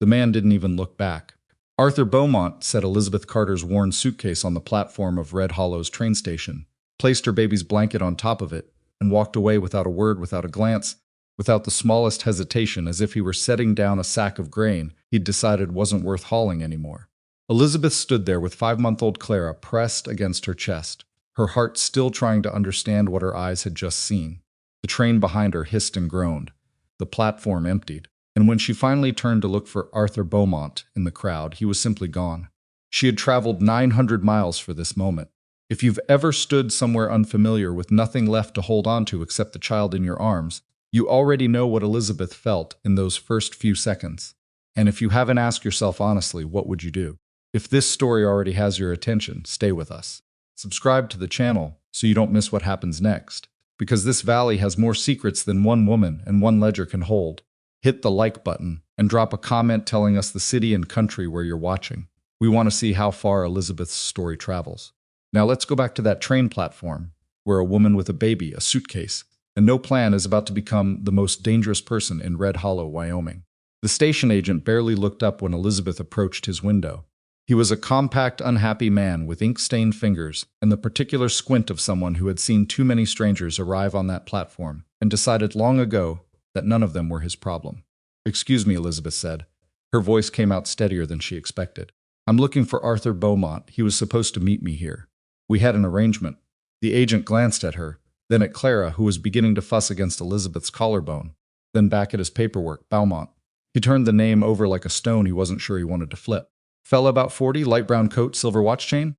The man didn't even look back. Arthur Beaumont set Elizabeth Carter's worn suitcase on the platform of Red Hollow's train station, placed her baby's blanket on top of it, and walked away without a word, without a glance, without the smallest hesitation, as if he were setting down a sack of grain he'd decided wasn't worth hauling anymore. Elizabeth stood there with 5-month-old Clara pressed against her chest, her heart still trying to understand what her eyes had just seen. The train behind her hissed and groaned. The platform emptied. And when she finally turned to look for Arthur Beaumont in the crowd, he was simply gone. She had traveled 900 miles for this moment. If you've ever stood somewhere unfamiliar with nothing left to hold on to except the child in your arms, you already know what Elizabeth felt in those first few seconds. And if you haven't asked yourself honestly, what would you do? If this story already has your attention, stay with us. Subscribe to the channel so you don't miss what happens next, because this valley has more secrets than one woman and one ledger can hold. Hit the like button and drop a comment telling us the city and country where you're watching. We want to see how far Elizabeth's story travels. Now let's go back to that train platform where a woman with a baby, a suitcase, and no plan is about to become the most dangerous person in Red Hollow, Wyoming. The station agent barely looked up when Elizabeth approached his window. He was a compact, unhappy man with ink-stained fingers and the particular squint of someone who had seen too many strangers arrive on that platform and decided long ago that none of them were his problem. "Excuse me," Elizabeth said. Her voice came out steadier than she expected. "I'm looking for Arthur Beaumont. He was supposed to meet me here. We had an arrangement." The agent glanced at her, then at Clara, who was beginning to fuss against Elizabeth's collarbone, then back at his paperwork, Beaumont. He turned the name over like a stone he wasn't sure he wanted to flip. "Fella about 40, light brown coat, silver watch chain?"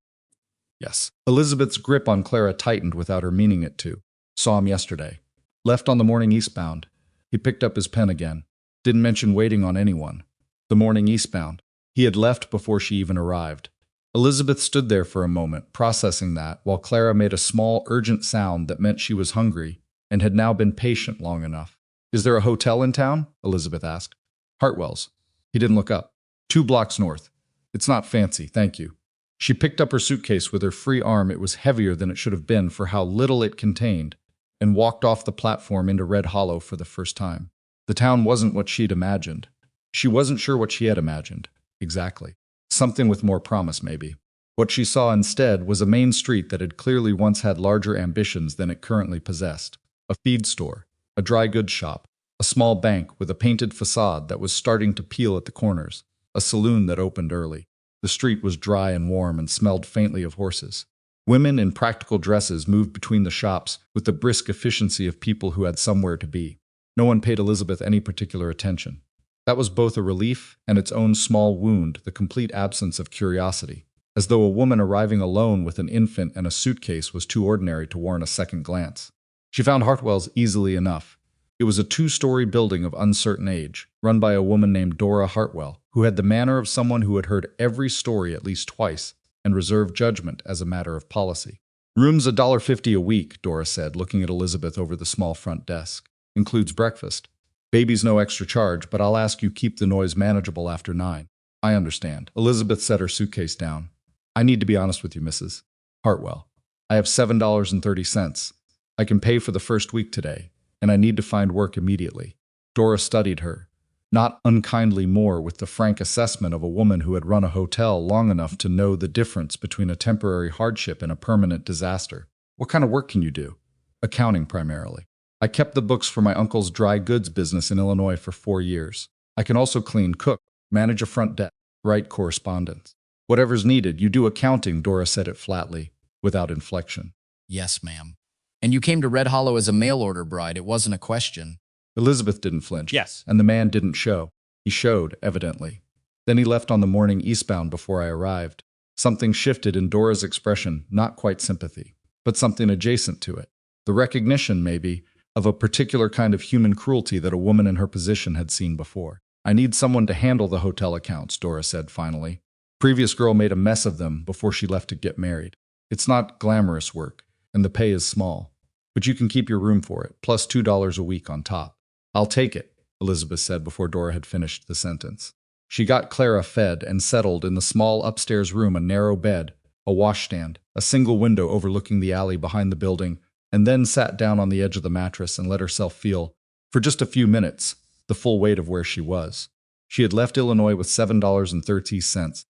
"Yes." Elizabeth's grip on Clara tightened without her meaning it to. "Saw him yesterday. Left on the morning eastbound." He picked up his pen again. Didn't mention waiting on anyone. The morning eastbound. He had left before she even arrived. Elizabeth stood there for a moment, processing that, while Clara made a small, urgent sound that meant she was hungry and had now been patient long enough. "Is there a hotel in town?" Elizabeth asked. "Hartwell's." He didn't look up. 2 blocks north. "It's not fancy, thank you." She picked up her suitcase with her free arm. It was heavier than it should have been for how little it contained, and walked off the platform into Red Hollow for the first time. The town wasn't what she'd imagined. She wasn't sure what she had imagined. Exactly. Something with more promise, maybe. What she saw instead was a main street that had clearly once had larger ambitions than it currently possessed. A feed store, a dry goods shop, a small bank with a painted facade that was starting to peel at the corners, a saloon that opened early. The street was dry and warm and smelled faintly of horses. Women in practical dresses moved between the shops with the brisk efficiency of people who had somewhere to be. No one paid Elizabeth any particular attention. That was both a relief and its own small wound, the complete absence of curiosity, as though a woman arriving alone with an infant and a suitcase was too ordinary to warrant a second glance. She found Hartwell's easily enough. It was a 2-story building of uncertain age, run by a woman named Dora Hartwell, who had the manner of someone who had heard every story at least twice and reserved judgment as a matter of policy. "Room's $1.50 a week," Dora said, looking at Elizabeth over the small front desk. "Includes breakfast. Baby's no extra charge, but I'll ask you keep the noise manageable after 9. "I understand." Elizabeth set her suitcase down. "I need to be honest with you, Mrs. Hartwell. I have $7.30. I can pay for the first week today, and I need to find work immediately." Dora studied her, not unkindly more with the frank assessment of a woman who had run a hotel long enough to know the difference between a temporary hardship and a permanent disaster. "What kind of work can you do?" "Accounting primarily. I kept the books for my uncle's dry goods business in Illinois for 4 years. I can also clean, cook, manage a front desk, write correspondence." "Whatever's needed, you do accounting," Dora said it flatly, without inflection. "Yes, ma'am. And you came to Red Hollow as a mail-order bride. It wasn't a question." Elizabeth didn't flinch. "Yes." And the man didn't show. He showed, evidently. Then he left on the morning eastbound before I arrived. Something shifted in Dora's expression, not quite sympathy, but something adjacent to it. The recognition, maybe, of a particular kind of human cruelty that a woman in her position had seen before. "I need someone to handle the hotel accounts," Dora said finally. "Previous girl made a mess of them before she left to get married. It's not glamorous work, and the pay is small. But you can keep your room for it, plus $2 a week on top." "I'll take it," Elizabeth said before Dora had finished the sentence. She got Clara fed and settled in the small upstairs room, a narrow bed, a washstand, a single window overlooking the alley behind the building, and then sat down on the edge of the mattress and let herself feel, for just a few minutes, the full weight of where she was. She had left Illinois with $7.30.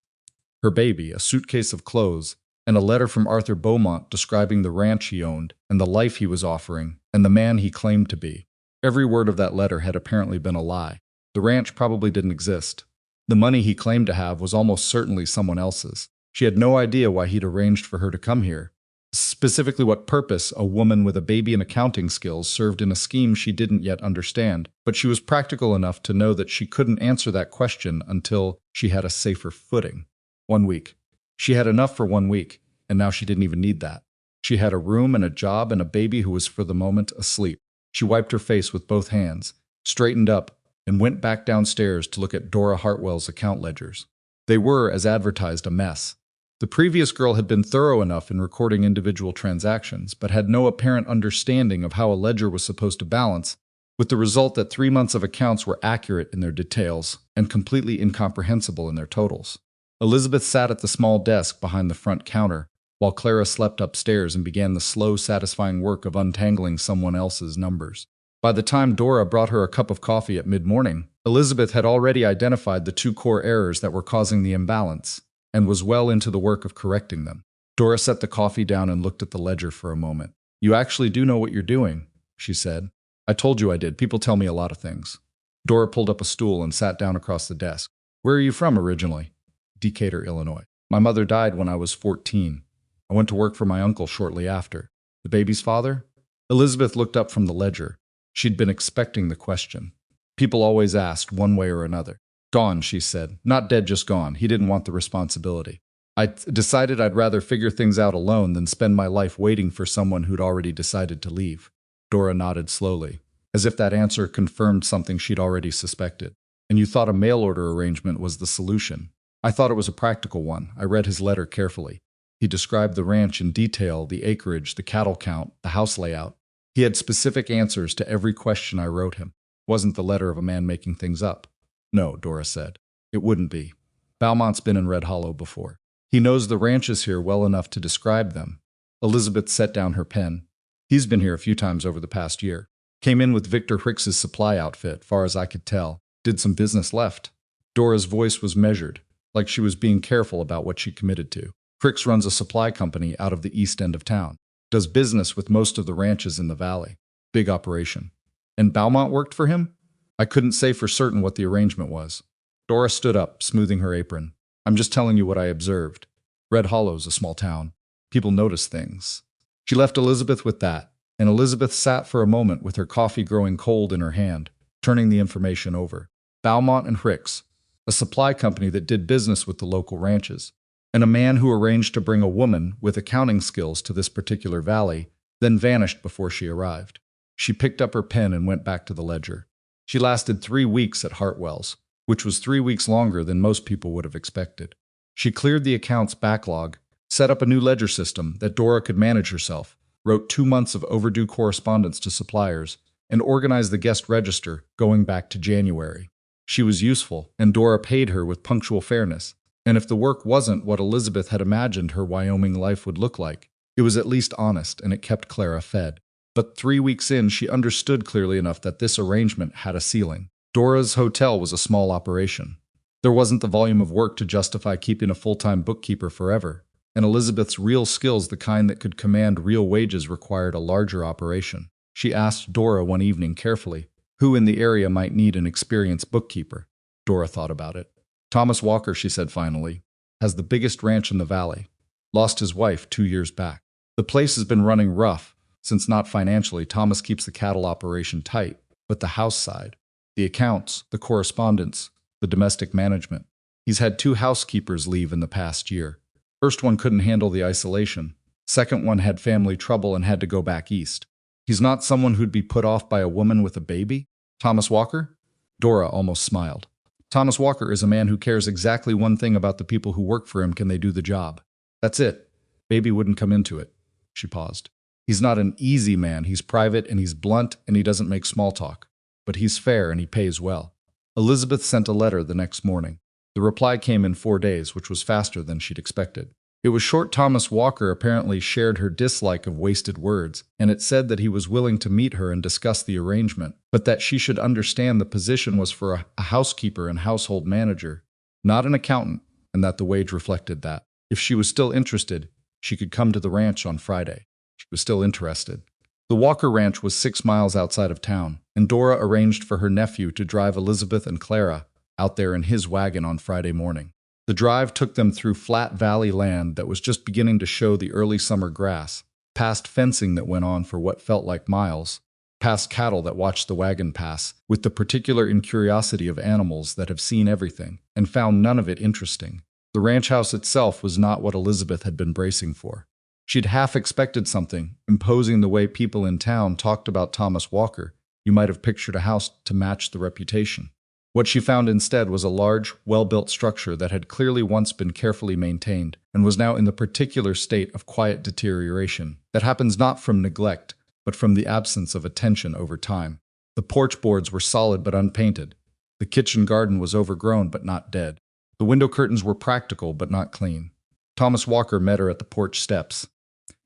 Her baby, a suitcase of clothes, and a letter from Arthur Beaumont describing the ranch he owned and the life he was offering and the man he claimed to be. Every word of that letter had apparently been a lie. The ranch probably didn't exist. The money he claimed to have was almost certainly someone else's. She had no idea why he'd arranged for her to come here. Specifically what purpose a woman with a baby and accounting skills served in a scheme she didn't yet understand, but she was practical enough to know that she couldn't answer that question until she had a safer footing. 1 week. She had enough for 1 week, and now she didn't even need that. She had a room and a job and a baby who was for the moment asleep. She wiped her face with both hands, straightened up, and went back downstairs to look at Dora Hartwell's account ledgers. They were, as advertised, a mess. The previous girl had been thorough enough in recording individual transactions, but had no apparent understanding of how a ledger was supposed to balance, with the result that 3 months of accounts were accurate in their details and completely incomprehensible in their totals. Elizabeth sat at the small desk behind the front counter, while Clara slept upstairs and began the slow, satisfying work of untangling someone else's numbers. By the time Dora brought her a cup of coffee at mid-morning, Elizabeth had already identified the 2 core errors that were causing the imbalance, and was well into the work of correcting them. Dora set the coffee down and looked at the ledger for a moment. "You actually do know what you're doing," she said. "I told you I did. People tell me a lot of things." Dora pulled up a stool and sat down across the desk. "Where are you from originally?" "Decatur, Illinois. My mother died when I was 14. I went to work for my uncle shortly after." "The baby's father?" Elizabeth looked up from the ledger. She'd been expecting the question. People always asked, one way or another. "Gone," she said. "Not dead, just gone. He didn't want the responsibility. I decided I'd rather figure things out alone than spend my life waiting for someone who'd already decided to leave." Dora nodded slowly, as if that answer confirmed something she'd already suspected. "And you thought a mail order arrangement was the solution?" "I thought it was a practical one. I read his letter carefully. He described the ranch in detail, the acreage, the cattle count, the house layout. He had specific answers to every question I wrote him. It wasn't the letter of a man making things up." "No," Dora said. "It wouldn't be. Beaumont's been in Red Hollow before. He knows the ranches here well enough to describe them." Elizabeth set down her pen. "He's been here a few times over the past year. Came in with Victor Hicks's supply outfit, far as I could tell. Did some business, left." Dora's voice was measured, like she was being careful about what she committed to. "Hicks runs a supply company out of the east end of town. Does business with most of the ranches in the valley. Big operation." "And Beaumont worked for him?" "I couldn't say for certain what the arrangement was." Dora stood up, smoothing her apron. "I'm just telling you what I observed. Red Hollow's a small town. People notice things." She left Elizabeth with that, and Elizabeth sat for a moment with her coffee growing cold in her hand, turning the information over. Beaumont and Hicks, a supply company that did business with the local ranches, and a man who arranged to bring a woman with accounting skills to this particular valley, then vanished before she arrived. She picked up her pen and went back to the ledger. She lasted 3 weeks at Hartwell's, which was 3 weeks longer than most people would have expected. She cleared the account's backlog, set up a new ledger system that Dora could manage herself, wrote 2 months of overdue correspondence to suppliers, and organized the guest register going back to January. She was useful, and Dora paid her with punctual fairness. And if the work wasn't what Elizabeth had imagined her Wyoming life would look like, it was at least honest, and it kept Clara fed. But 3 weeks in, she understood clearly enough that this arrangement had a ceiling. Dora's hotel was a small operation. There wasn't the volume of work to justify keeping a full-time bookkeeper forever, and Elizabeth's real skills, the kind that could command real wages, required a larger operation. She asked Dora one evening carefully who in the area might need an experienced bookkeeper. Dora thought about it. "Thomas Walker," she said finally, "has the biggest ranch in the valley. Lost his wife 2 years back. The place has been running rough, since not financially. Thomas keeps the cattle operation tight, but the house side, the accounts, the correspondence, the domestic management. He's had 2 housekeepers leave in the past year. First one couldn't handle the isolation. Second one had family trouble and had to go back east. He's not someone who'd be put off by a woman with a baby." "Thomas Walker?" Dora almost smiled. "Thomas Walker is a man who cares exactly one thing about the people who work for him: can they do the job? That's it. Baby wouldn't come into it." She paused. "He's not an easy man. He's private and he's blunt and he doesn't make small talk. But he's fair and he pays well." Elizabeth sent a letter the next morning. The reply came in 4 days, which was faster than she'd expected. It was short. Thomas Walker apparently shared her dislike of wasted words, and it said that he was willing to meet her and discuss the arrangement, but that she should understand the position was for a housekeeper and household manager, not an accountant, and that the wage reflected that. If she was still interested, she could come to the ranch on Friday. She was still interested. The Walker Ranch was 6 miles outside of town, and Dora arranged for her nephew to drive Elizabeth and Clara out there in his wagon on Friday morning. The drive took them through flat valley land that was just beginning to show the early summer grass, past fencing that went on for what felt like miles, past cattle that watched the wagon pass, with the particular incuriosity of animals that have seen everything and found none of it interesting. The ranch house itself was not what Elizabeth had been bracing for. She'd half expected something, imposing the way people in town talked about Thomas Walker. You might have pictured a house to match the reputation. What she found instead was a large, well-built structure that had clearly once been carefully maintained and was now in the particular state of quiet deterioration that happens not from neglect, but from the absence of attention over time. The porch boards were solid but unpainted. The kitchen garden was overgrown but not dead. The window curtains were practical but not clean. Thomas Walker met her at the porch steps.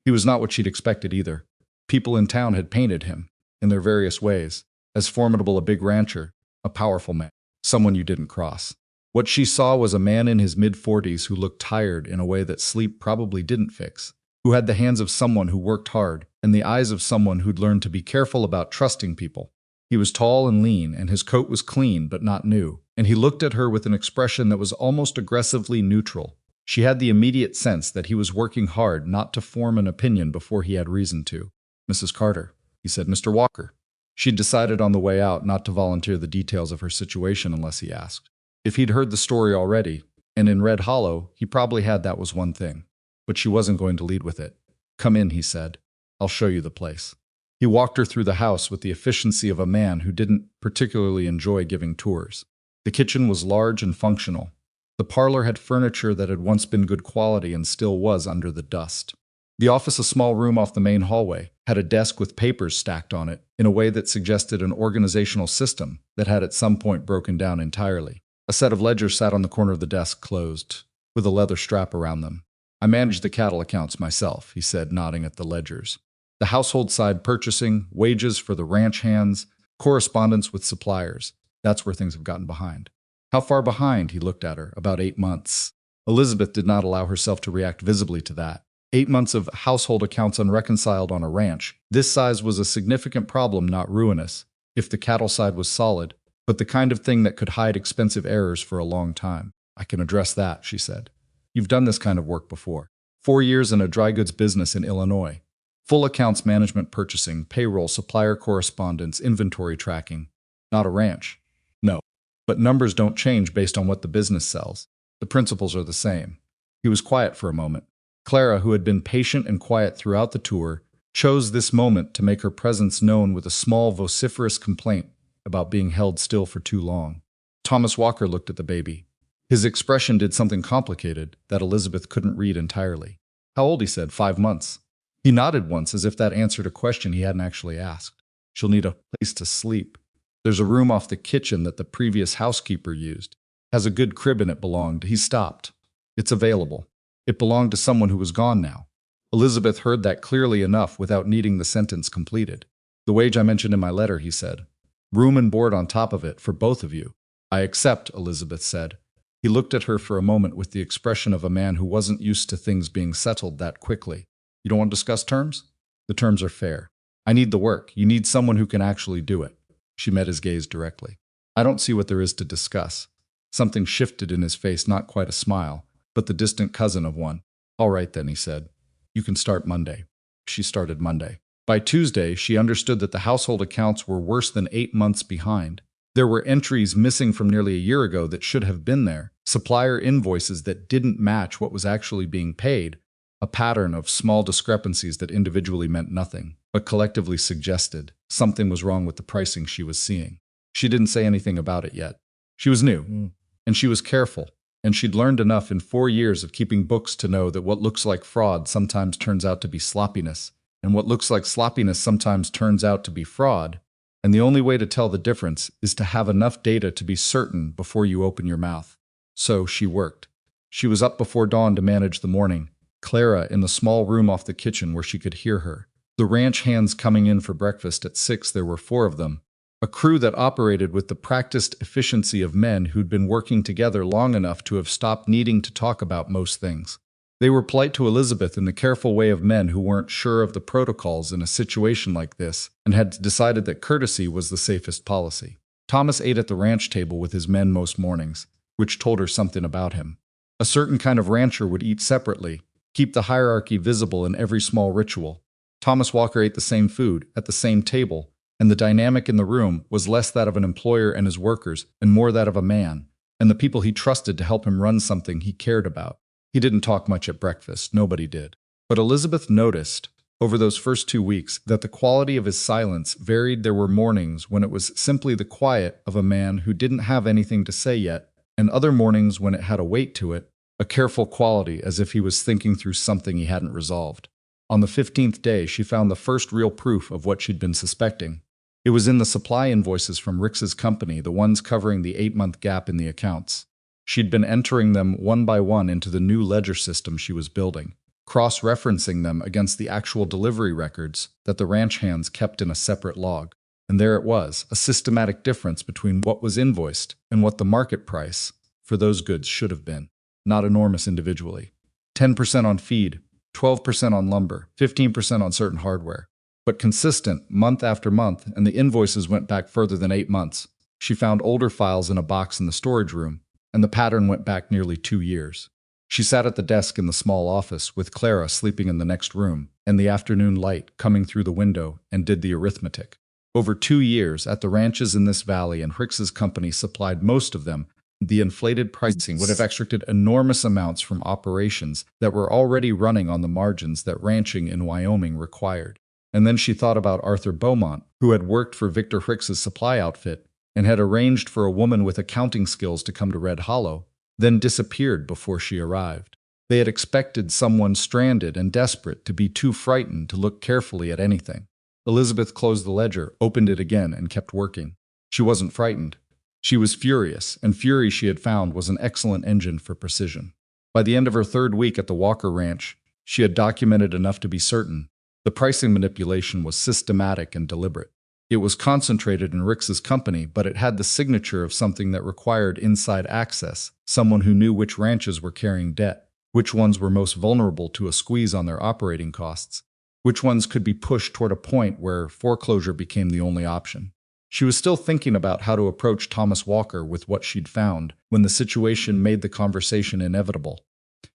He was not what she'd expected either. People in town had painted him, in their various ways, as formidable a big rancher, a powerful man, someone you didn't cross. What she saw was a man in his mid-40s who looked tired in a way that sleep probably didn't fix, who had the hands of someone who worked hard and the eyes of someone who'd learned to be careful about trusting people. He was tall and lean, and his coat was clean but not new, and he looked at her with an expression that was almost aggressively neutral. She had the immediate sense that he was working hard not to form an opinion before he had reason to. "Mrs. Carter," he said. "Mr. Walker." She'd decided on the way out not to volunteer the details of her situation unless he asked. If he'd heard the story already, and in Red Hollow, he probably had, that was one thing. But she wasn't going to lead with it. "Come in," he said. "I'll show you the place." He walked her through the house with the efficiency of a man who didn't particularly enjoy giving tours. The kitchen was large and functional. The parlor had furniture that had once been good quality and still was under the dust. The office, a small room off the main hallway, had a desk with papers stacked on it in a way that suggested an organizational system that had at some point broken down entirely. A set of ledgers sat on the corner of the desk, closed, with a leather strap around them. "I manage the cattle accounts myself," he said, nodding at the ledgers. "The household side, purchasing, wages for the ranch hands, correspondence with suppliers. That's where things have gotten behind." "How far behind?" He looked at her. "About 8 months." Elizabeth did not allow herself to react visibly to that. 8 months of household accounts unreconciled on a ranch. This size was a significant problem, not ruinous, if the cattle side was solid, but the kind of thing that could hide expensive errors for a long time. "I can address that," she said. "You've done this kind of work before. 4 years in a dry goods business in Illinois. Full accounts management, purchasing, payroll, supplier correspondence, inventory tracking. Not a ranch." "No. But numbers don't change based on what the business sells. The principles are the same." He was quiet for a moment. Clara, who had been patient and quiet throughout the tour, chose this moment to make her presence known with a small vociferous complaint about being held still for too long. Thomas Walker looked at the baby. His expression did something complicated that Elizabeth couldn't read entirely. "How old?" he said. 5 months. He nodded once as if that answered a question he hadn't actually asked. "She'll need a place to sleep. There's a room off the kitchen that the previous housekeeper used. Has a good crib in it belonged." He stopped. "It's available. It belonged to someone who was gone now." Elizabeth heard that clearly enough without needing the sentence completed. "The wage I mentioned in my letter," he said. "Room and board on top of it for both of you." "I accept," Elizabeth said. He looked at her for a moment with the expression of a man who wasn't used to things being settled that quickly. "You don't want to discuss terms?" "The terms are fair. I need the work. You need someone who can actually do it." She met his gaze directly. "I don't see what there is to discuss." Something shifted in his face, not quite a smile, but the distant cousin of one. "All right then," he said. "You can start Monday." She started Monday. By Tuesday, she understood that the household accounts were worse than 8 months behind. There were entries missing from nearly a year ago that should have been there, supplier invoices that didn't match what was actually being paid, a pattern of small discrepancies that individually meant nothing, but collectively suggested something was wrong with the pricing she was seeing. She didn't say anything about it yet. She was new, and she was careful, and she'd learned enough in 4 years of keeping books to know that what looks like fraud sometimes turns out to be sloppiness, and what looks like sloppiness sometimes turns out to be fraud, and the only way to tell the difference is to have enough data to be certain before you open your mouth. So she worked. She was up before dawn to manage the morning, Clara in the small room off the kitchen where she could hear her. The ranch hands coming in for breakfast at 6, there were 4 of them. A crew that operated with the practiced efficiency of men who'd been working together long enough to have stopped needing to talk about most things. They were polite to Elizabeth in the careful way of men who weren't sure of the protocols in a situation like this and had decided that courtesy was the safest policy. Thomas ate at the ranch table with his men most mornings, which told her something about him. A certain kind of rancher would eat separately, keep the hierarchy visible in every small ritual. Thomas Walker ate the same food, at the same table, and the dynamic in the room was less that of an employer and his workers and more that of a man, and the people he trusted to help him run something he cared about. He didn't talk much at breakfast, nobody did. But Elizabeth noticed, over those first 2 weeks, that the quality of his silence varied. There were mornings when it was simply the quiet of a man who didn't have anything to say yet, and other mornings when it had a weight to it, a careful quality as if he was thinking through something he hadn't resolved. On the 15th day, she found the first real proof of what she'd been suspecting. It was in the supply invoices from Ricks's company, the ones covering the 8-month gap in the accounts. She'd been entering them one by one into the new ledger system she was building, cross-referencing them against the actual delivery records that the ranch hands kept in a separate log. And there it was, a systematic difference between what was invoiced and what the market price for those goods should have been. Not enormous individually. 10% on feed, 12% on lumber, 15% on certain hardware. But consistent, month after month, and the invoices went back further than 8 months. She found older files in a box in the storage room, and the pattern went back nearly 2 years. She sat at the desk in the small office with Clara sleeping in the next room, and the afternoon light coming through the window, and did the arithmetic. Over 2 years, at the ranches in this valley, and Ricks's company supplied most of them, the inflated pricing would have extracted enormous amounts from operations that were already running on the margins that ranching in Wyoming required. And then she thought about Arthur Beaumont, who had worked for Victor Ricks's supply outfit and had arranged for a woman with accounting skills to come to Red Hollow, then disappeared before she arrived. They had expected someone stranded and desperate to be too frightened to look carefully at anything. Elizabeth closed the ledger, opened it again, and kept working. She wasn't frightened. She was furious, and fury she had found was an excellent engine for precision. By the end of her 3rd week at the Walker Ranch, she had documented enough to be certain. The pricing manipulation was systematic and deliberate. It was concentrated in Ricks's company, but it had the signature of something that required inside access, someone who knew which ranches were carrying debt, which ones were most vulnerable to a squeeze on their operating costs, which ones could be pushed toward a point where foreclosure became the only option. She was still thinking about how to approach Thomas Walker with what she'd found when the situation made the conversation inevitable.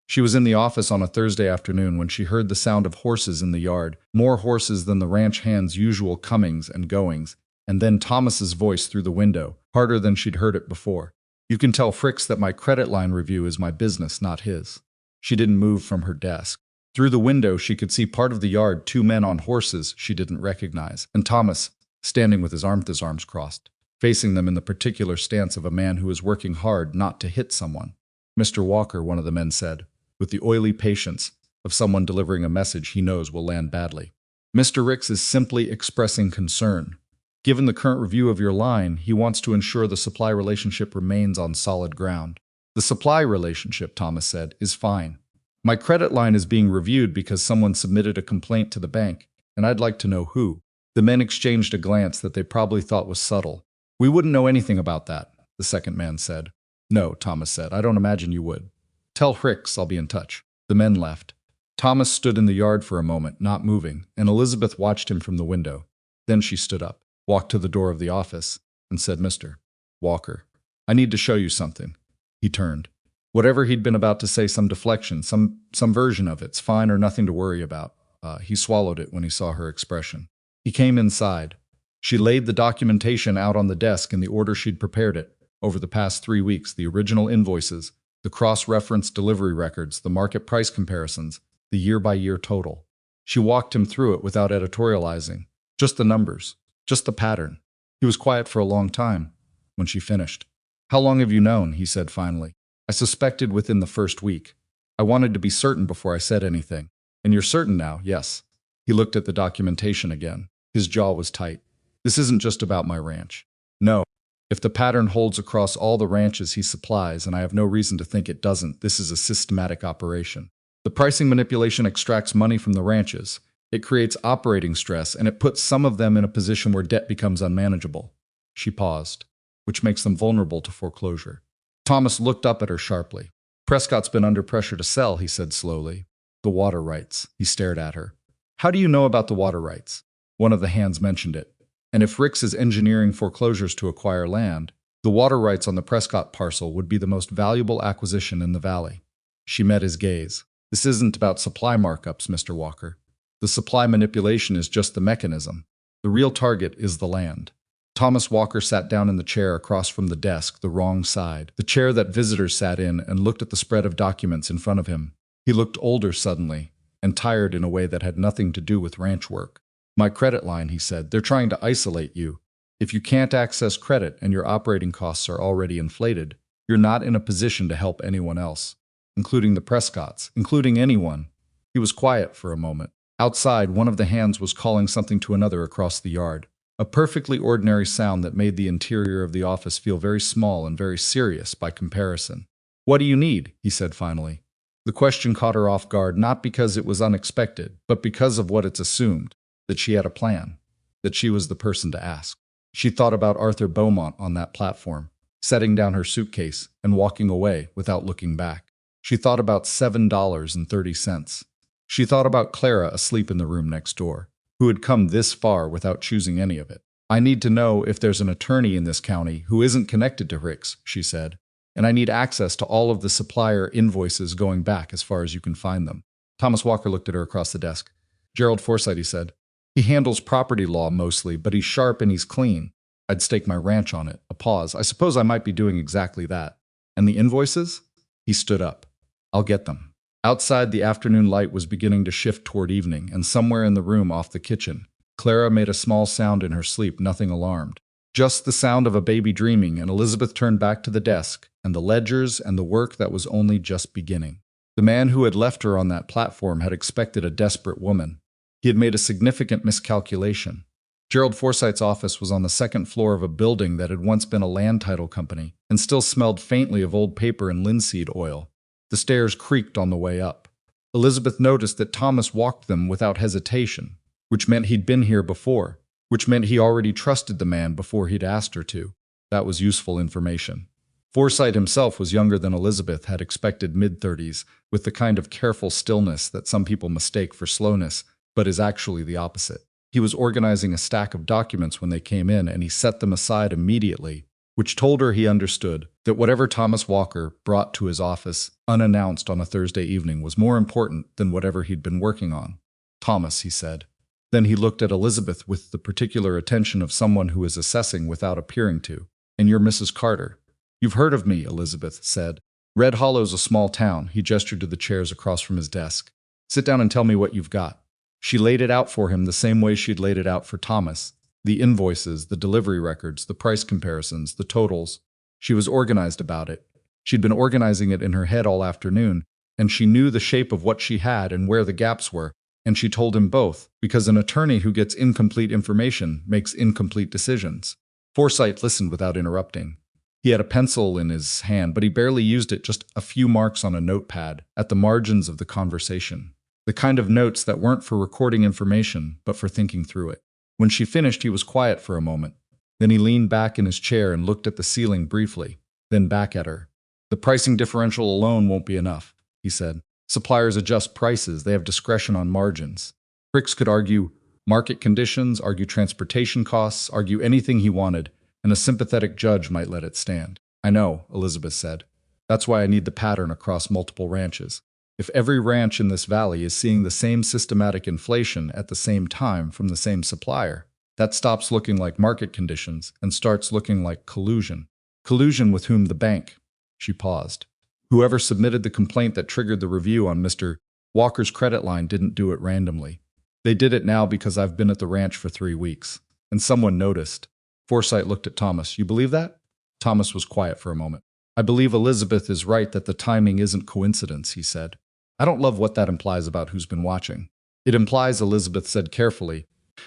She was in the office on a Thursday afternoon when she heard the sound of horses in the yard, more horses than the ranch hand's usual comings and goings, and then Thomas's voice through the window, harder than she'd heard it before. "You can tell Fricks that my credit line review is my business, not his." She didn't move from her desk. Through the window, she could see part of the yard, 2 men on horses she didn't recognize, and Thomas, standing with his arms crossed, facing them in the particular stance of a man who is working hard not to hit someone. "Mr. Walker," one of the men said, with the oily patience of someone delivering a message he knows will land badly. "Mr. Ricks is simply expressing concern. Given the current review of your line, he wants to ensure the supply relationship remains on solid ground." "The supply relationship," Thomas said, "is fine. My credit line is being reviewed because someone submitted a complaint to the bank, and I'd like to know who." The men exchanged a glance that they probably thought was subtle. "We wouldn't know anything about that," the second man said. "No," Thomas said, "I don't imagine you would. Tell Ricks I'll be in touch." The men left. Thomas stood in the yard for a moment, not moving, and Elizabeth watched him from the window. Then she stood up, walked to the door of the office, and said, "Mr. Walker, I need to show you something." He turned. Whatever he'd been about to say, some deflection, some version of it's fine or nothing to worry about. He swallowed it when he saw her expression. He came inside. She laid the documentation out on the desk in the order she'd prepared it. Over the past 3 weeks, the original invoices, the cross-reference delivery records, the market price comparisons, the year-by-year total. She walked him through it without editorializing. Just the numbers, just the pattern. He was quiet for a long time. When she finished, "How long have you known?" he said finally. "I suspected within the first week. I wanted to be certain before I said anything." "And you're certain now?" "Yes." He looked at the documentation again. His jaw was tight. "This isn't just about my ranch." "No. If the pattern holds across all the ranches he supplies, and I have no reason to think it doesn't, this is a systematic operation. The pricing manipulation extracts money from the ranches. It creates operating stress, and it puts some of them in a position where debt becomes unmanageable. She paused, which makes them vulnerable to foreclosure. Thomas looked up at her sharply. Prescott's been under pressure to sell, he said slowly. The water rights. He stared at her. How do you know about the water rights? One of the hands mentioned it. And if Ricks is engineering foreclosures to acquire land, the water rights on the Prescott parcel would be the most valuable acquisition in the valley. She met his gaze. This isn't about supply markups, Mr. Walker. The supply manipulation is just the mechanism. The real target is the land. Thomas Walker sat down in the chair across from the desk, the wrong side, the chair that visitors sat in, and looked at the spread of documents in front of him. He looked older suddenly, and tired in a way that had nothing to do with ranch work. My credit line, he said, they're trying to isolate you. If you can't access credit and your operating costs are already inflated, you're not in a position to help anyone else, including the Prescotts, including anyone. He was quiet for a moment. Outside, one of the hands was calling something to another across the yard, a perfectly ordinary sound that made the interior of the office feel very small and very serious by comparison. What do you need? He said finally. The question caught her off guard, not because it was unexpected, but because of what it's assumed, that she had a plan, that she was the person to ask. She thought about Arthur Beaumont on that platform, setting down her suitcase and walking away without looking back. She thought about $7.30. She thought about Clara asleep in the room next door, who had come this far without choosing any of it. I need to know if there's an attorney in this county who isn't connected to Ricks, she said, and I need access to all of the supplier invoices going back as far as you can find them. Thomas Walker looked at her across the desk. Gerald Forsythe, he said. He handles property law mostly, but he's sharp and he's clean. I'd stake my ranch on it. A pause. I suppose I might be doing exactly that. And the invoices? He stood up. I'll get them. Outside, the afternoon light was beginning to shift toward evening, and somewhere in the room off the kitchen, Clara made a small sound in her sleep, nothing alarmed. Just the sound of a baby dreaming, and Elizabeth turned back to the desk, and the ledgers and the work that was only just beginning. The man who had left her on that platform had expected a desperate woman. He had made a significant miscalculation. Gerald Forsythe's office was on the second floor of a building that had once been a land title company, and still smelled faintly of old paper and linseed oil. The stairs creaked on the way up. Elizabeth noticed that Thomas walked them without hesitation, which meant he'd been here before, which meant he already trusted the man before he'd asked her to. That was useful information. Forsythe himself was younger than Elizabeth had expected, mid-30s, with the kind of careful stillness that some people mistake for slowness, but is actually the opposite. He was organizing a stack of documents when they came in, and he set them aside immediately, which told her he understood that whatever Thomas Walker brought to his office unannounced on a Thursday evening was more important than whatever he'd been working on. Thomas, he said. Then he looked at Elizabeth with the particular attention of someone who is assessing without appearing to. And you're Mrs. Carter. You've heard of me, Elizabeth said. Red Hollow's a small town. He gestured to the chairs across from his desk. Sit down and tell me what you've got. She laid it out for him the same way she'd laid it out for Thomas. The invoices, the delivery records, the price comparisons, the totals. She was organized about it. She'd been organizing it in her head all afternoon, and she knew the shape of what she had and where the gaps were, and she told him both, because an attorney who gets incomplete information makes incomplete decisions. Forsythe listened without interrupting. He had a pencil in his hand, but he barely used it, just a few marks on a notepad at the margins of the conversation. The kind of notes that weren't for recording information, but for thinking through it. When she finished, he was quiet for a moment. Then he leaned back in his chair and looked at the ceiling briefly, then back at her. The pricing differential alone won't be enough, he said. Suppliers adjust prices. They have discretion on margins. Ricks could argue market conditions, argue transportation costs, argue anything he wanted, and a sympathetic judge might let it stand. I know, Elizabeth said. That's why I need the pattern across multiple ranches. If every ranch in this valley is seeing the same systematic inflation at the same time from the same supplier, that stops looking like market conditions and starts looking like collusion. Collusion with whom? The bank. She paused. Whoever submitted the complaint that triggered the review on Mr. Walker's credit line didn't do it randomly. They did it now because I've been at the ranch for 3 weeks. And someone noticed. Forsythe looked at Thomas. You believe that? Thomas was quiet for a moment. I believe Elizabeth is right that the timing isn't coincidence, he said. I don't love what that implies about who's been watching. It implies, Elizabeth said carefully,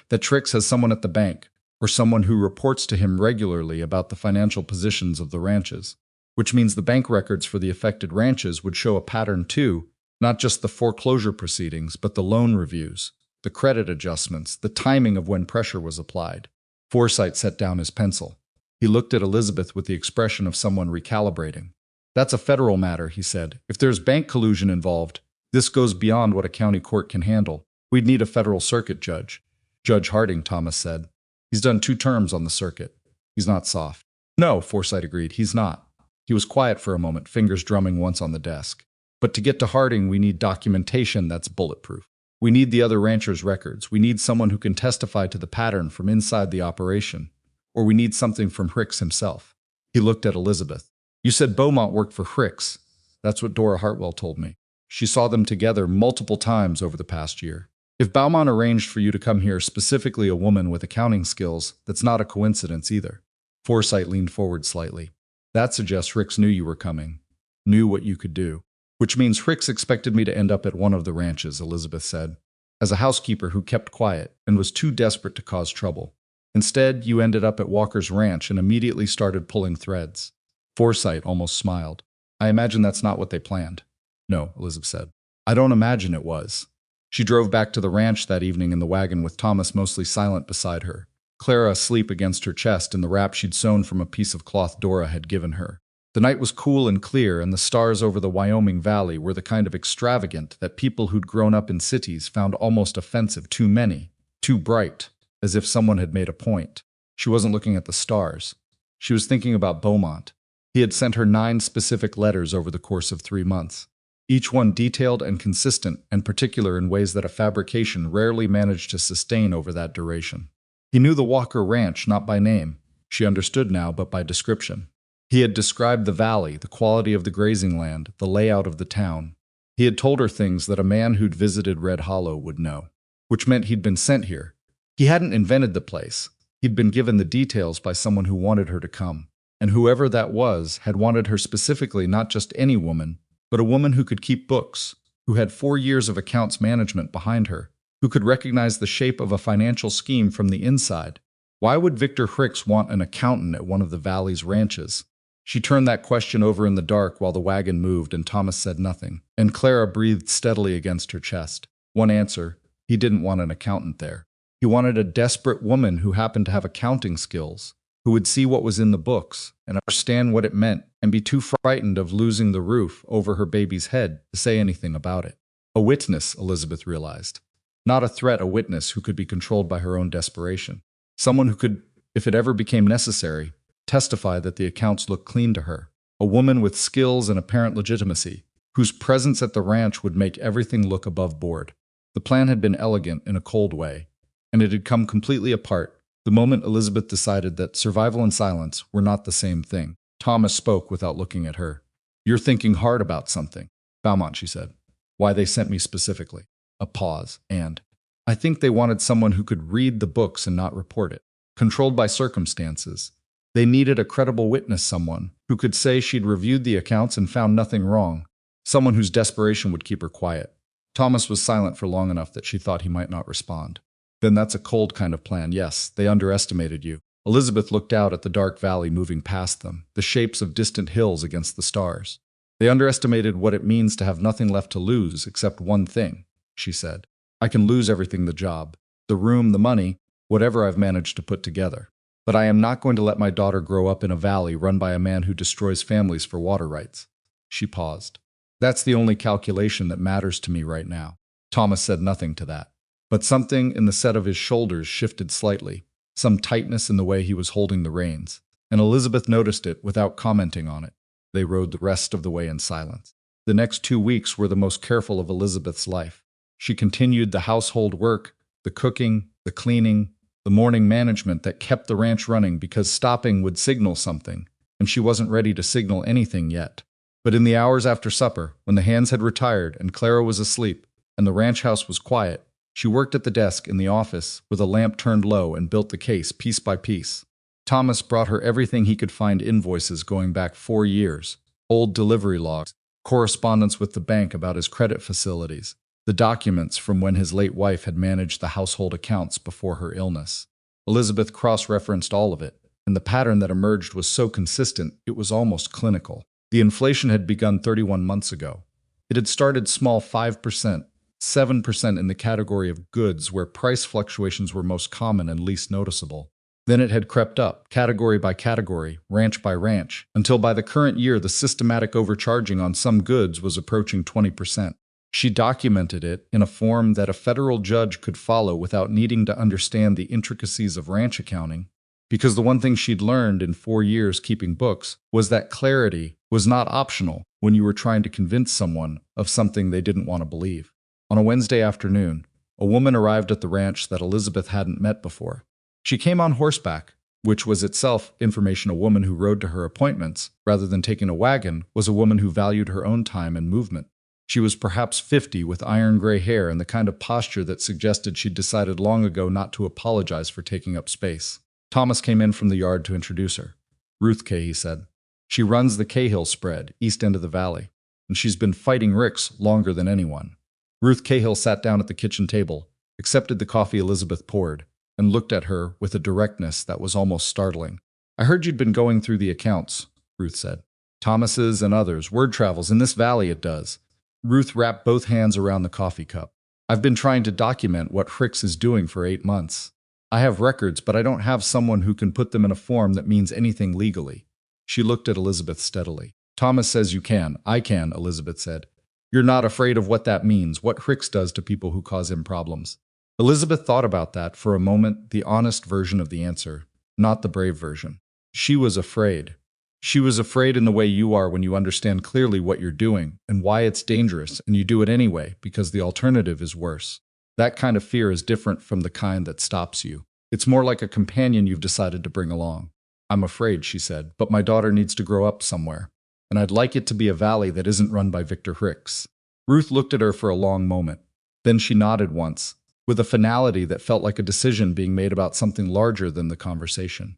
that Trix has someone at the bank, or someone who reports to him regularly about the financial positions of the ranches, which means the bank records for the affected ranches would show a pattern too, Not just the foreclosure proceedings, but the loan reviews, the credit adjustments, the timing of when pressure was applied. Forsythe set down his pencil. He looked at Elizabeth with the expression of someone recalibrating. That's a federal matter, he said. If there's bank collusion involved, this goes beyond what a county court can handle. We'd need a federal circuit judge. Judge Harding, Thomas said. He's done 2 terms on the circuit. He's not soft. No, Forsythe agreed, he's not. He was quiet for a moment, fingers drumming once on the desk. But to get to Harding, we need documentation that's bulletproof. We need the other ranchers' records. We need someone who can testify to the pattern from inside the operation. Or we need something from Hicks himself. He looked at Elizabeth. You said Beaumont worked for Hicks. That's what Dora Hartwell told me. She saw them together multiple times over the past year. If Beaumont arranged for you to come here, specifically a woman with accounting skills, that's not a coincidence either. Forsythe leaned forward slightly. That suggests Hicks knew you were coming, knew what you could do. Which means Hicks expected me to end up at one of the ranches, Elizabeth said, as a housekeeper who kept quiet and was too desperate to cause trouble. Instead, you ended up at Walker's ranch and immediately started pulling threads. Forsythe almost smiled. I imagine that's not what they planned. No, Elizabeth said. I don't imagine it was. She drove back to the ranch that evening in the wagon with Thomas mostly silent beside her, Clara asleep against her chest in the wrap she'd sewn from a piece of cloth Dora had given her. The night was cool and clear, and the stars over the Wyoming Valley were the kind of extravagant that people who'd grown up in cities found almost offensive. Too many, too bright, as if someone had made a point. She wasn't looking at the stars. She was thinking about Beaumont. He had sent her 9 specific letters over the course of 3 months, each one detailed and consistent and particular in ways that a fabrication rarely managed to sustain over that duration. He knew the Walker Ranch not by name. She understood now, but by description. He had described the valley, the quality of the grazing land, the layout of the town. He had told her things that a man who'd visited Red Hollow would know, which meant he'd been sent here. He hadn't invented the place. He'd been given the details by someone who wanted her to come. And whoever that was had wanted her specifically, not just any woman, but a woman who could keep books, who had 4 years of accounts management behind her, who could recognize the shape of a financial scheme from the inside. Why would Victor Hicks want an accountant at one of the valley's ranches? She turned that question over in the dark while the wagon moved, and Thomas said nothing, and Clara breathed steadily against her chest. One answer: he didn't want an accountant there. He wanted a desperate woman who happened to have accounting skills, who would see what was in the books and understand what it meant and be too frightened of losing the roof over her baby's head to say anything about it. A witness, Elizabeth realized. Not a threat, a witness who could be controlled by her own desperation. Someone who could, if it ever became necessary, testify that the accounts looked clean to her. A woman with skills and apparent legitimacy, whose presence at the ranch would make everything look above board. The plan had been elegant in a cold way, and it had come completely apart the moment Elizabeth decided that survival and silence were not the same thing. Thomas spoke without looking at her. You're thinking hard about something. Beaumont, she said. Why they sent me specifically. A pause, and I think they wanted someone who could read the books and not report it. Controlled by circumstances. They needed a credible witness, someone who could say she'd reviewed the accounts and found nothing wrong, someone whose desperation would keep her quiet. Thomas was silent for long enough that she thought he might not respond. Then that's a cold kind of plan. Yes, they underestimated you. Elizabeth looked out at the dark valley moving past them, the shapes of distant hills against the stars. They underestimated what it means to have nothing left to lose except one thing, she said. I can lose everything: the job, the room, the money, whatever I've managed to put together. But I am not going to let my daughter grow up in a valley run by a man who destroys families for water rights. She paused. That's the only calculation that matters to me right now. Thomas said nothing to that. But something in the set of his shoulders shifted slightly, some tightness in the way he was holding the reins, and Elizabeth noticed it without commenting on it. They rode the rest of the way in silence. The next 2 weeks were the most careful of Elizabeth's life. She continued the household work, the cooking, the cleaning, the morning management that kept the ranch running because stopping would signal something, and she wasn't ready to signal anything yet. But in the hours after supper, when the hands had retired and Clara was asleep, and the ranch house was quiet, she worked at the desk in the office with a lamp turned low and built the case piece by piece. Thomas brought her everything he could find: invoices going back 4 years, old delivery logs, correspondence with the bank about his credit facilities, the documents from when his late wife had managed the household accounts before her illness. Elizabeth cross-referenced all of it, and the pattern that emerged was so consistent it was almost clinical. The inflation had begun 31 months ago. It had started small 5%, 7% in the category of goods where price fluctuations were most common and least noticeable. Then it had crept up, category by category, ranch by ranch, until by the current year the systematic overcharging on some goods was approaching 20%. She documented it in a form that a federal judge could follow without needing to understand the intricacies of ranch accounting, because the one thing she'd learned in 4 years keeping books was that clarity was not optional when you were trying to convince someone of something they didn't want to believe. On a Wednesday afternoon, a woman arrived at the ranch that Elizabeth hadn't met before. She came on horseback, which was itself information. A woman who rode to her appointments, rather than taking a wagon, was a woman who valued her own time and movement. She was perhaps 50, with iron gray hair and the kind of posture that suggested she'd decided long ago not to apologize for taking up space. Thomas came in from the yard to introduce her. Ruth Kay, he said. She runs the Cahill spread, east end of the valley, and she's been fighting Ricks longer than anyone. Ruth Cahill sat down at the kitchen table, accepted the coffee Elizabeth poured, and looked at her with a directness that was almost startling. I heard you'd been going through the accounts, Ruth said. Thomas's and others. Word travels. In this valley it does. Ruth wrapped both hands around the coffee cup. I've been trying to document what Ricks is doing for 8 months. I have records, but I don't have someone who can put them in a form that means anything legally. She looked at Elizabeth steadily. Thomas says you can. I can, Elizabeth said. You're not afraid of what that means, what Ricks does to people who cause him problems. Elizabeth thought about that for a moment, the honest version of the answer, not the brave version. She was afraid. She was afraid in the way you are when you understand clearly what you're doing and why it's dangerous, and you do it anyway because the alternative is worse. That kind of fear is different from the kind that stops you. It's more like a companion you've decided to bring along. I'm afraid, she said, but my daughter needs to grow up somewhere, and I'd like it to be a valley that isn't run by Victor Ricks. Ruth looked at her for a long moment. Then she nodded once, with a finality that felt like a decision being made about something larger than the conversation.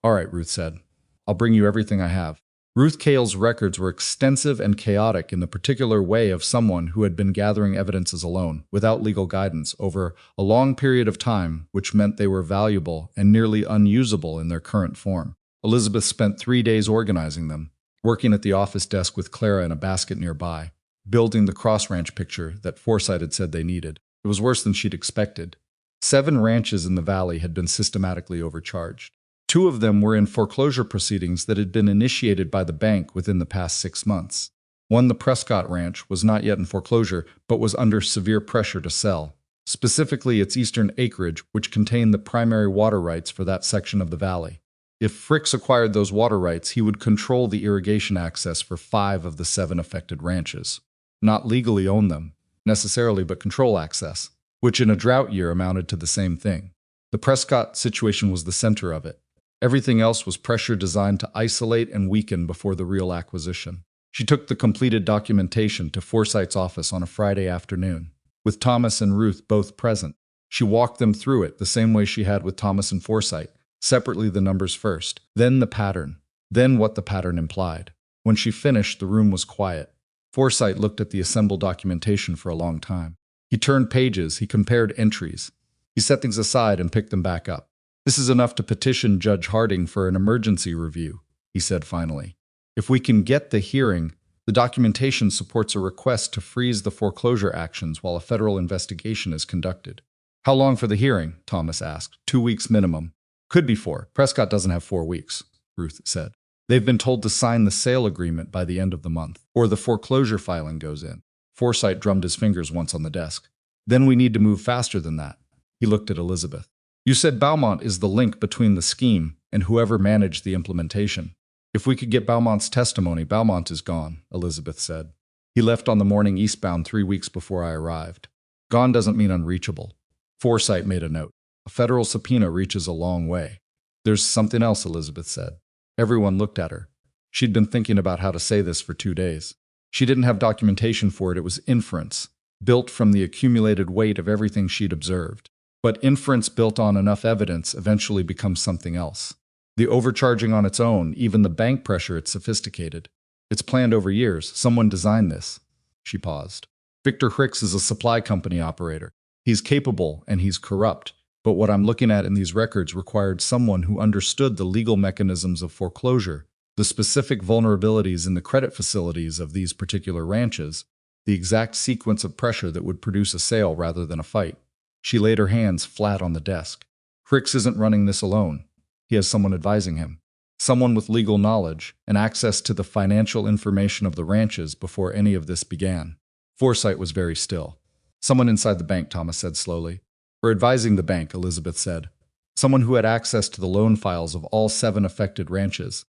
All right, Ruth said. I'll bring you everything I have. Ruth Cahill's records were extensive and chaotic in the particular way of someone who had been gathering evidences alone, without legal guidance, over a long period of time, which meant they were valuable and nearly unusable in their current form. Elizabeth spent 3 days organizing them, working at the office desk with Clara in a basket nearby, building the cross-ranch picture that Forsyth had said they needed. It was worse than she'd expected. 7 ranches in the valley had been systematically overcharged. 2 of them were in foreclosure proceedings that had been initiated by the bank within the past 6 months. One, the Prescott Ranch, was not yet in foreclosure, but was under severe pressure to sell, specifically its eastern acreage, which contained the primary water rights for that section of the valley. If Ricks acquired those water rights, he would control the irrigation access for 5 of the 7 affected ranches. Not legally own them, necessarily, but control access, which in a drought year amounted to the same thing. The Prescott situation was the center of it. Everything else was pressure designed to isolate and weaken before the real acquisition. She took the completed documentation to Forsyth's office on a Friday afternoon, with Thomas and Ruth both present. She walked them through it the same way she had with Thomas and Forsyth, separately the numbers first, then the pattern, then what the pattern implied. When she finished, the room was quiet. Forsyth looked at the assembled documentation for a long time. He turned pages, he compared entries. He set things aside and picked them back up. This is enough to petition Judge Harding for an emergency review, he said finally. If we can get the hearing, the documentation supports a request to freeze the foreclosure actions while a federal investigation is conducted. How long for the hearing? Thomas asked. 2 weeks minimum. Could be 4. Prescott doesn't have 4 weeks, Ruth said. They've been told to sign the sale agreement by the end of the month, or the foreclosure filing goes in. Forsyth drummed his fingers once on the desk. Then we need to move faster than that. He looked at Elizabeth. You said Beaumont is the link between the scheme and whoever managed the implementation. If we could get Beaumont's testimony, Beaumont is gone, Elizabeth said. He left on the morning eastbound 3 weeks before I arrived. Gone doesn't mean unreachable. Forsyth made a note. A federal subpoena reaches a long way. There's something else, Elizabeth said. Everyone looked at her. She'd been thinking about how to say this for 2 days. She didn't have documentation for it. It was inference, built from the accumulated weight of everything she'd observed. But inference built on enough evidence eventually becomes something else. The overcharging on its own, even the bank pressure, it's sophisticated. It's planned over years. Someone designed this. She paused. Victor Ricks is a supply company operator. He's capable and he's corrupt, but what I'm looking at in these records required someone who understood the legal mechanisms of foreclosure, the specific vulnerabilities in the credit facilities of these particular ranches, the exact sequence of pressure that would produce a sale rather than a fight. She laid her hands flat on the desk. Rix isn't running this alone. He has someone advising him. Someone with legal knowledge and access to the financial information of the ranches before any of this began. Forsyth was very still. Someone inside the bank, Thomas said slowly. We're advising the bank, Elizabeth said. Someone who had access to the loan files of all 7 affected ranches.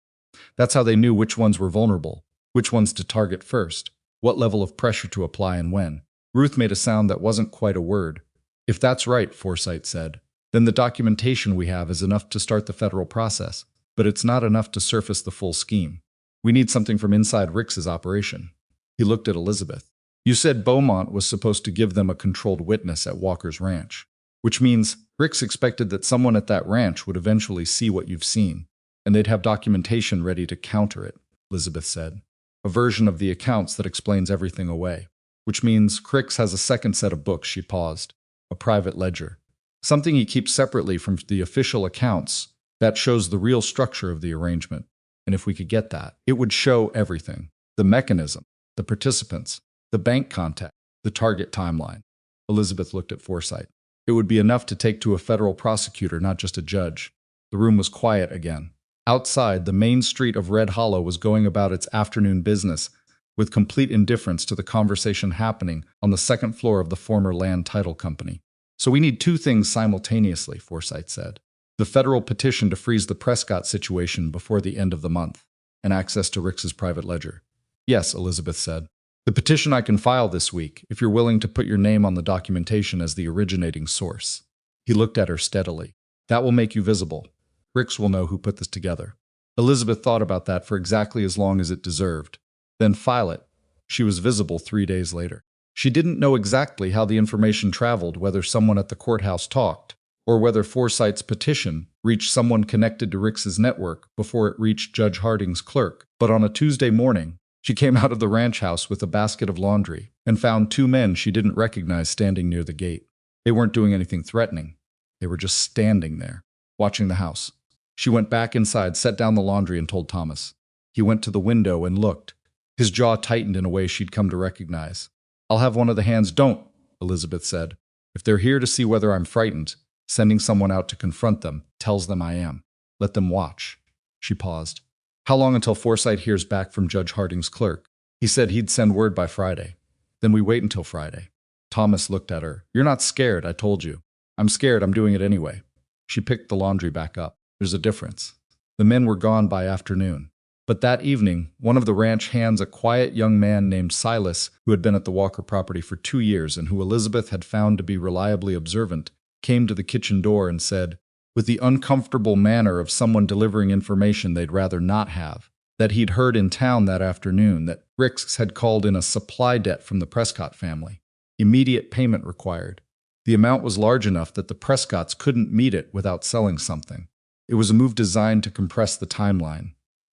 That's how they knew which ones were vulnerable, which ones to target first, what level of pressure to apply and when. Ruth made a sound that wasn't quite a word. If that's right, Forsyth said, then the documentation we have is enough to start the federal process, but it's not enough to surface the full scheme. We need something from inside Rix's operation. He looked at Elizabeth. You said Beaumont was supposed to give them a controlled witness at Walker's ranch, which means Rix expected that someone at that ranch would eventually see what you've seen, and they'd have documentation ready to counter it, Elizabeth said. A version of the accounts that explains everything away, which means Rix has a second set of books, she paused, a private ledger. Something he keeps separately from the official accounts that shows the real structure of the arrangement. And if we could get that, it would show everything. The mechanism, the participants, the bank contact, the target timeline. Elizabeth looked at Forsyth. It would be enough to take to a federal prosecutor, not just a judge. The room was quiet again. Outside, the main street of Red Hollow was going about its afternoon business, with complete indifference to the conversation happening on the second floor of the former land title company. So we need 2 things simultaneously, Forsyth said. The federal petition to freeze the Prescott situation before the end of the month, and access to Rix's private ledger. Yes, Elizabeth said. The petition I can file this week, if you're willing to put your name on the documentation as the originating source. He looked at her steadily. That will make you visible. Rix will know who put this together. Elizabeth thought about that for exactly as long as it deserved. Then file it. She was visible 3 days later. She didn't know exactly how the information traveled, whether someone at the courthouse talked, or whether Forsyth's petition reached someone connected to Rix's network before it reached Judge Harding's clerk. But on a Tuesday morning, she came out of the ranch house with a basket of laundry and found 2 men she didn't recognize standing near the gate. They weren't doing anything threatening. They were just standing there, watching the house. She went back inside, set down the laundry, and told Thomas. He went to the window and looked. His jaw tightened in a way she'd come to recognize. I'll have one of the hands. Don't, Elizabeth said. If they're here to see whether I'm frightened, sending someone out to confront them tells them I am. Let them watch. She paused. How long until Forsyth hears back from Judge Harding's clerk? He said he'd send word by Friday. Then we wait until Friday. Thomas looked at her. You're not scared, I told you. I'm scared, I'm doing it anyway. She picked the laundry back up. There's a difference. The men were gone by afternoon. But that evening, one of the ranch hands, a quiet young man named Silas, who had been at the Walker property for 2 years and who Elizabeth had found to be reliably observant, came to the kitchen door and said, with the uncomfortable manner of someone delivering information they'd rather not have, that he'd heard in town that afternoon that Rix had called in a supply debt from the Prescott family. Immediate payment required. The amount was large enough that the Prescotts couldn't meet it without selling something. It was a move designed to compress the timeline,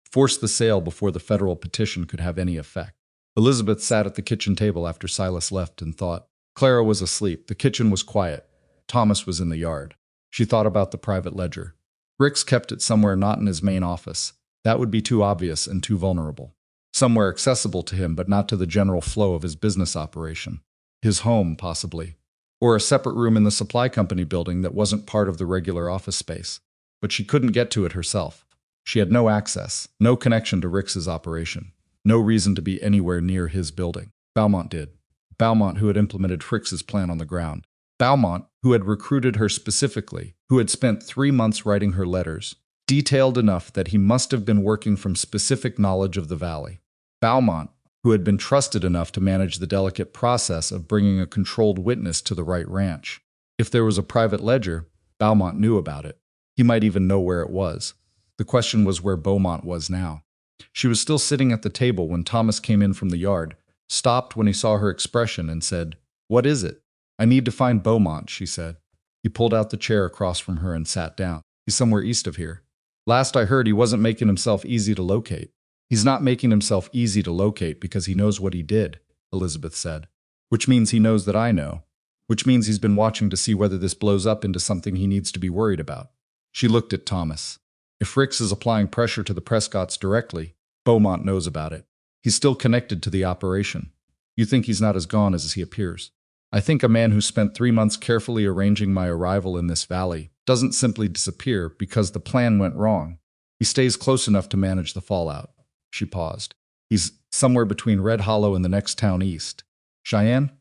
force the sale before the federal petition could have any effect. Elizabeth sat at the kitchen table after Silas left and thought. Clara was asleep. The kitchen was quiet. Thomas was in the yard. She thought about the private ledger. Rix kept it somewhere not in his main office. That would be too obvious and too vulnerable. Somewhere accessible to him, but not to the general flow of his business operation. His home, possibly. Or a separate room in the supply company building that wasn't part of the regular office space. But she couldn't get to it herself. She had no access, no connection to Rix's operation, no reason to be anywhere near his building. Beaumont did. Beaumont, who had implemented Rix's plan on the ground. Beaumont, who had recruited her specifically, who had spent 3 months writing her letters, detailed enough that he must have been working from specific knowledge of the valley. Beaumont, who had been trusted enough to manage the delicate process of bringing a controlled witness to the right ranch. If there was a private ledger, Beaumont knew about it. He might even know where it was. The question was where Beaumont was now. She was still sitting at the table when Thomas came in from the yard, stopped when he saw her expression, and said, "What is it?" "I need to find Beaumont," she said. He pulled out the chair across from her and sat down. "He's somewhere east of here. Last I heard, he wasn't making himself easy to locate." "He's not making himself easy to locate because he knows what he did," Elizabeth said. "Which means he knows that I know. Which means he's been watching to see whether this blows up into something he needs to be worried about." She looked at Thomas. If Rix is applying pressure to the Prescotts directly, Beaumont knows about it. He's still connected to the operation. You think he's not as gone as he appears. I think a man who spent 3 months carefully arranging my arrival in this valley doesn't simply disappear because the plan went wrong. He stays close enough to manage the fallout. She paused. He's somewhere between Red Hollow and the next town east. Cheyenne?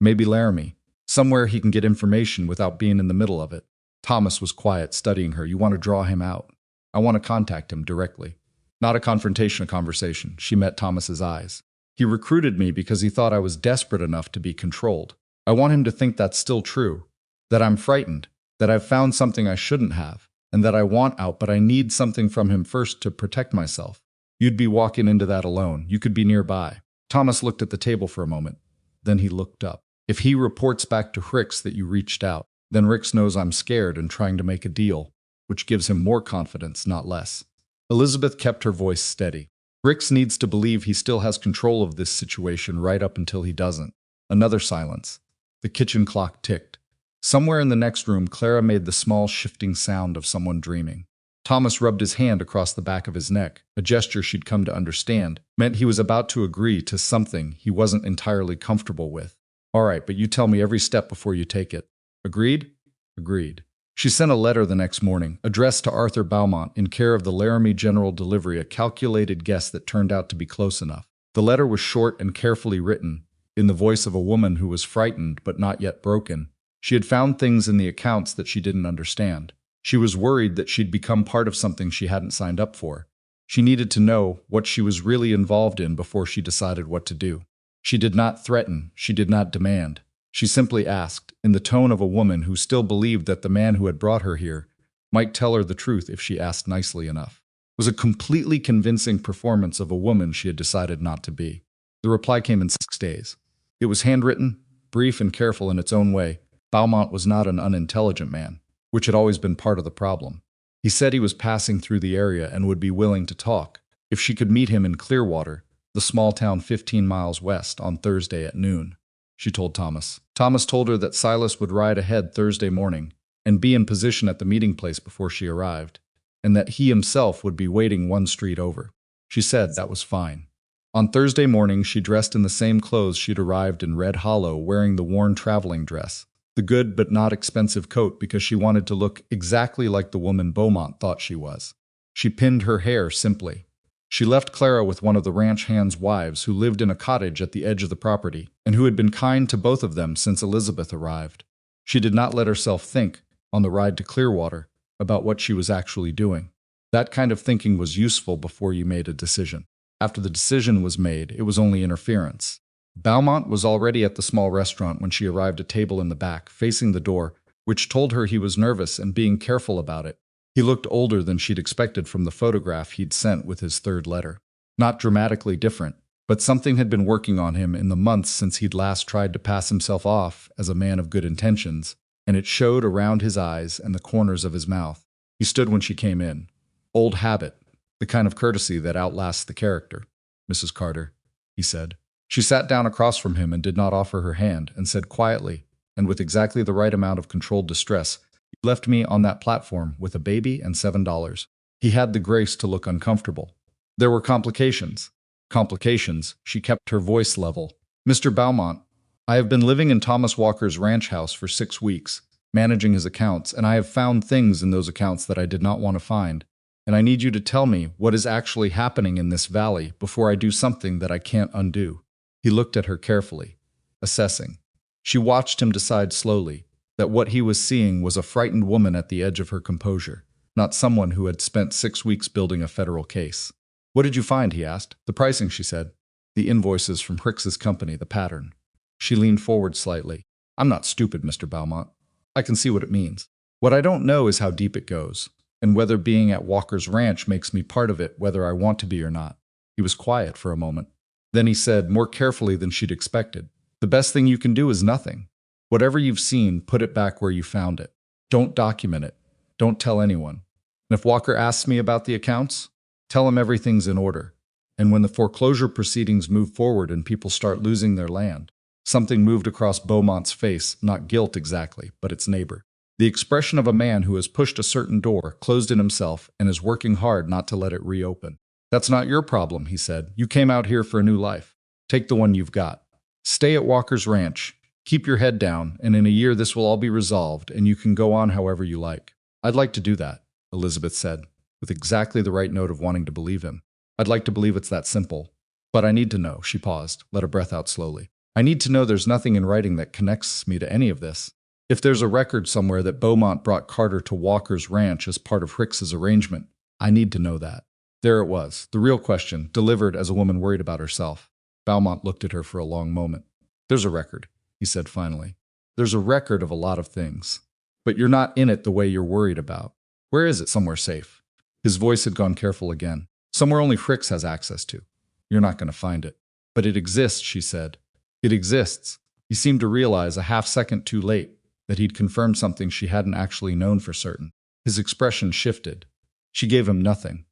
Maybe Laramie. Somewhere he can get information without being in the middle of it. Thomas was quiet, studying her. You want to draw him out? I want to contact him directly. Not a confrontation, a conversation. She met Thomas's eyes. He recruited me because he thought I was desperate enough to be controlled. I want him to think that's still true, that I'm frightened, that I've found something I shouldn't have, and that I want out, but I need something from him first to protect myself. You'd be walking into that alone. You could be nearby. Thomas looked at the table for a moment. Then he looked up. If he reports back to Ricks that you reached out, then Ricks knows I'm scared and trying to make a deal, which gives him more confidence, not less. Elizabeth kept her voice steady. Ricks needs to believe he still has control of this situation right up until he doesn't. Another silence. The kitchen clock ticked. Somewhere in the next room, Clara made the small shifting sound of someone dreaming. Thomas rubbed his hand across the back of his neck, a gesture she'd come to understand, meant he was about to agree to something he wasn't entirely comfortable with. All right, but you tell me every step before you take it. Agreed? Agreed. She sent a letter the next morning, addressed to Arthur Beaumont in care of the Laramie General Delivery, a calculated guess that turned out to be close enough. The letter was short and carefully written, in the voice of a woman who was frightened but not yet broken. She had found things in the accounts that she didn't understand. She was worried that she'd become part of something she hadn't signed up for. She needed to know what she was really involved in before she decided what to do. She did not threaten, she did not demand. She simply asked, in the tone of a woman who still believed that the man who had brought her here might tell her the truth if she asked nicely enough. It was a completely convincing performance of a woman she had decided not to be. The reply came in 6 days. It was handwritten, brief and careful in its own way. Beaumont was not an unintelligent man, which had always been part of the problem. He said he was passing through the area and would be willing to talk if she could meet him in Clearwater, the small town 15 miles west, on Thursday at noon. She told Thomas. Thomas told her that Silas would ride ahead Thursday morning and be in position at the meeting place before she arrived, and that he himself would be waiting 1 street over. She said that was fine. On Thursday morning, she dressed in the same clothes she'd arrived in Red Hollow, wearing the worn traveling dress, the good but not expensive coat, because she wanted to look exactly like the woman Beaumont thought she was. She pinned her hair simply. She left Clara with one of the ranch hand's wives who lived in a cottage at the edge of the property and who had been kind to both of them since Elizabeth arrived. She did not let herself think, on the ride to Clearwater, about what she was actually doing. That kind of thinking was useful before you made a decision. After the decision was made, it was only interference. Beaumont was already at the small restaurant when she arrived, a table in the back, facing the door, which told her he was nervous and being careful about it. He looked older than she'd expected from the photograph he'd sent with his 3rd letter. Not dramatically different, but something had been working on him in the months since he'd last tried to pass himself off as a man of good intentions, and it showed around his eyes and the corners of his mouth. He stood when she came in. Old habit, the kind of courtesy that outlasts the character. Mrs. Carter, he said. She sat down across from him and did not offer her hand, and said quietly, and with exactly the right amount of controlled distress, "You left me on that platform with a baby and $7. He had the grace to look uncomfortable. There were complications. Complications, she kept her voice level. Mr. Beaumont, I have been living in Thomas Walker's ranch house for 6 weeks, managing his accounts, and I have found things in those accounts that I did not want to find. And I need you to tell me what is actually happening in this valley before I do something that I can't undo." He looked at her carefully, assessing. She watched him decide slowly that what he was seeing was a frightened woman at the edge of her composure, not someone who had spent 6 weeks building a federal case. "What did you find?" he asked. "The pricing," she said. "The invoices from Hicks's company, the pattern." She leaned forward slightly. "I'm not stupid, Mr. Beaumont. I can see what it means. What I don't know is how deep it goes, and whether being at Walker's ranch makes me part of it, whether I want to be or not." He was quiet for a moment. Then he said, more carefully than she'd expected, "The best thing you can do is nothing. Whatever you've seen, put it back where you found it. Don't document it. Don't tell anyone. And if Walker asks me about the accounts, tell him everything's in order. And when the foreclosure proceedings move forward and people start losing their land," something moved across Beaumont's face, not guilt exactly, but its neighbor. The expression of a man who has pushed a certain door, closed in himself, and is working hard not to let it reopen. "That's not your problem," he said. "You came out here for a new life. Take the one you've got. Stay at Walker's Ranch. Keep your head down, and in a year this will all be resolved, and you can go on however you like. I'd like to do that, Elizabeth said, with exactly the right note of wanting to believe him. I'd like to believe it's that simple. But I need to know, she paused, let her breath out slowly. I need to know there's nothing in writing that connects me to any of this. If there's a record somewhere that Beaumont brought Carter to Walker's Ranch as part of Hicks's arrangement, I need to know that. There it was, the real question, delivered as a woman worried about herself. Beaumont looked at her for a long moment. There's a record, he said finally. There's a record of a lot of things. But you're not in it the way you're worried about. Where is it? Somewhere safe. His voice had gone careful again. Somewhere only Hicks has access to. You're not going to find it. But it exists, she said. It exists. He seemed to realize a half-second too late that he'd confirmed something she hadn't actually known for certain. His expression shifted. She gave him nothing.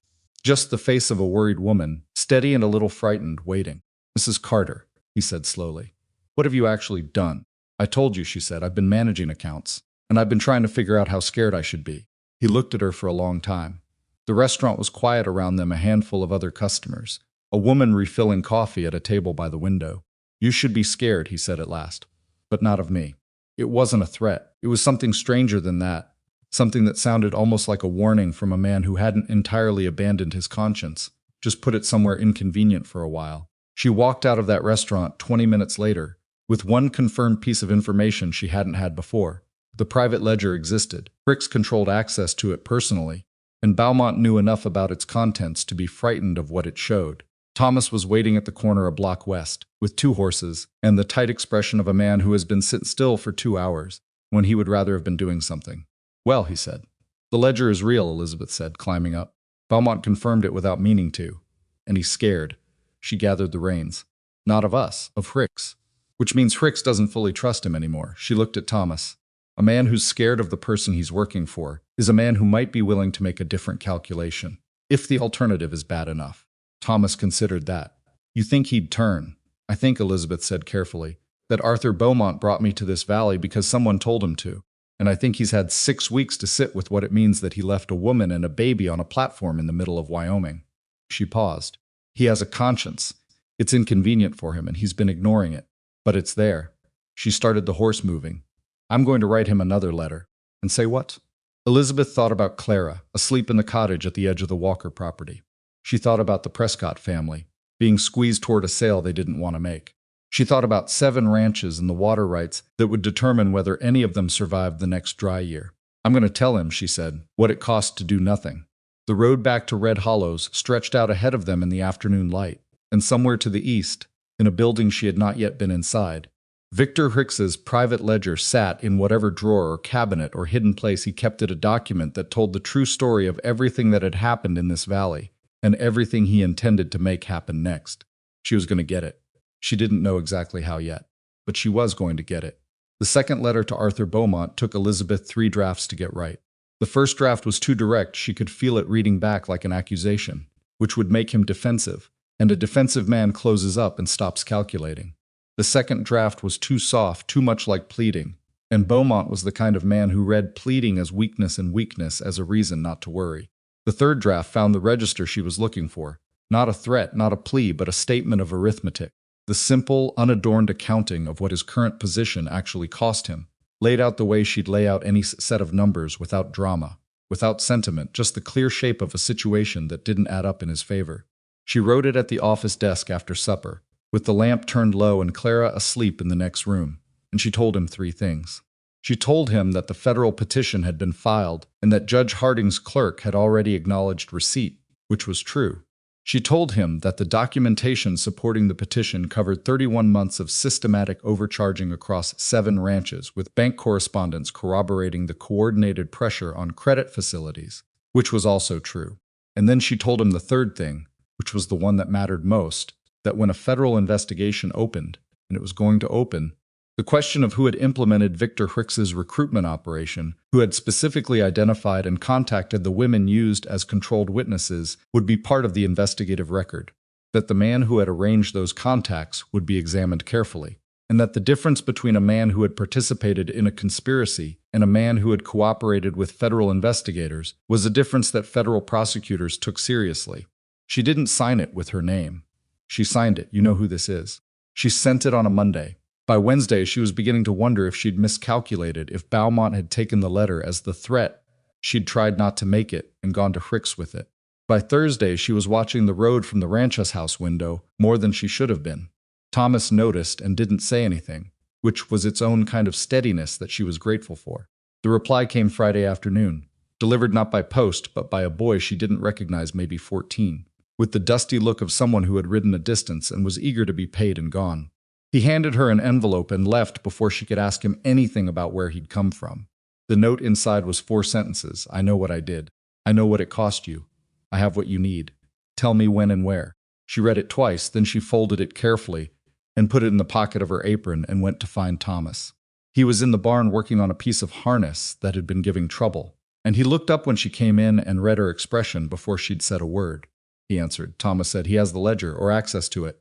Just the face of a worried woman, steady and a little frightened, waiting. Mrs. Carter, he said slowly. What have you actually done? I told you, she said. I've been managing accounts, and I've been trying to figure out how scared I should be. He looked at her for a long time. The restaurant was quiet around them, a handful of other customers. A woman refilling coffee at a table by the window. You should be scared, he said at last. But not of me. It wasn't a threat. It was something stranger than that. Something that sounded almost like a warning from a man who hadn't entirely abandoned his conscience, just put it somewhere inconvenient for a while. She walked out of that restaurant 20 minutes later, with one confirmed piece of information she hadn't had before. The private ledger existed. Hicks controlled access to it personally, and Beaumont knew enough about its contents to be frightened of what it showed. Thomas was waiting at the corner a block west, with 2 horses, and the tight expression of a man who has been sitting still for 2 hours, when he would rather have been doing something. Well, he said. The ledger is real, Elizabeth said, climbing up. Beaumont confirmed it without meaning to. And he's scared. She gathered the reins. Not of us, of Hicks. Which means Hicks doesn't fully trust him anymore. She looked at Thomas. A man who's scared of the person he's working for is a man who might be willing to make a different calculation, if the alternative is bad enough. Thomas considered that. You think he'd turn? I think, Elizabeth said carefully, that Arthur Beaumont brought me to this valley because someone told him to. And I think he's had 6 weeks to sit with what it means that he left a woman and a baby on a platform in the middle of Wyoming. She paused. He has a conscience. It's inconvenient for him, and he's been ignoring it. But it's there. She started the horse moving. I'm going to write him another letter. And say what? Elizabeth thought about Clara, asleep in the cottage at the edge of the Walker property. She thought about the Prescott family, being squeezed toward a sale they didn't want to make. She thought about 7 ranches and the water rights that would determine whether any of them survived the next dry year. I'm going to tell him, she said, what it cost to do nothing. The road back to Red Hollows stretched out ahead of them in the afternoon light, and somewhere to the east, in a building she had not yet been inside, Victor Hicks's private ledger sat in whatever drawer or cabinet or hidden place he kept it, a document that told the true story of everything that had happened in this valley, and everything he intended to make happen next. She was going to get it. She didn't know exactly how yet, but she was going to get it. The second letter to Arthur Beaumont took Elizabeth 3 drafts to get right. The first draft was too direct. She could feel it reading back like an accusation, which would make him defensive, and a defensive man closes up and stops calculating. The second draft was too soft, too much like pleading, and Beaumont was the kind of man who read pleading as weakness and weakness as a reason not to worry. The third draft found the register she was looking for. Not a threat, not a plea, but a statement of arithmetic. The simple, unadorned accounting of what his current position actually cost him, laid out the way she'd lay out any set of numbers without drama, without sentiment, just the clear shape of a situation that didn't add up in his favor. She wrote it at the office desk after supper, with the lamp turned low and Clara asleep in the next room, and she told him 3 things. She told him that the federal petition had been filed and that Judge Harding's clerk had already acknowledged receipt, which was true. She told him that the documentation supporting the petition covered 31 months of systematic overcharging across 7 ranches, with bank correspondence corroborating the coordinated pressure on credit facilities, which was also true. And then she told him the third thing, which was the one that mattered most, that when a federal investigation opened, and it was going to open, the question of who had implemented Victor Hicks's recruitment operation, who had specifically identified and contacted the women used as controlled witnesses, would be part of the investigative record, that the man who had arranged those contacts would be examined carefully, and that the difference between a man who had participated in a conspiracy and a man who had cooperated with federal investigators was a difference that federal prosecutors took seriously. She didn't sign it with her name. She signed it, you know who this is. She sent it on a Monday. By Wednesday, she was beginning to wonder if she'd miscalculated, if Beaumont had taken the letter as the threat she'd tried not to make it and gone to Hicks with it. By Thursday, she was watching the road from the rancher's house window more than she should have been. Thomas noticed and didn't say anything, which was its own kind of steadiness that she was grateful for. The reply came Friday afternoon, delivered not by post, but by a boy she didn't recognize, maybe 14, with the dusty look of someone who had ridden a distance and was eager to be paid and gone. He handed her an envelope and left before she could ask him anything about where he'd come from. The note inside was 4 sentences. I know what I did. I know what it cost you. I have what you need. Tell me when and where. She read it twice, then she folded it carefully and put it in the pocket of her apron and went to find Thomas. He was in the barn working on a piece of harness that had been giving trouble, and he looked up when she came in and read her expression before she'd said a word. He answered. Thomas said, he has the ledger or access to it.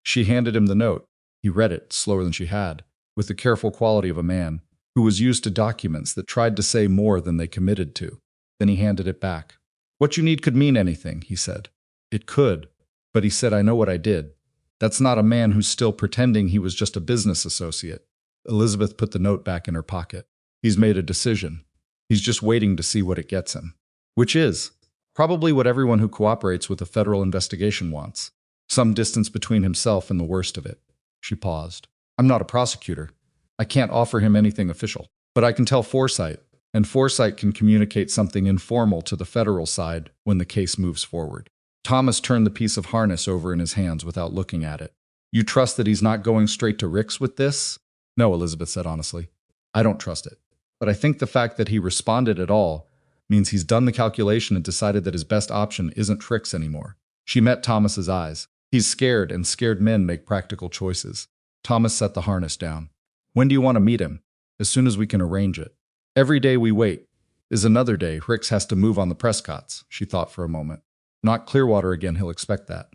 She handed him the note. He read it, slower than she had, with the careful quality of a man who was used to documents that tried to say more than they committed to. Then he handed it back. What you need could mean anything, he said. It could, but he said, I know what I did. That's not a man who's still pretending he was just a business associate. Elizabeth put the note back in her pocket. He's made a decision. He's just waiting to see what it gets him. Which is probably what everyone who cooperates with a federal investigation wants. Some distance between himself and the worst of it. She paused. I'm not a prosecutor. I can't offer him anything official. But I can tell Forsyth, and Forsyth can communicate something informal to the federal side when the case moves forward. Thomas turned the piece of harness over in his hands without looking at it. You trust that he's not going straight to Rick's with this? No, Elizabeth said honestly. I don't trust it. But I think the fact that he responded at all means he's done the calculation and decided that his best option isn't Rick's anymore. She met Thomas's eyes. He's scared, and scared men make practical choices. Thomas set the harness down. When do you want to meet him? As soon as we can arrange it. Every day we wait is another day Hicks has to move on the Prescotts, she thought for a moment. Not Clearwater again, he'll expect that.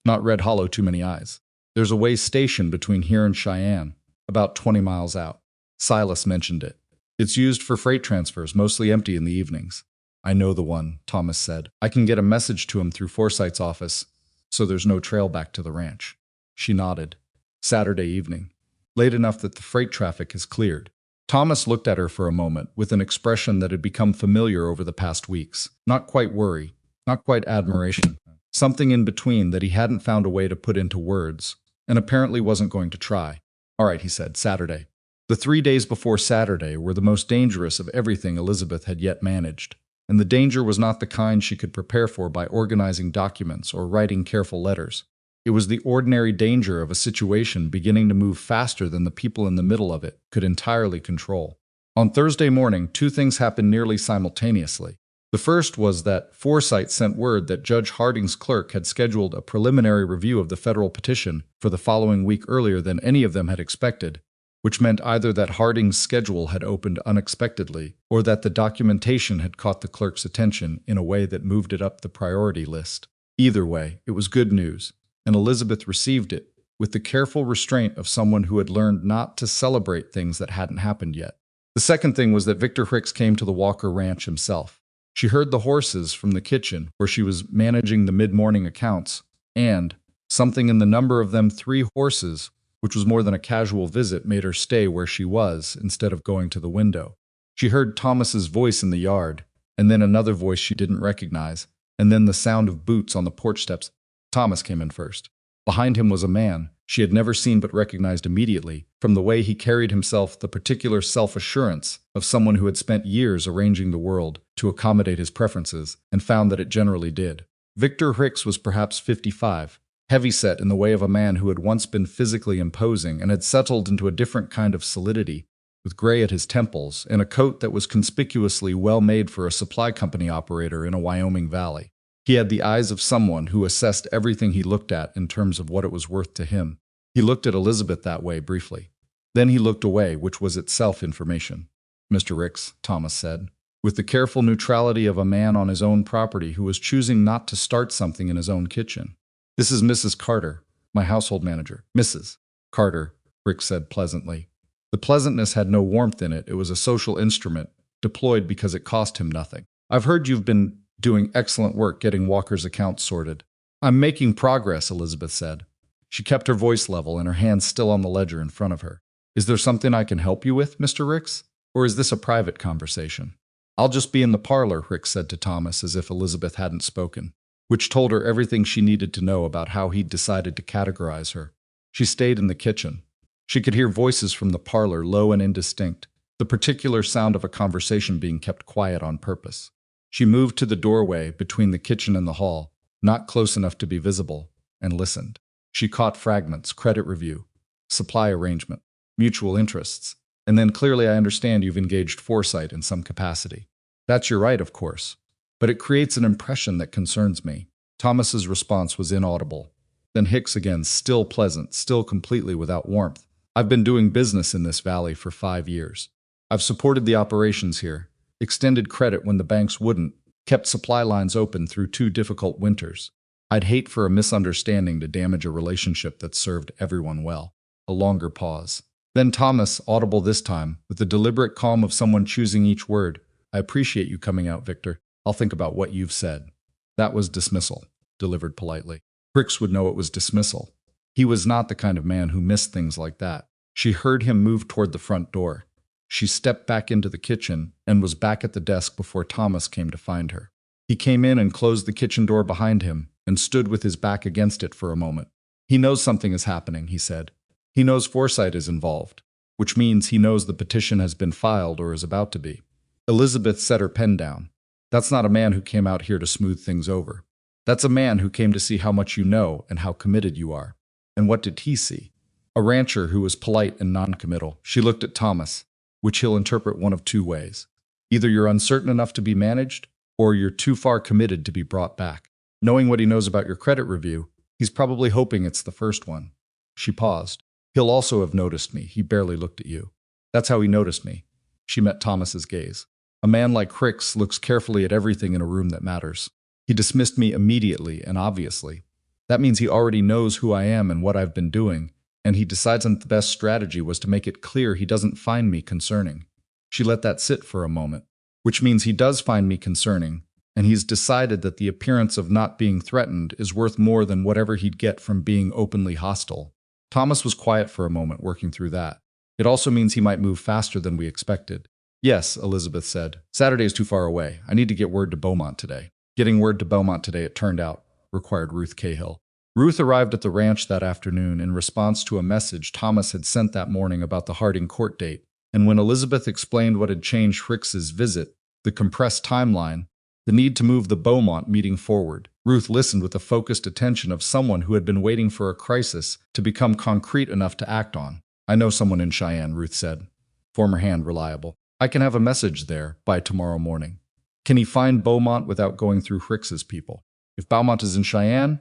Not Red Hollow, too many eyes. There's a way station between here and Cheyenne, about 20 miles out. Silas mentioned it. It's used for freight transfers, mostly empty in the evenings. I know the one, Thomas said. I can get a message to him through Forsyth's office, so there's no trail back to the ranch. She nodded. Saturday evening. Late enough that the freight traffic has cleared. Thomas looked at her for a moment with an expression that had become familiar over the past weeks. Not quite worry, not quite admiration. Something in between that he hadn't found a way to put into words, and apparently wasn't going to try. All right, he said, Saturday. The 3 days before Saturday were the most dangerous of everything Elizabeth had yet managed, and the danger was not the kind she could prepare for by organizing documents or writing careful letters. It was the ordinary danger of a situation beginning to move faster than the people in the middle of it could entirely control. On Thursday morning, 2 things happened nearly simultaneously. The first was that Forsyth sent word that Judge Harding's clerk had scheduled a preliminary review of the federal petition for the following week earlier than any of them had expected, which meant either that Harding's schedule had opened unexpectedly or that the documentation had caught the clerk's attention in a way that moved it up the priority list. Either way, it was good news, and Elizabeth received it with the careful restraint of someone who had learned not to celebrate things that hadn't happened yet. The second thing was that Victor Hicks came to the Walker Ranch himself. She heard the horses from the kitchen, where she was managing the mid-morning accounts, and something in the number of them 3 horses, which was more than a casual visit, made her stay where she was instead of going to the window. She heard Thomas's voice in the yard, and then another voice she didn't recognize, and then the sound of boots on the porch steps. Thomas came in first. Behind him was a man she had never seen but recognized immediately, from the way he carried himself, the particular self-assurance of someone who had spent years arranging the world to accommodate his preferences and found that it generally did. Victor Hicks was perhaps 55, heavyset in the way of a man who had once been physically imposing and had settled into a different kind of solidity, with gray at his temples and a coat that was conspicuously well made for a supply company operator in a Wyoming valley. He had the eyes of someone who assessed everything he looked at in terms of what it was worth to him. He looked at Elizabeth that way briefly. Then he looked away, which was itself information. Mr. Hicks, Thomas said, with the careful neutrality of a man on his own property who was choosing not to start something in his own kitchen. This is Mrs. Carter, my household manager. Mrs. Carter, Hicks said pleasantly. The pleasantness had no warmth in it. It was a social instrument, deployed because it cost him nothing. I've heard you've been doing excellent work getting Walker's accounts sorted. I'm making progress, Elizabeth said. She kept her voice level and her hands still on the ledger in front of her. Is there something I can help you with, Mr. Ricks? Or is this a private conversation? I'll just be in the parlor, Ricks said to Thomas as if Elizabeth hadn't spoken, which told her everything she needed to know about how he'd decided to categorize her. She stayed in the kitchen. She could hear voices from the parlor, low and indistinct, the particular sound of a conversation being kept quiet on purpose. She moved to the doorway between the kitchen and the hall, not close enough to be visible, and listened. She caught fragments: credit review, supply arrangement, mutual interests, and then clearly I understand you've engaged Foresight in some capacity. That's your right, of course, but it creates an impression that concerns me. Thomas's response was inaudible. Then Hicks again, still pleasant, still completely without warmth. I've been doing business in this valley for 5 years. I've supported the operations here, extended credit when the banks wouldn't, kept supply lines open through 2 difficult winters. I'd hate for a misunderstanding to damage a relationship that served everyone well. A longer pause. Then Thomas, audible this time, with the deliberate calm of someone choosing each word. I appreciate you coming out, Victor. I'll think about what you've said. That was dismissal, delivered politely. Ricks would know it was dismissal. He was not the kind of man who missed things like that. She heard him move toward the front door. She stepped back into the kitchen and was back at the desk before Thomas came to find her. He came in and closed the kitchen door behind him and stood with his back against it for a moment. He knows something is happening, he said. He knows Foresight is involved, which means he knows the petition has been filed or is about to be. Elizabeth set her pen down. That's not a man who came out here to smooth things over. That's a man who came to see how much you know and how committed you are. And what did he see? A rancher who was polite and non-committal. She looked at Thomas, which he'll interpret one of 2 ways. Either you're uncertain enough to be managed, or you're too far committed to be brought back. Knowing what he knows about your credit review, he's probably hoping it's the first one. She paused. He'll also have noticed me. He barely looked at you. That's how he noticed me. She met Thomas's gaze. A man like Ricks looks carefully at everything in a room that matters. He dismissed me immediately and obviously. That means he already knows who I am and what I've been doing, and he decides that the best strategy was to make it clear he doesn't find me concerning. She let that sit for a moment, which means he does find me concerning, and he's decided that the appearance of not being threatened is worth more than whatever he'd get from being openly hostile. Thomas was quiet for a moment, working through that. It also means he might move faster than we expected. Yes, Elizabeth said. Saturday is too far away. I need to get word to Beaumont today. Getting word to Beaumont today, it turned out, required Ruth Cahill. Ruth arrived at the ranch that afternoon in response to a message Thomas had sent that morning about the Harding court date, and when Elizabeth explained what had changed Ricks's visit, the compressed timeline, the need to move the Beaumont meeting forward, Ruth listened with the focused attention of someone who had been waiting for a crisis to become concrete enough to act on. I know someone in Cheyenne, Ruth said. Former hand reliable. I can have a message there by tomorrow morning. Can he find Beaumont without going through Ricks's people? If Beaumont is in Cheyenne?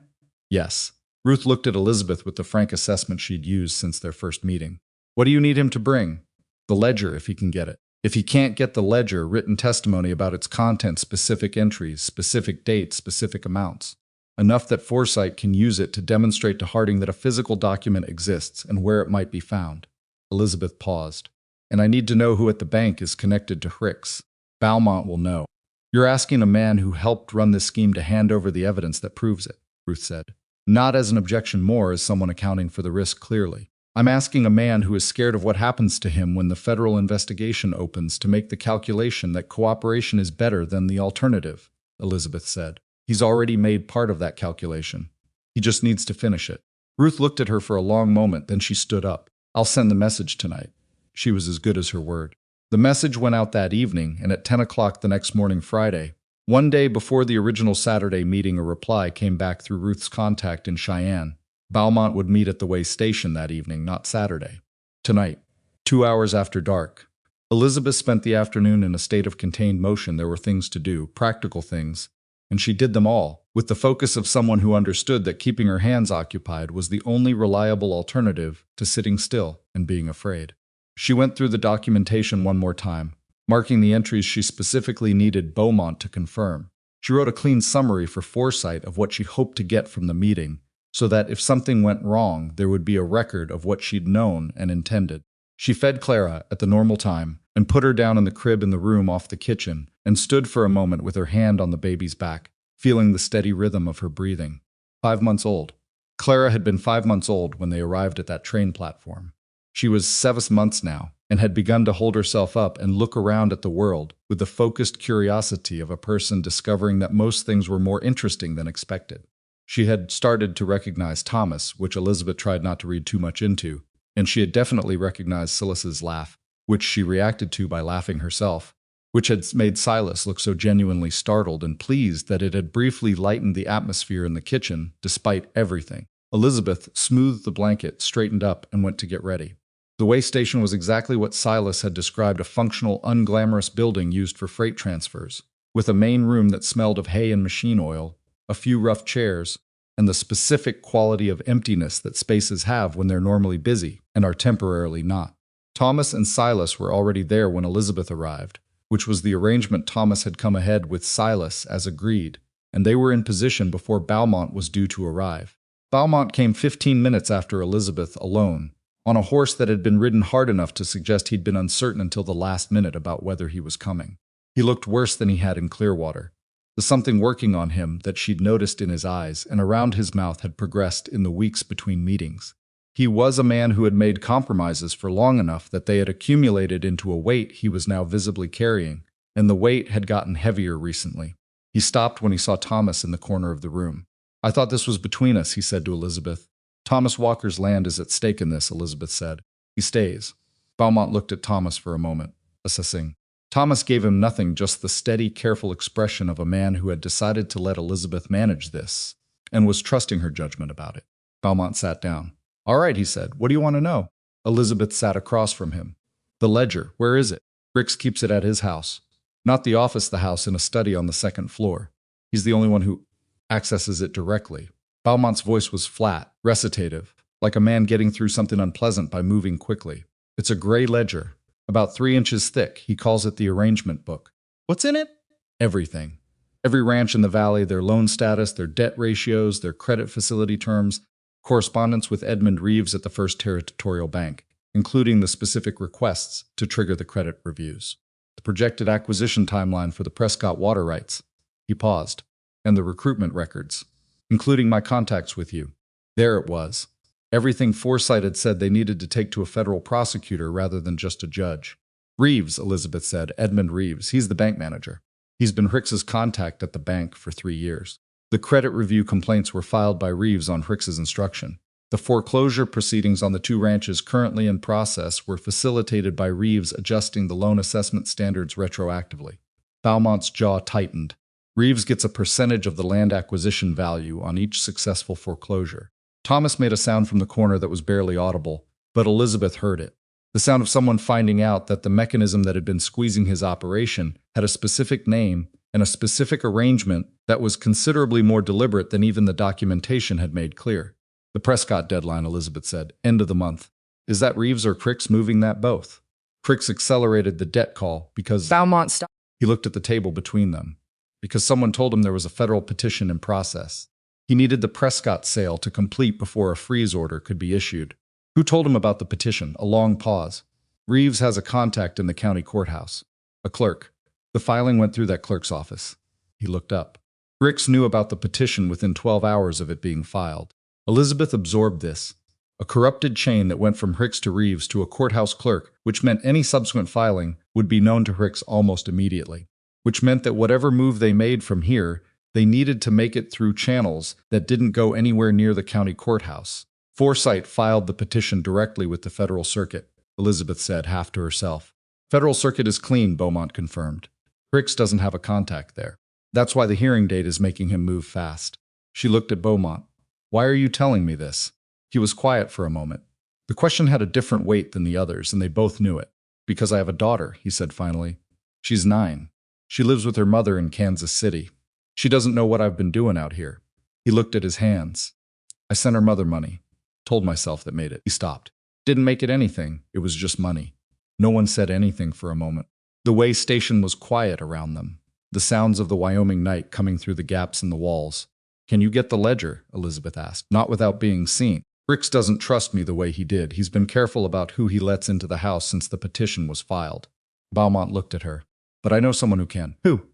Yes. Ruth looked at Elizabeth with the frank assessment she'd used since their first meeting. What do you need him to bring? The ledger, if he can get it. If he can't get the ledger, written testimony about its content, specific entries, specific dates, specific amounts. Enough that Foresight can use it to demonstrate to Harding that a physical document exists and where it might be found. Elizabeth paused. And I need to know who at the bank is connected to Ricks. Beaumont will know. You're asking a man who helped run this scheme to hand over the evidence that proves it, Ruth said. Not as an objection more, as someone accounting for the risk clearly. I'm asking a man who is scared of what happens to him when the federal investigation opens to make the calculation that cooperation is better than the alternative, Elizabeth said. He's already made part of that calculation. He just needs to finish it. Ruth looked at her for a long moment, then she stood up. I'll send the message tonight. She was as good as her word. The message went out that evening, and at 10 o'clock the next morning, Friday, one day before the original Saturday meeting, a reply came back through Ruth's contact in Cheyenne. Beaumont would meet at the way station that evening, not Saturday. Tonight, 2 hours after dark. Elizabeth spent the afternoon in a state of contained motion. There were things to do, practical things, and she did them all, with the focus of someone who understood that keeping her hands occupied was the only reliable alternative to sitting still and being afraid. She went through the documentation one more time, marking the entries she specifically needed Beaumont to confirm. She wrote a clean summary for Foresight of what she hoped to get from the meeting, so that if something went wrong, there would be a record of what she'd known and intended. She fed Clara at the normal time and put her down in the crib in the room off the kitchen and stood for a moment with her hand on the baby's back, feeling the steady rhythm of her breathing. 5 months old. Clara had been 5 months old when they arrived at that train platform. She was 7 months now and had begun to hold herself up and look around at the world with the focused curiosity of a person discovering that most things were more interesting than expected. She had started to recognize Thomas, which Elizabeth tried not to read too much into, and she had definitely recognized Silas's laugh, which she reacted to by laughing herself, which had made Silas look so genuinely startled and pleased that it had briefly lightened the atmosphere in the kitchen, despite everything. Elizabeth smoothed the blanket, straightened up, and went to get ready. The way station was exactly what Silas had described: a functional, unglamorous building used for freight transfers, with a main room that smelled of hay and machine oil, a few rough chairs, and the specific quality of emptiness that spaces have when they're normally busy and are temporarily not. Thomas and Silas were already there when Elizabeth arrived, which was the arrangement. Thomas had come ahead with Silas as agreed, and they were in position before Beaumont was due to arrive. Beaumont came 15 minutes after Elizabeth, alone, on a horse that had been ridden hard enough to suggest he'd been uncertain until the last minute about whether he was coming. He looked worse than he had in Clearwater. The something working on him that she'd noticed in his eyes and around his mouth had progressed in the weeks between meetings. He was a man who had made compromises for long enough that they had accumulated into a weight he was now visibly carrying, and the weight had gotten heavier recently. He stopped when he saw Thomas in the corner of the room. "I thought this was between us," he said to Elizabeth. "Thomas Walker's land is at stake in this," Elizabeth said. "He stays." Beaumont looked at Thomas for a moment, assessing. Thomas gave him nothing, just the steady, careful expression of a man who had decided to let Elizabeth manage this, and was trusting her judgment about it. Beaumont sat down. "All right," he said. "What do you want to know?" Elizabeth sat across from him. "The ledger, where is it?" "Rix keeps it at his house. Not the office, the house in a study on the second floor. He's the only one who accesses it directly." Beaumont's voice was flat, recitative, like a man getting through something unpleasant by moving quickly. "It's a gray ledger, about 3 inches thick. He calls it the arrangement book." "What's in it?" "Everything. Every ranch in the valley, their loan status, their debt ratios, their credit facility terms, correspondence with Edmund Reeves at the First Territorial Bank, including the specific requests to trigger the credit reviews, the projected acquisition timeline for the Prescott water rights." He paused. "And the recruitment records, including my contacts with you." There it was. Everything Forsyth had said they needed to take to a federal prosecutor rather than just a judge. "Reeves," Elizabeth said. "Edmund Reeves. He's the bank manager. He's been Hicks's contact at the bank for 3 years. The credit review complaints were filed by Reeves on Hicks's instruction. The foreclosure proceedings on the 2 ranches currently in process were facilitated by Reeves adjusting the loan assessment standards retroactively." Beaumont's jaw tightened. "Reeves gets a percentage of the land acquisition value on each successful foreclosure." Thomas made a sound from the corner that was barely audible, but Elizabeth heard it. The sound of someone finding out that the mechanism that had been squeezing his operation had a specific name and a specific arrangement that was considerably more deliberate than even the documentation had made clear. "The Prescott deadline," Elizabeth said. "End of the month." "Is that Reeves or Cricks moving that?" "Both." Cricks accelerated the debt call because Beaumont stopped. He looked at the table between them. Because someone told him there was a federal petition in process. He needed the Prescott sale to complete before a freeze order could be issued. "Who told him about the petition?" A long pause. "Reeves has a contact in the county courthouse. A clerk. The filing went through that clerk's office." He looked up. Rix knew about the petition within 12 hours of it being filed. Elizabeth absorbed this. A corrupted chain that went from Hicks to Reeves to a courthouse clerk, which meant any subsequent filing would be known to Hicks almost immediately. Which meant that whatever move they made from here, they needed to make it through channels that didn't go anywhere near the county courthouse. Forsyth filed the petition directly with the federal circuit, Elizabeth said, half to herself. "Federal circuit is clean," Beaumont confirmed. "Hicks doesn't have a contact there. That's why the hearing date is making him move fast." She looked at Beaumont. "Why are you telling me this?" He was quiet for a moment. The question had a different weight than the others, and they both knew it. "Because I have a daughter," he said finally. "She's 9. She lives with her mother in Kansas City. She doesn't know what I've been doing out here." He looked at his hands. "I sent her mother money. Told myself that made it." He stopped. "Didn't make it anything. It was just money." No one said anything for a moment. The way station was quiet around them, the sounds of the Wyoming night coming through the gaps in the walls. "Can you get the ledger?" Elizabeth asked. "Not without being seen. Rix doesn't trust me the way he did. He's been careful about who he lets into the house since the petition was filed." Beaumont looked at her. "But I know someone who can." "Who?"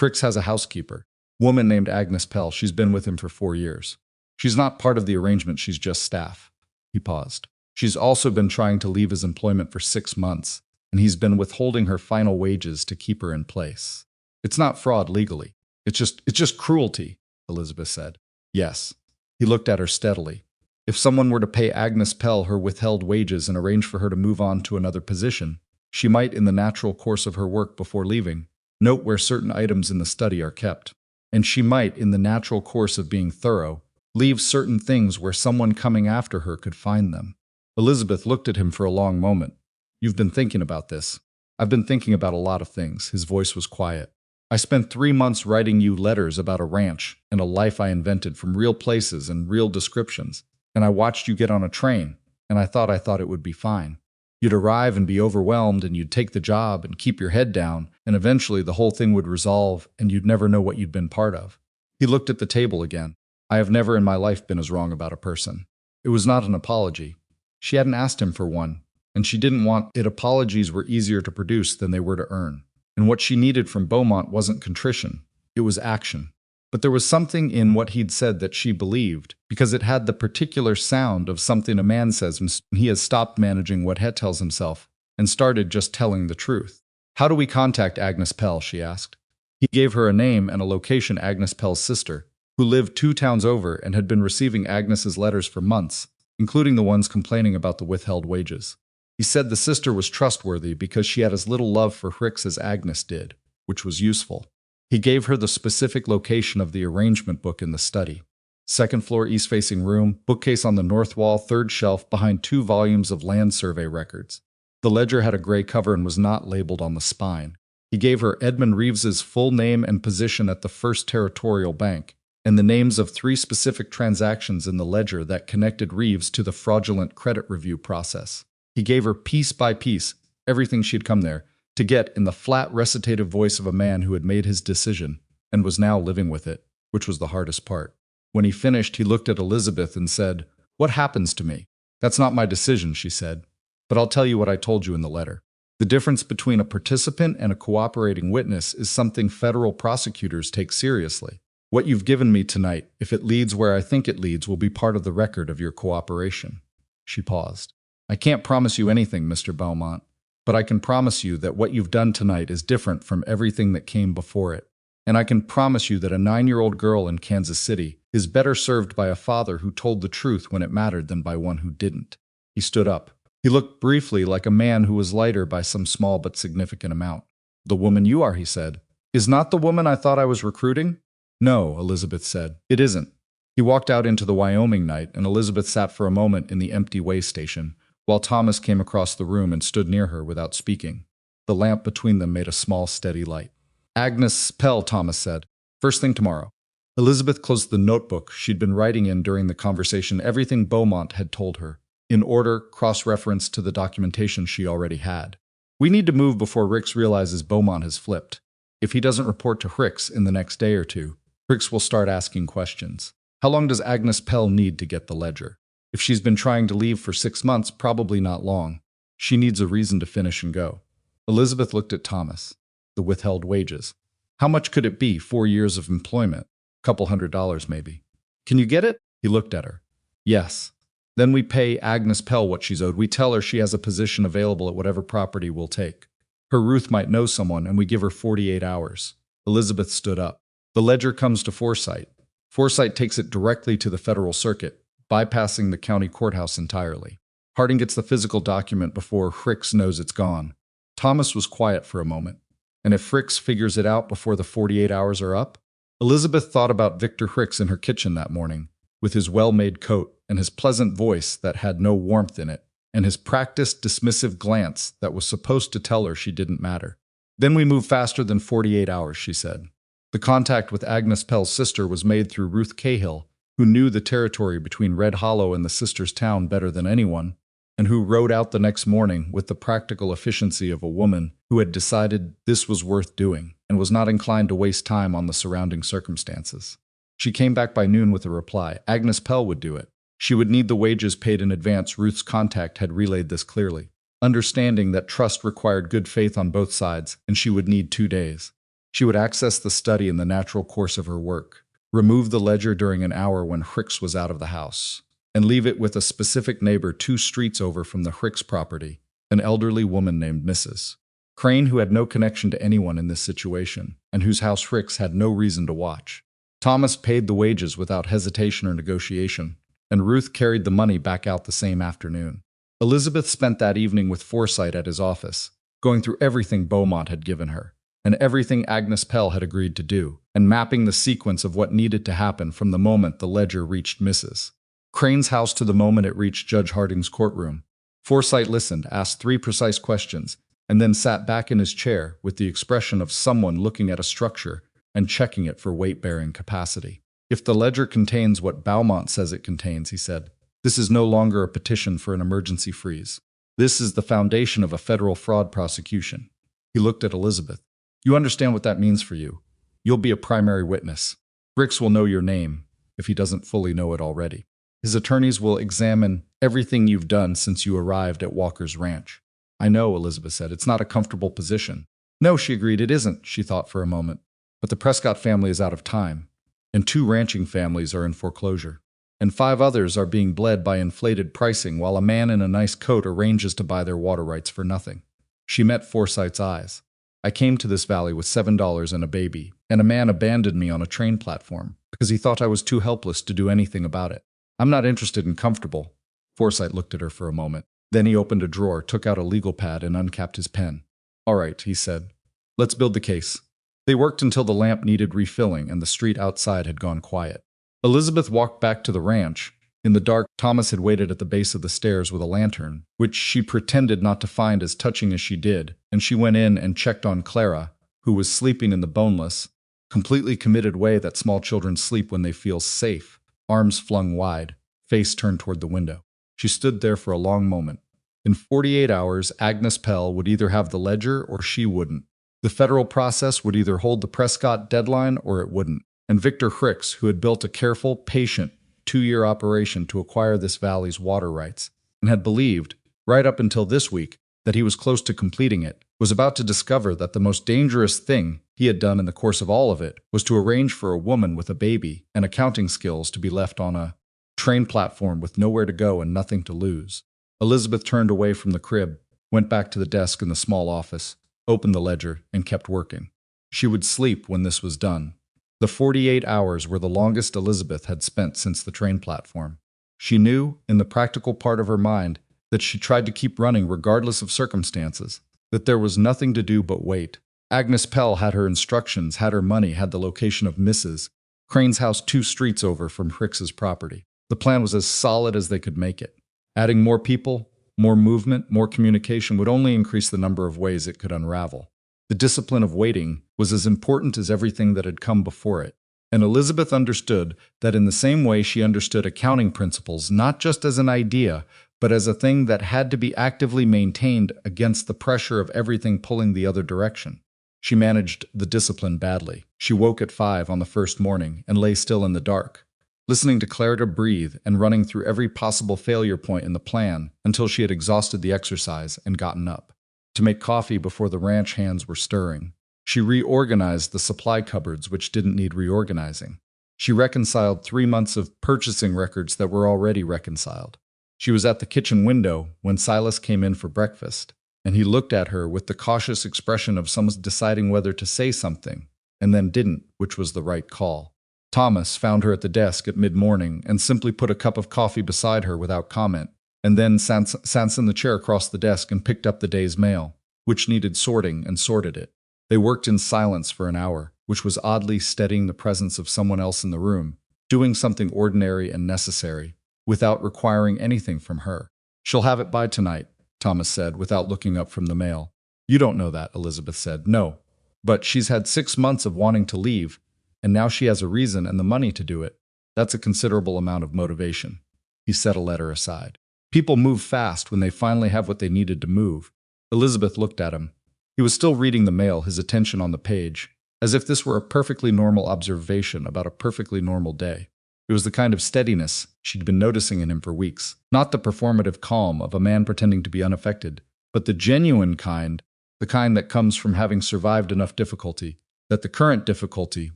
"Rix has a housekeeper. Woman named Agnes Pell. She's been with him for 4 years." She's not part of the arrangement, she's just staff. He paused. She's also been trying to leave his employment for 6 months, and he's been withholding her final wages to keep her in place. It's not fraud legally. It's just cruelty, Elizabeth said. Yes. He looked at her steadily. If someone were to pay Agnes Pell her withheld wages and arrange for her to move on to another position, she might, in the natural course of her work before leaving, note where certain items in the study are kept. And she might, in the natural course of being thorough, leave certain things where someone coming after her could find them. Elizabeth looked at him for a long moment. You've been thinking about this. I've been thinking about a lot of things. His voice was quiet. I spent 3 months writing you letters about a ranch and a life I invented from real places and real descriptions. And I watched you get on a train, and I thought it would be fine. You'd arrive and be overwhelmed, and you'd take the job and keep your head down, and eventually the whole thing would resolve, and you'd never know what you'd been part of. He looked at the table again. I have never in my life been as wrong about a person. It was not an apology. She hadn't asked him for one, and she didn't want it. Apologies were easier to produce than they were to earn. And what she needed from Beaumont wasn't contrition, it was action. But there was something in what he'd said that she believed, because it had the particular sound of something a man says when he has stopped managing what he tells himself and started just telling the truth. How do we contact Agnes Pell, she asked. He gave her a name and a location, Agnes Pell's sister, who lived 2 towns over and had been receiving Agnes's letters for months, including the ones complaining about the withheld wages. He said the sister was trustworthy because she had as little love for Hicks as Agnes did, which was useful. He gave her the specific location of the arrangement book in the study. 2nd floor east-facing room, bookcase on the north wall, 3rd shelf behind 2 volumes of land survey records. The ledger had a gray cover and was not labeled on the spine. He gave her Edmund Reeves's full name and position at the First Territorial Bank, and the names of 3 specific transactions in the ledger that connected Reeves to the fraudulent credit review process. He gave her piece by piece everything she'd come there to get in the flat recitative voice of a man who had made his decision and was now living with it, which was the hardest part. When he finished, he looked at Elizabeth and said, "What happens to me?" "That's not my decision," she said, "but I'll tell you what I told you in the letter. The difference between a participant and a cooperating witness is something federal prosecutors take seriously. What you've given me tonight, if it leads where I think it leads, will be part of the record of your cooperation." She paused. "I can't promise you anything, Mr. Beaumont, but I can promise you that what you've done tonight is different from everything that came before it. And I can promise you that a 9-year-old girl in Kansas City is better served by a father who told the truth when it mattered than by one who didn't." He stood up. He looked briefly like a man who was lighter by some small but significant amount. "The woman you are," he said, "is not the woman I thought I was recruiting?" "No," Elizabeth said, "it isn't." He walked out into the Wyoming night, and Elizabeth sat for a moment in the empty way station, while Thomas came across the room and stood near her without speaking. The lamp between them made a small, steady light. "Agnes Pell," Thomas said. "First thing tomorrow." Elizabeth closed the notebook she'd been writing in during the conversation, everything Beaumont had told her, in order, cross-reference to the documentation she already had. "We need to move before Hicks realizes Beaumont has flipped. If he doesn't report to Hicks in the next day or 2, Hicks will start asking questions. How long does Agnes Pell need to get the ledger? If she's been trying to leave for 6 months, probably not long. She needs a reason to finish and go." Elizabeth looked at Thomas. The withheld wages. How much could it be? 4 years of employment. Couple $100 maybe. "Can you get it?" He looked at her. "Yes. Then we pay Agnes Pell what she's owed. We tell her she has a position available at whatever property we'll take. Her Ruth might know someone, and we give her 48 hours. Elizabeth stood up. "The ledger comes to Forsyth. Forsyth takes it directly to the federal circuit, bypassing the county courthouse entirely. Harding gets the physical document before Hicks knows it's gone." Thomas was quiet for a moment. "And if Hicks figures it out before the 48 hours are up?" Elizabeth thought about Victor Hicks in her kitchen that morning, with his well-made coat and his pleasant voice that had no warmth in it, and his practiced, dismissive glance that was supposed to tell her she didn't matter. "Then we move faster than 48 hours, she said. The contact with Agnes Pell's sister was made through Ruth Cahill, who knew the territory between Red Hollow and the sister's town better than anyone, and who rode out the next morning with the practical efficiency of a woman who had decided this was worth doing and was not inclined to waste time on the surrounding circumstances. She came back by noon with a reply. Agnes Pell would do it. She would need the wages paid in advance. Ruth's contact had relayed this clearly, understanding that trust required good faith on both sides, and she would need 2 days. She would access the study in the natural course of her work. Remove the ledger during an hour when Hicks was out of the house, and leave it with a specific neighbor 2 streets over from the Hicks property, an elderly woman named Mrs. Crane, who had no connection to anyone in this situation, and whose house Hicks had no reason to watch. Thomas paid the wages without hesitation or negotiation, and Ruth carried the money back out the same afternoon. Elizabeth spent that evening with Forsythe at his office, going through everything Beaumont had given her, and everything Agnes Pell had agreed to do, and mapping the sequence of what needed to happen from the moment the ledger reached Mrs. Crane's house to the moment it reached Judge Harding's courtroom. Forsythe listened, asked 3 precise questions, and then sat back in his chair with the expression of someone looking at a structure and checking it for weight-bearing capacity. If the ledger contains what Beaumont says it contains, he said, this is no longer a petition for an emergency freeze. This is the foundation of a federal fraud prosecution. He looked at Elizabeth. You understand what that means for you. You'll be a primary witness. Hicks will know your name, if he doesn't fully know it already. His attorneys will examine everything you've done since you arrived at Walker's Ranch. I know, Elizabeth said. It's not a comfortable position. No, she agreed, it isn't, she thought for a moment. But the Prescott family is out of time, and 2 ranching families are in foreclosure, and 5 others are being bled by inflated pricing while a man in a nice coat arranges to buy their water rights for nothing. She met Forsythe's eyes. I came to this valley with $7 and a baby, and a man abandoned me on a train platform because he thought I was too helpless to do anything about it. I'm not interested in comfortable. Forsythe looked at her for a moment. Then he opened a drawer, took out a legal pad, and uncapped his pen. All right, he said. Let's build the case. They worked until the lamp needed refilling and the street outside had gone quiet. Elizabeth walked back to the ranch. In the dark, Thomas had waited at the base of the stairs with a lantern, which she pretended not to find as touching as she did, and she went in and checked on Clara, who was sleeping in the boneless, completely committed way that small children sleep when they feel safe, arms flung wide, face turned toward the window. She stood there for a long moment. In 48 hours, Agnes Pell would either have the ledger or she wouldn't. The federal process would either hold the Prescott deadline or it wouldn't. And Victor Hicks, who had built a careful, patient, 2-year operation to acquire this valley's water rights, and had believed, right up until this week, that he was close to completing it, was about to discover that the most dangerous thing he had done in the course of all of it was to arrange for a woman with a baby and accounting skills to be left on a train platform with nowhere to go and nothing to lose. Elizabeth turned away from the crib, went back to the desk in the small office, opened the ledger, and kept working. She would sleep when this was done. The 48 hours were the longest Elizabeth had spent since the train platform. She knew, in the practical part of her mind, that she tried to keep running regardless of circumstances, that there was nothing to do but wait. Agnes Pell had her instructions, had her money, had the location of Mrs. Crane's house 2 streets over from Hicks's property. The plan was as solid as they could make it. Adding more people, more movement, more communication would only increase the number of ways it could unravel. The discipline of waiting was as important as everything that had come before it, and Elizabeth understood that in the same way she understood accounting principles not just as an idea, but as a thing that had to be actively maintained against the pressure of everything pulling the other direction. She managed the discipline badly. She woke at 5 on the first morning and lay still in the dark, listening to Clara breathe and running through every possible failure point in the plan until she had exhausted the exercise and gotten up to make coffee before the ranch hands were stirring. She reorganized the supply cupboards which didn't need reorganizing. She reconciled 3 months of purchasing records that were already reconciled. She was at the kitchen window when Silas came in for breakfast, and he looked at her with the cautious expression of someone deciding whether to say something, and then didn't, which was the right call. Thomas found her at the desk at mid-morning and simply put a cup of coffee beside her without comment, and then sat in the chair across the desk and picked up the day's mail, which needed sorting, and sorted it. They worked in silence for an hour, which was oddly steadying the presence of someone else in the room, doing something ordinary and necessary, without requiring anything from her. She'll have it by tonight, Thomas said, without looking up from the mail. You don't know that, Elizabeth said. No, but she's had 6 months of wanting to leave, and now she has a reason and the money to do it. That's a considerable amount of motivation. He set a letter aside. People move fast when they finally have what they needed to move. Elizabeth looked at him. He was still reading the mail, his attention on the page, as if this were a perfectly normal observation about a perfectly normal day. It was the kind of steadiness she'd been noticing in him for weeks, not the performative calm of a man pretending to be unaffected, but the genuine kind, the kind that comes from having survived enough difficulty, that the current difficulty,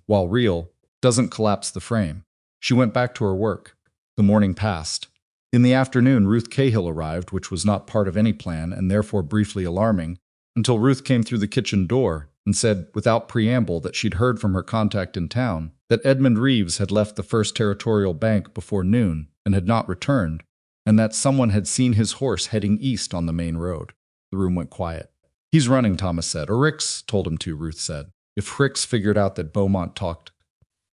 while real, Doesn't collapse the frame. She went back to her work. The morning passed. In the afternoon, Ruth Cahill arrived, which was not part of any plan and therefore briefly alarming, until Ruth came through the kitchen door and said, without preamble, that she'd heard from her contact in town that Edmund Reeves had left the First Territorial Bank before noon and had not returned, and that someone had seen his horse heading east on the main road. The room went quiet. He's running, Thomas said. Or Ricks told him to, Ruth said. If Ricks figured out that Beaumont talked.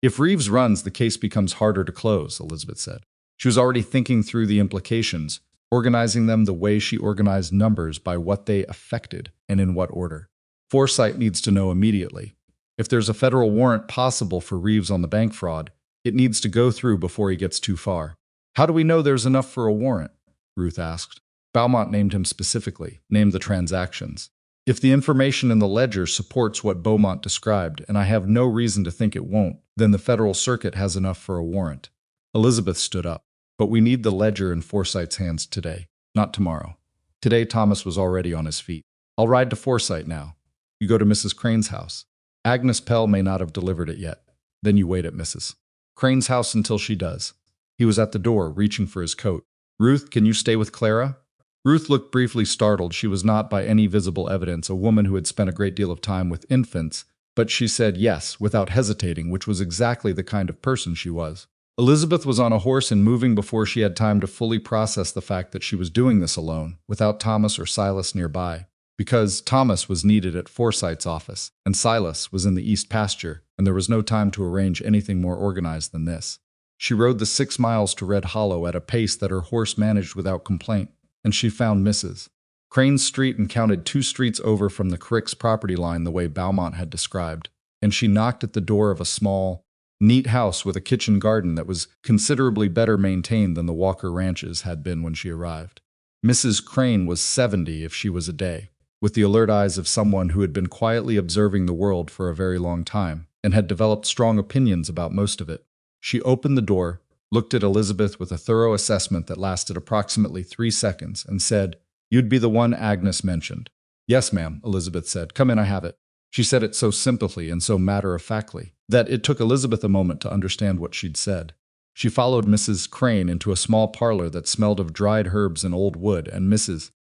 If Reeves runs, the case becomes harder to close, Elizabeth said. She was already thinking through the implications, organizing them the way she organized numbers by what they affected and in what order. Forsyth needs to know immediately. If there's a federal warrant possible for Reeves on the bank fraud, it needs to go through before he gets too far. How do we know there's enough for a warrant? Ruth asked. Beaumont named him specifically, named the transactions. If the information in the ledger supports what Beaumont described, and I have no reason to think it won't, then the Federal Circuit has enough for a warrant. Elizabeth stood up. But we need the ledger in Forsyth's hands today, not tomorrow. Today, Thomas was already on his feet. I'll ride to Forsyth now. You go to Mrs. Crane's house. Agnes Pell may not have delivered it yet. Then you wait at Mrs. Crane's house until she does. He was at the door, reaching for his coat. Ruth, can you stay with Clara? Ruth looked briefly startled. She was not, by any visible evidence, a woman who had spent a great deal of time with infants, but she said yes, without hesitating, which was exactly the kind of person she was. Elizabeth was on a horse and moving before she had time to fully process the fact that she was doing this alone, without Thomas or Silas nearby, because Thomas was needed at Forsyth's office, and Silas was in the east pasture, and there was no time to arrange anything more organized than this. She rode the 6 miles to Red Hollow at a pace that her horse managed without complaint, and she found Mrs. Crane's street and counted 2 streets over from the Crick's property line the way Beaumont had described, and she knocked at the door of a small, neat house with a kitchen garden that was considerably better maintained than the Walker ranches had been when she arrived. Mrs. Crane was 70 if she was a day, with the alert eyes of someone who had been quietly observing the world for a very long time and had developed strong opinions about most of it. She opened the door, looked at Elizabeth with a thorough assessment that lasted approximately 3 seconds, and said, "You'd be the one Agnes mentioned." "Yes, ma'am," Elizabeth said. "Come in, I have it." She said it so simply and so matter-of-factly that it took Elizabeth a moment to understand what she'd said. She followed Mrs. Crane into a small parlor that smelled of dried herbs and old wood, and Mrs.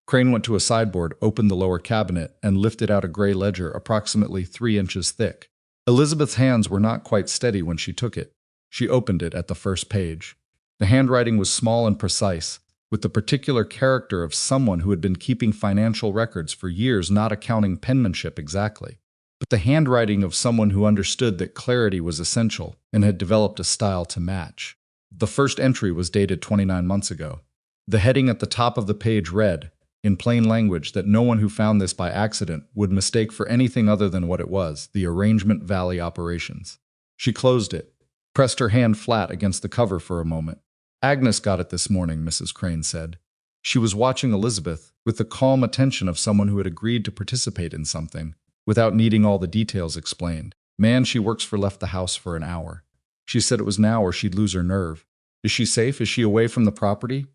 Crane went to a sideboard, opened the lower cabinet, and lifted out a gray ledger approximately 3 inches thick. Elizabeth's hands were not quite steady when she took it. She opened it at the first page. The handwriting was small and precise, with the particular character of someone who had been keeping financial records for years, not accounting penmanship exactly, but the handwriting of someone who understood that clarity was essential and had developed a style to match. The first entry was dated 29 months ago. The heading at the top of the page read, in plain language that no one who found this by accident would mistake for anything other than what it was, the Arrangement Valley Operations. She closed it, pressed her hand flat against the cover for a moment. "Agnes got it this morning," Mrs. Crane said. She was watching Elizabeth with the calm attention of someone who had agreed to participate in something, without needing all the details explained. "Man she works for left the house for an hour. She said it was now or she'd lose her nerve. Is she safe? Is she away from the property?"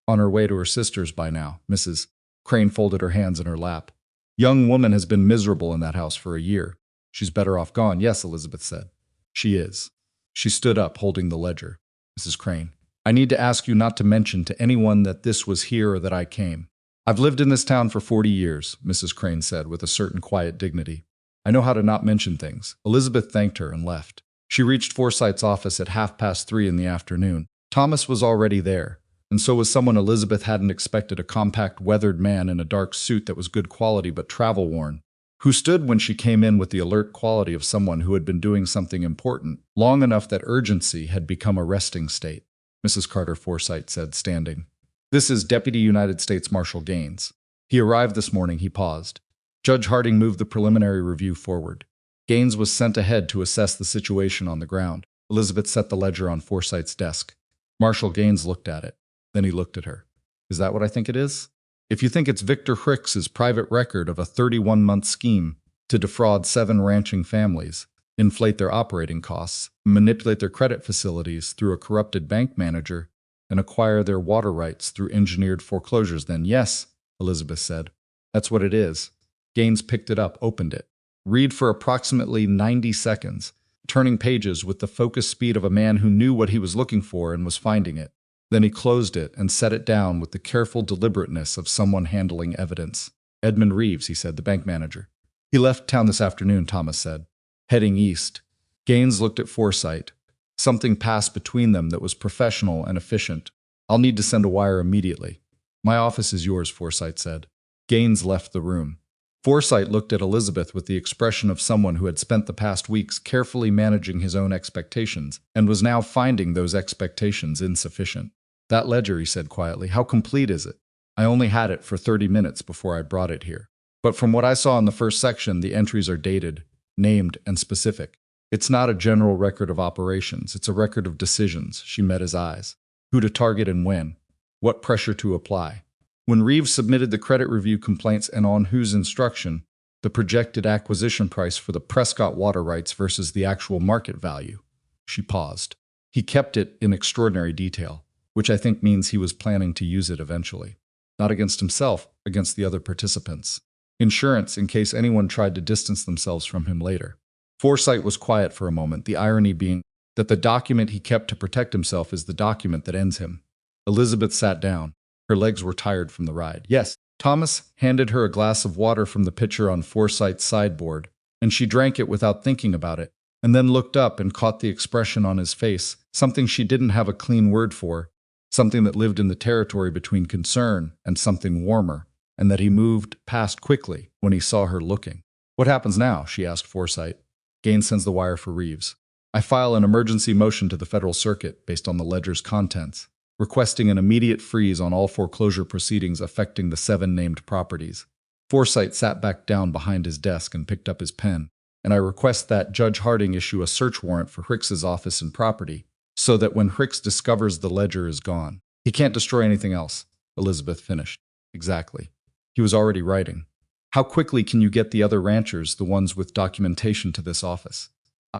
"On her way to her sister's by now." Mrs. Crane folded her hands in her lap. "Young woman has been miserable in that house for a year. She's better off gone." "Yes," Elizabeth said. "She is." She stood up, holding the ledger. "Mrs. Crane, I need to ask you not to mention to anyone that this was here or that I came. I've lived in this town for 40 years, Mrs. Crane said with a certain quiet dignity. I know how to not mention things. Elizabeth thanked her and left. She reached Forsyth's office at 3:30 in the afternoon. Thomas was already there, and so was someone Elizabeth hadn't expected, a compact, weathered man in a dark suit that was good quality but travel-worn, who stood when she came in with the alert quality of someone who had been doing something important, long enough that urgency had become a resting state. Mrs. Carter, Forsyth said, standing. "This is Deputy United States Marshal Gaines. He arrived this morning." He paused. Judge Harding moved the preliminary review forward. Gaines was sent ahead to assess the situation on the ground. Elizabeth set the ledger on Forsyth's desk. Marshal Gaines looked at it. Then he looked at her. "Is that what I think it is? If you think it's Victor Hicks's private record of a 31-month scheme to defraud 7 ranching families, inflate their operating costs, manipulate their credit facilities through a corrupted bank manager, and acquire their water rights through engineered foreclosures, then yes," Elizabeth said. "That's what it is." Gaines picked it up, opened it. "Read for approximately 90 seconds. turning pages with the focused speed of a man who knew what he was looking for and was finding it. Then he closed it and set it down with the careful deliberateness of someone handling evidence. Edmund Reeves, he said, the bank manager. He left town this afternoon, Thomas said, heading east. Gaines looked at Forsythe. Something passed between them that was professional and efficient. I'll need to send a wire immediately. My office is yours, Forsythe said. Gaines left the room. Forsythe looked at Elizabeth with the expression of someone who had spent the past weeks carefully managing his own expectations and was now finding those expectations insufficient. That ledger, he said quietly, how complete is it? I only had it for 30 minutes before I brought it here. But from what I saw in the first section, the entries are dated, named, and specific. It's not a general record of operations, it's a record of decisions. She met his eyes. Who to target and when. What pressure to apply. When Reeves submitted the credit review complaints and on whose instruction, the projected acquisition price for the Prescott water rights versus the actual market value. She paused. He kept it in extraordinary detail, which I think means he was planning to use it eventually. Not against himself, against the other participants. Insurance in case anyone tried to distance themselves from him later. Forsythe was quiet for a moment, the irony being that the document he kept to protect himself is the document that ends him. Elizabeth sat down. Her legs were tired from the ride. Yes, Thomas handed her a glass of water from the pitcher on Forsythe's sideboard, and she drank it without thinking about it, and then looked up and caught the expression on his face, something she didn't have a clean word for, something that lived in the territory between concern and something warmer, and that he moved past quickly when he saw her looking. What happens now? She asked Forsythe. Gaines sends the wire for Reeves. I file an emergency motion to the Federal Circuit based on the ledger's contents, requesting an immediate freeze on all foreclosure proceedings affecting the 7 named properties. Forsythe sat back down behind his desk and picked up his pen, and I request that Judge Harding issue a search warrant for Hicks's office and property, so that when Hicks discovers the ledger is gone, he can't destroy anything else. Elizabeth finished. Exactly. He was already writing. How quickly can you get the other ranchers, the ones with documentation, to this office?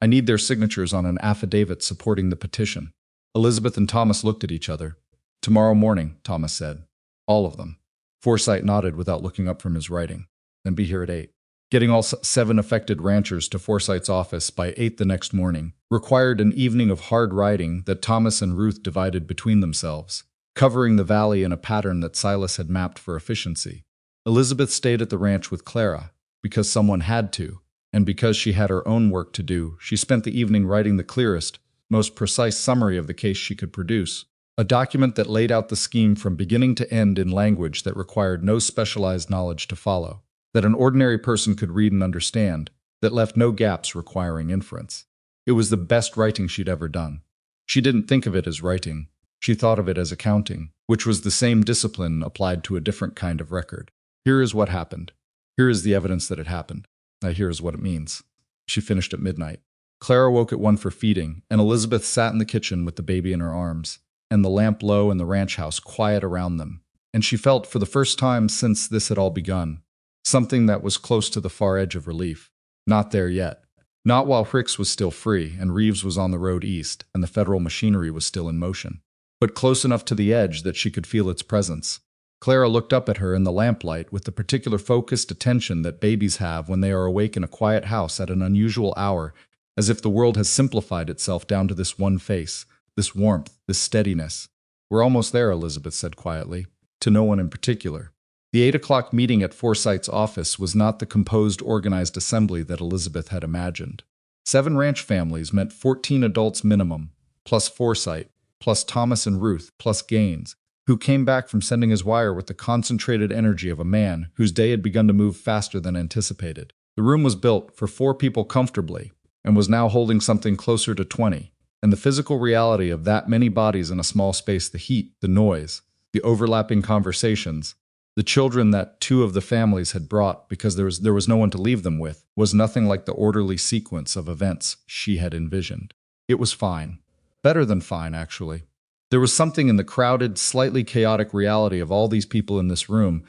I need their signatures on an affidavit supporting the petition. Elizabeth and Thomas looked at each other. Tomorrow morning, Thomas said. All of them. Forsythe nodded without looking up from his writing. Then be here at 8. Getting all 7 affected ranchers to Forsythe's office by 8 the next morning required an evening of hard riding that Thomas and Ruth divided between themselves, covering the valley in a pattern that Silas had mapped for efficiency. Elizabeth stayed at the ranch with Clara, because someone had to, and because she had her own work to do. She spent the evening writing the clearest, most precise summary of the case she could produce, a document that laid out the scheme from beginning to end in language that required no specialized knowledge to follow, that an ordinary person could read and understand, that left no gaps requiring inference. It was the best writing she'd ever done. She didn't think of it as writing. She thought of it as accounting, which was the same discipline applied to a different kind of record. Here is what happened. Here is the evidence that it happened. Now here is what it means. She finished at midnight. Clara woke at 1 for feeding, and Elizabeth sat in the kitchen with the baby in her arms, and the lamp low in the ranch house quiet around them. And she felt, for the first time since this had all begun, something that was close to the far edge of relief. Not there yet. Not while Hicks was still free, and Reeves was on the road east, and the federal machinery was still in motion. But close enough to the edge that she could feel its presence. Clara looked up at her in the lamplight with the particular focused attention that babies have when they are awake in a quiet house at an unusual hour, as if the world has simplified itself down to this one face, this warmth, this steadiness. We're almost there, Elizabeth said quietly, to no one in particular. The 8 o'clock meeting at Forsythe's office was not the composed, organized assembly that Elizabeth had imagined. 7 ranch families meant 14 adults minimum, plus Forsythe, plus Thomas and Ruth, plus Gaines, who came back from sending his wire with the concentrated energy of a man whose day had begun to move faster than anticipated. The room was built for 4 people comfortably, and was now holding something closer to 20, and the physical reality of that many bodies in a small space, the heat, the noise, the overlapping conversations, the children that 2 of the families had brought because there was no one to leave them with, was nothing like the orderly sequence of events she had envisioned. It was fine. Better than fine, actually. There was something in the crowded, slightly chaotic reality of all these people in this room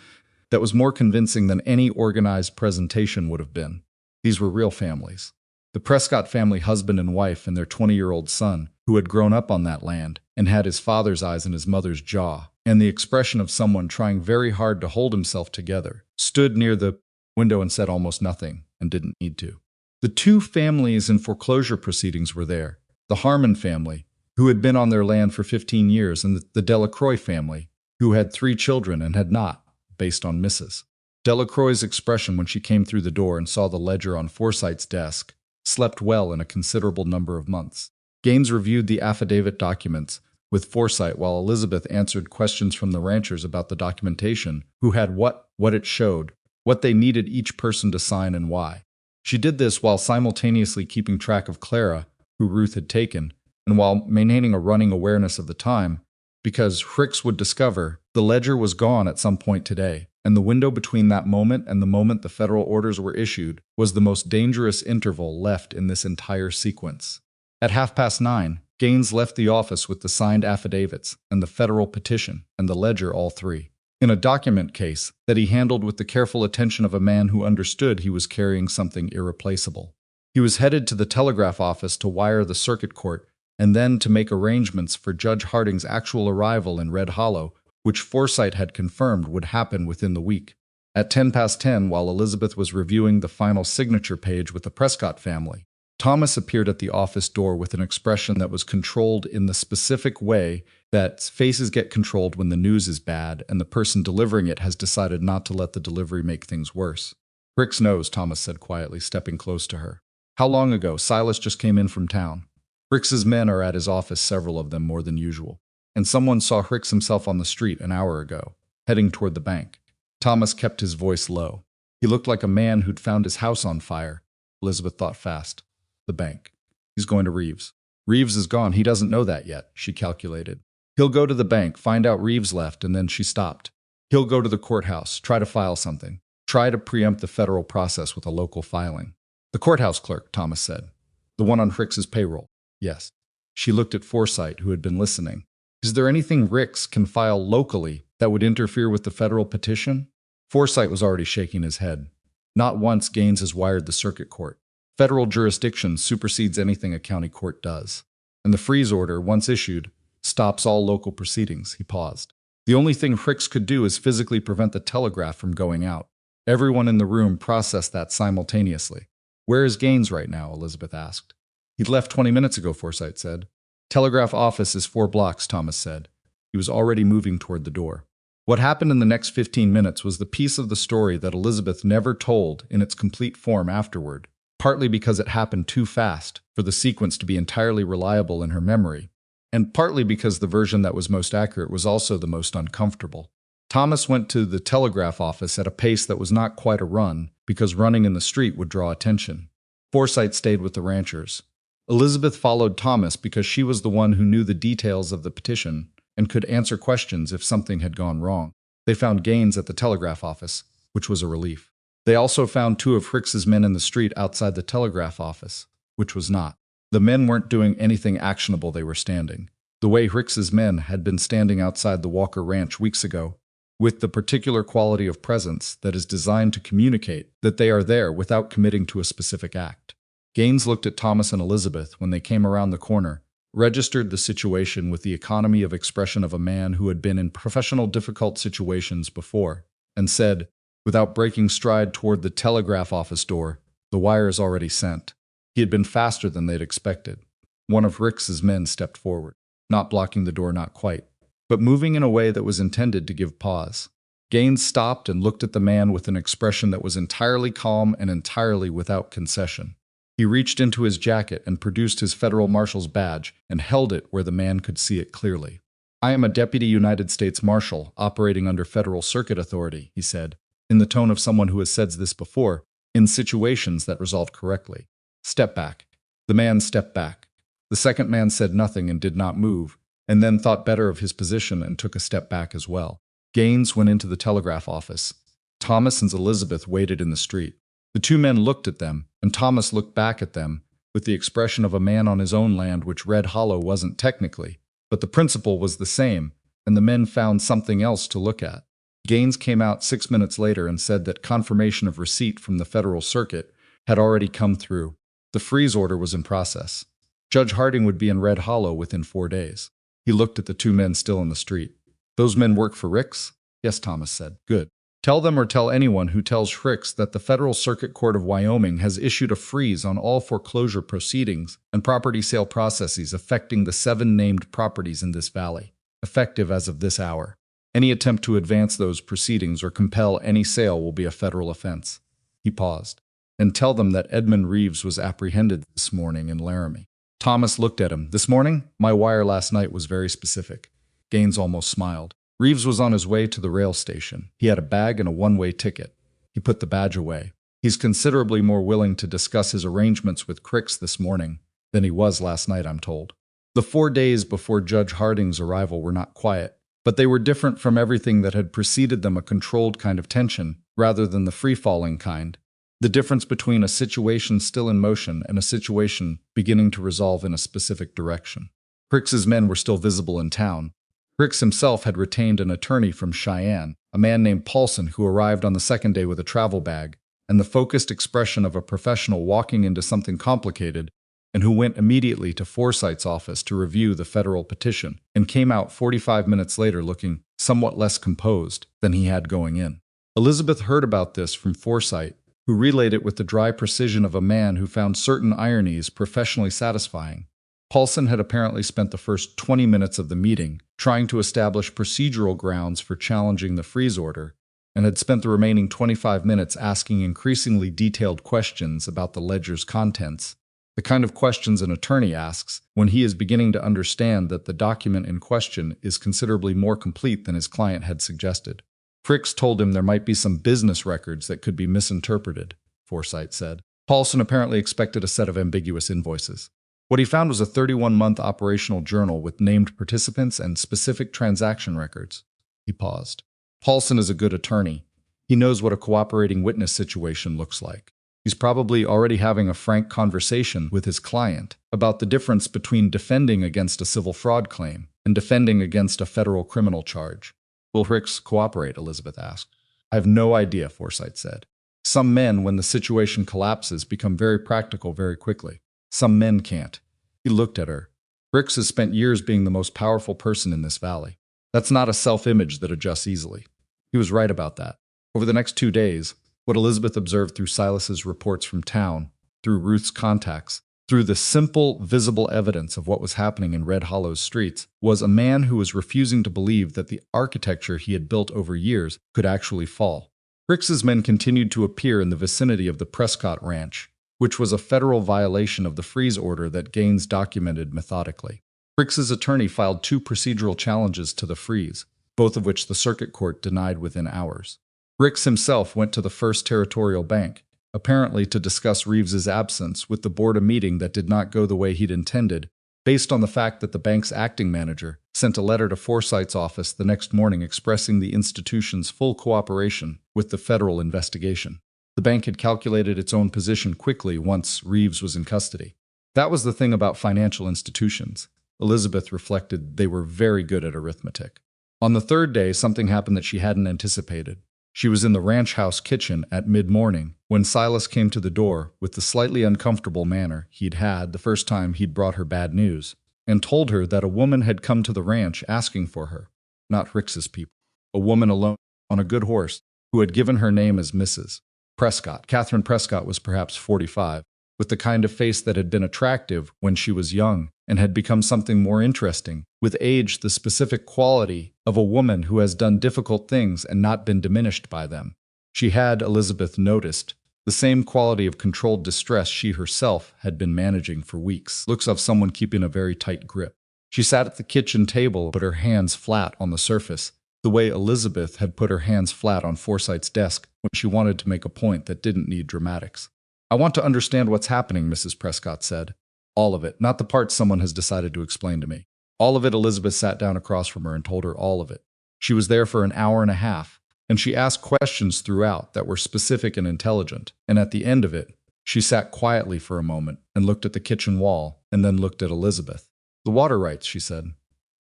that was more convincing than any organized presentation would have been. These were real families. The Prescott family, husband and wife, and their 20-year-old son, who had grown up on that land and had his father's eyes in his mother's jaw, and the expression of someone trying very hard to hold himself together, stood near the window and said almost nothing, and didn't need to. The two families in foreclosure proceedings were there. The Harmon family, who had been on their land for 15 years, and the Delacroix family, who had 3 children and had not, based on Mrs. Delacroix's expression when she came through the door and saw the ledger on Forsyte's desk, slept well in a considerable number of months. Gaines reviewed the affidavit documents with Forsyte while Elizabeth answered questions from the ranchers about the documentation, who had what it showed, what they needed each person to sign and why. She did this while simultaneously keeping track of Clara, who Ruth had taken, and while maintaining a running awareness of the time, because Ricks would discover the ledger was gone at some point today, and the window between that moment and the moment the federal orders were issued was the most dangerous interval left in this entire sequence. At 9:30, Gaines left the office with the signed affidavits and the federal petition and the ledger, all 3, in a document case that he handled with the careful attention of a man who understood he was carrying something irreplaceable. He was headed to the telegraph office to wire the circuit court and then to make arrangements for Judge Harding's actual arrival in Red Hollow, which Forsyte had confirmed would happen within the week. At 10:10, while Elizabeth was reviewing the final signature page with the Prescott family, Thomas appeared at the office door with an expression that was controlled in the specific way that faces get controlled when the news is bad and the person delivering it has decided not to let the delivery make things worse. "Ricks knows," Thomas said quietly, stepping close to her. "How long ago? Silas just came in from town. Ricks's men are at his office, several of them more than usual. And someone saw Ricks himself on the street an hour ago, heading toward the bank." Thomas kept his voice low. He looked like a man who'd found his house on fire. Elizabeth thought fast. The bank. He's going to Reeves. Reeves is gone. He doesn't know that yet, she calculated. He'll go to the bank, find out Reeves left, and then she stopped. He'll go to the courthouse, try to file something. Try to preempt the federal process with a local filing. "The courthouse clerk," Thomas said. "The one on Ricks's payroll." "Yes." She looked at Forsyte, who had been listening. "Is there anything Ricks can file locally that would interfere with the federal petition?" Forsyte was already shaking his head. "Not once Gaines has wired the circuit court. Federal jurisdiction supersedes anything a county court does. And the freeze order, once issued, stops all local proceedings." He paused. "The only thing Ricks could do is physically prevent the telegraph from going out." Everyone in the room processed that simultaneously. "Where is Gaines right now?" Elizabeth asked. "He'd left 20 minutes ago," Forsyte said. "Telegraph office is 4 blocks, Thomas said. He was already moving toward the door. What happened in the next 15 minutes was the piece of the story that Elizabeth never told in its complete form afterward, partly because it happened too fast for the sequence to be entirely reliable in her memory, and partly because the version that was most accurate was also the most uncomfortable. Thomas went to the telegraph office at a pace that was not quite a run, because running in the street would draw attention. Forsyte stayed with the ranchers. Elizabeth followed Thomas because she was the one who knew the details of the petition and could answer questions if something had gone wrong. They found Gaines at the telegraph office, which was a relief. They also found 2 of Ricks's men in the street outside the telegraph office, which was not. The men weren't doing anything actionable. They were standing, the way Ricks's men had been standing outside the Walker Ranch weeks ago, with the particular quality of presence that is designed to communicate that they are there without committing to a specific act. Gaines looked at Thomas and Elizabeth when they came around the corner, registered the situation with the economy of expression of a man who had been in professional difficult situations before, and said, without breaking stride toward the telegraph office door, "The wire is already sent." He had been faster than they'd expected. One of Ricks's men stepped forward, not blocking the door, not quite, but moving in a way that was intended to give pause. Gaines stopped and looked at the man with an expression that was entirely calm and entirely without concession. He reached into his jacket and produced his federal marshal's badge and held it where the man could see it clearly. "I am a deputy United States Marshal operating under federal circuit authority," he said, in the tone of someone who has said this before, in situations that resolve correctly. "Step back." The man stepped back. The second man said nothing and did not move, and then thought better of his position and took a step back as well. Gaines went into the telegraph office. Thomas and Elizabeth waited in the street. The 2 men looked at them, and Thomas looked back at them, with the expression of a man on his own land, which Red Hollow wasn't technically, but the principle was the same, and the men found something else to look at. Gaines came out 6 minutes later and said that confirmation of receipt from the federal circuit had already come through. The freeze order was in process. Judge Harding would be in Red Hollow within 4 days. He looked at the 2 men still in the street. "Those men work for Ricks?" "Yes," Thomas said. "Good. Tell them or tell anyone who tells Fricks that the Federal Circuit Court of Wyoming has issued a freeze on all foreclosure proceedings and property sale processes affecting the 7 named properties in this valley, effective as of this hour. Any attempt to advance those proceedings or compel any sale will be a federal offense." He paused. "And tell them that Edmund Reeves was apprehended this morning in Laramie." Thomas looked at him. "This morning? My wire last night was very specific." Gaines almost smiled. "Reeves was on his way to the rail station. He had a bag and a one-way ticket." He put the badge away. "He's considerably more willing to discuss his arrangements with Cricks this morning than he was last night, I'm told." The 4 days before Judge Harding's arrival were not quiet, but they were different from everything that had preceded them, a controlled kind of tension, rather than the free-falling kind. The difference between a situation still in motion and a situation beginning to resolve in a specific direction. Cricks's men were still visible in town. Cricks himself had retained an attorney from Cheyenne, a man named Paulson, who arrived on the second day with a travel bag and the focused expression of a professional walking into something complicated, and who went immediately to Forsythe's office to review the federal petition and came out 45 minutes later looking somewhat less composed than he had going in. Elizabeth heard about this from Forsythe, who relayed it with the dry precision of a man who found certain ironies professionally satisfying. Paulson had apparently spent the first 20 minutes of the meeting trying to establish procedural grounds for challenging the freeze order, and had spent the remaining 25 minutes asking increasingly detailed questions about the ledger's contents, the kind of questions an attorney asks when he is beginning to understand that the document in question is considerably more complete than his client had suggested. Fricks told him there might be some business records that could be misinterpreted, Forsythe said. Paulson apparently expected a set of ambiguous invoices. What he found was a 31-month operational journal with named participants and specific transaction records. He paused. Paulson is a good attorney. He knows what a cooperating witness situation looks like. He's probably already having a frank conversation with his client about the difference between defending against a civil fraud claim and defending against a federal criminal charge. Will Fricks cooperate? Elizabeth asked. I have no idea, Forsythe said. Some men, when the situation collapses, become very practical very quickly. Some men can't. He looked at her. Fricks has spent years being the most powerful person in this valley. That's not a self-image that adjusts easily. He was right about that. Over the next 2 days, what Elizabeth observed through Silas's reports from town, through Ruth's contacts, through the simple, visible evidence of what was happening in Red Hollow's streets, was a man who was refusing to believe that the architecture he had built over years could actually fall. Fricks's men continued to appear in the vicinity of the Prescott Ranch, which was a federal violation of the freeze order that Gaines documented methodically. Fricks's attorney filed 2 procedural challenges to the freeze, both of which the circuit court denied within hours. Fricks himself went to the First Territorial Bank, apparently to discuss Reeves's absence with the board, a meeting that did not go the way he'd intended, based on the fact that the bank's acting manager sent a letter to Forsythe's office the next morning expressing the institution's full cooperation with the federal investigation. The bank had calculated its own position quickly once Reeves was in custody. That was the thing about financial institutions. Elizabeth reflected they were very good at arithmetic. On the 3rd day, something happened that she hadn't anticipated. She was in the ranch house kitchen at mid-morning when Silas came to the door with the slightly uncomfortable manner he'd had the first time he'd brought her bad news, and told her that a woman had come to the ranch asking for her. Not Fricks's people. A woman alone, on a good horse, who had given her name as Mrs. Prescott. Catherine Prescott was perhaps 45, with the kind of face that had been attractive when she was young and had become something more interesting, with age the specific quality of a woman who has done difficult things and not been diminished by them. She had, Elizabeth noticed, the same quality of controlled distress she herself had been managing for weeks, looks of someone keeping a very tight grip. She sat at the kitchen table, put her hands flat on the surface, the way Elizabeth had put her hands flat on Forsythe's desk when she wanted to make a point that didn't need dramatics. I want to understand what's happening, Mrs. Prescott said. All of it, not the part someone has decided to explain to me. All of it. Elizabeth sat down across from her and told her all of it. She was there for an hour and a half, and she asked questions throughout that were specific and intelligent, and at the end of it, she sat quietly for a moment and looked at the kitchen wall and then looked at Elizabeth. The water rights, she said.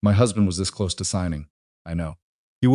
My husband was this close to signing. I know. He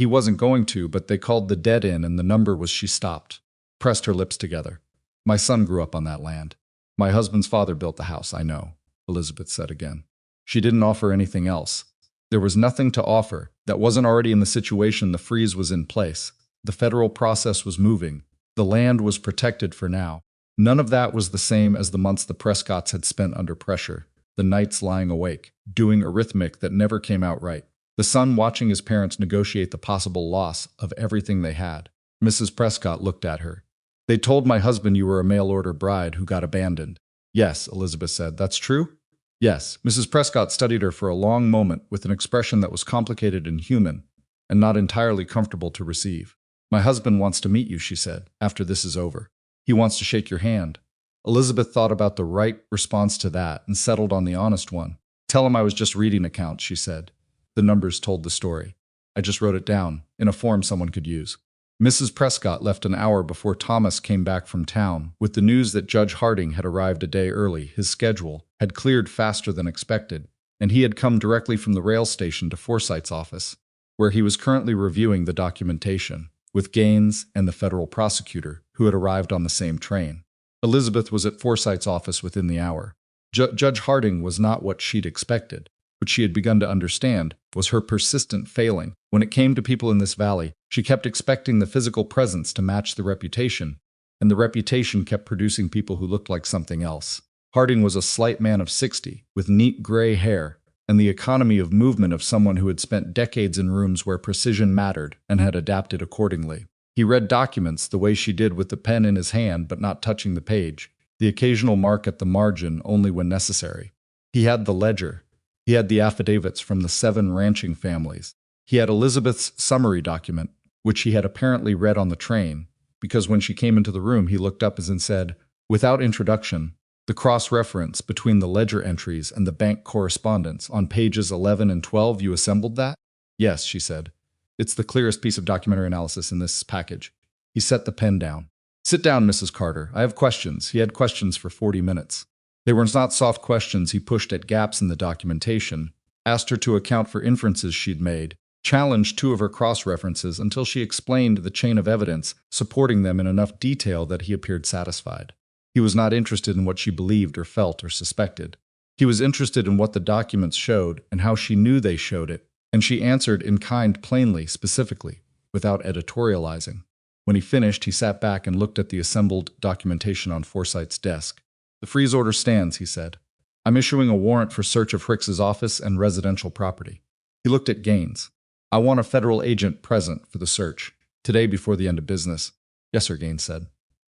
wasn't going to, but they called the dead in and the number was. She stopped, pressed her lips together. My son grew up on that land. My husband's father built the house, I know, Elizabeth said again. She didn't offer anything else. There was nothing to offer that wasn't already in the situation. The freeze was in place. The federal process was moving. The land was protected for now. None of that was the same as the months the Prescotts had spent under pressure, the nights lying awake, doing arithmetic that never came out right, the son watching his parents negotiate the possible loss of everything they had. Mrs. Prescott looked at her. "They told my husband you were a mail-order bride who got abandoned." "Yes," Elizabeth said. "That's true?" "Yes." Mrs. Prescott studied her for a long moment with an expression that was complicated and human, and not entirely comfortable to receive. "My husband wants to meet you," she said, "after this is over. He wants to shake your hand." Elizabeth thought about the right response to that and settled on the honest one. "Tell him I was just reading accounts," she said. The numbers told the story. "I just wrote it down, in a form someone could use." Mrs. Prescott left an hour before Thomas came back from town with the news that Judge Harding had arrived a day early. His schedule had cleared faster than expected, and he had come directly from the rail station to Forsythe's office, where he was currently reviewing the documentation with Gaines and the federal prosecutor, who had arrived on the same train. Elizabeth was at Forsythe's office within the hour. Judge Harding was not what she'd expected. What she had begun to understand was her persistent failing. When it came to people in this valley, she kept expecting the physical presence to match the reputation, and the reputation kept producing people who looked like something else. Harding was a slight man of 60, with neat gray hair, and the economy of movement of someone who had spent decades in rooms where precision mattered and had adapted accordingly. He read documents the way she did, with the pen in his hand but not touching the page, the occasional mark at the margin only when necessary. He had the ledger. He had the affidavits from the 7 ranching families. He had Elizabeth's summary document, which he had apparently read on the train, because when she came into the room he looked up and said, without introduction, the cross-reference between the ledger entries and the bank correspondence on pages 11 and 12, "You assembled that?" "Yes," she said. "It's the clearest piece of documentary analysis in this package." He set the pen down. "Sit down, Mrs. Carter. I have questions." He had questions for 40 minutes. They were not soft questions. He pushed at gaps in the documentation, asked her to account for inferences she'd made, challenged 2 of her cross-references until she explained the chain of evidence supporting them in enough detail that he appeared satisfied. He was not interested in what she believed or felt or suspected. He was interested in what the documents showed and how she knew they showed it, and she answered in kind, plainly, specifically, without editorializing. When he finished, he sat back and looked at the assembled documentation on Forsythe's desk. "The freeze order stands," he said. "I'm issuing a warrant for search of Hicks's office and residential property." He looked at Gaines. "I want a federal agent present for the search, today before the end of business." "Yes, sir," Gaines said.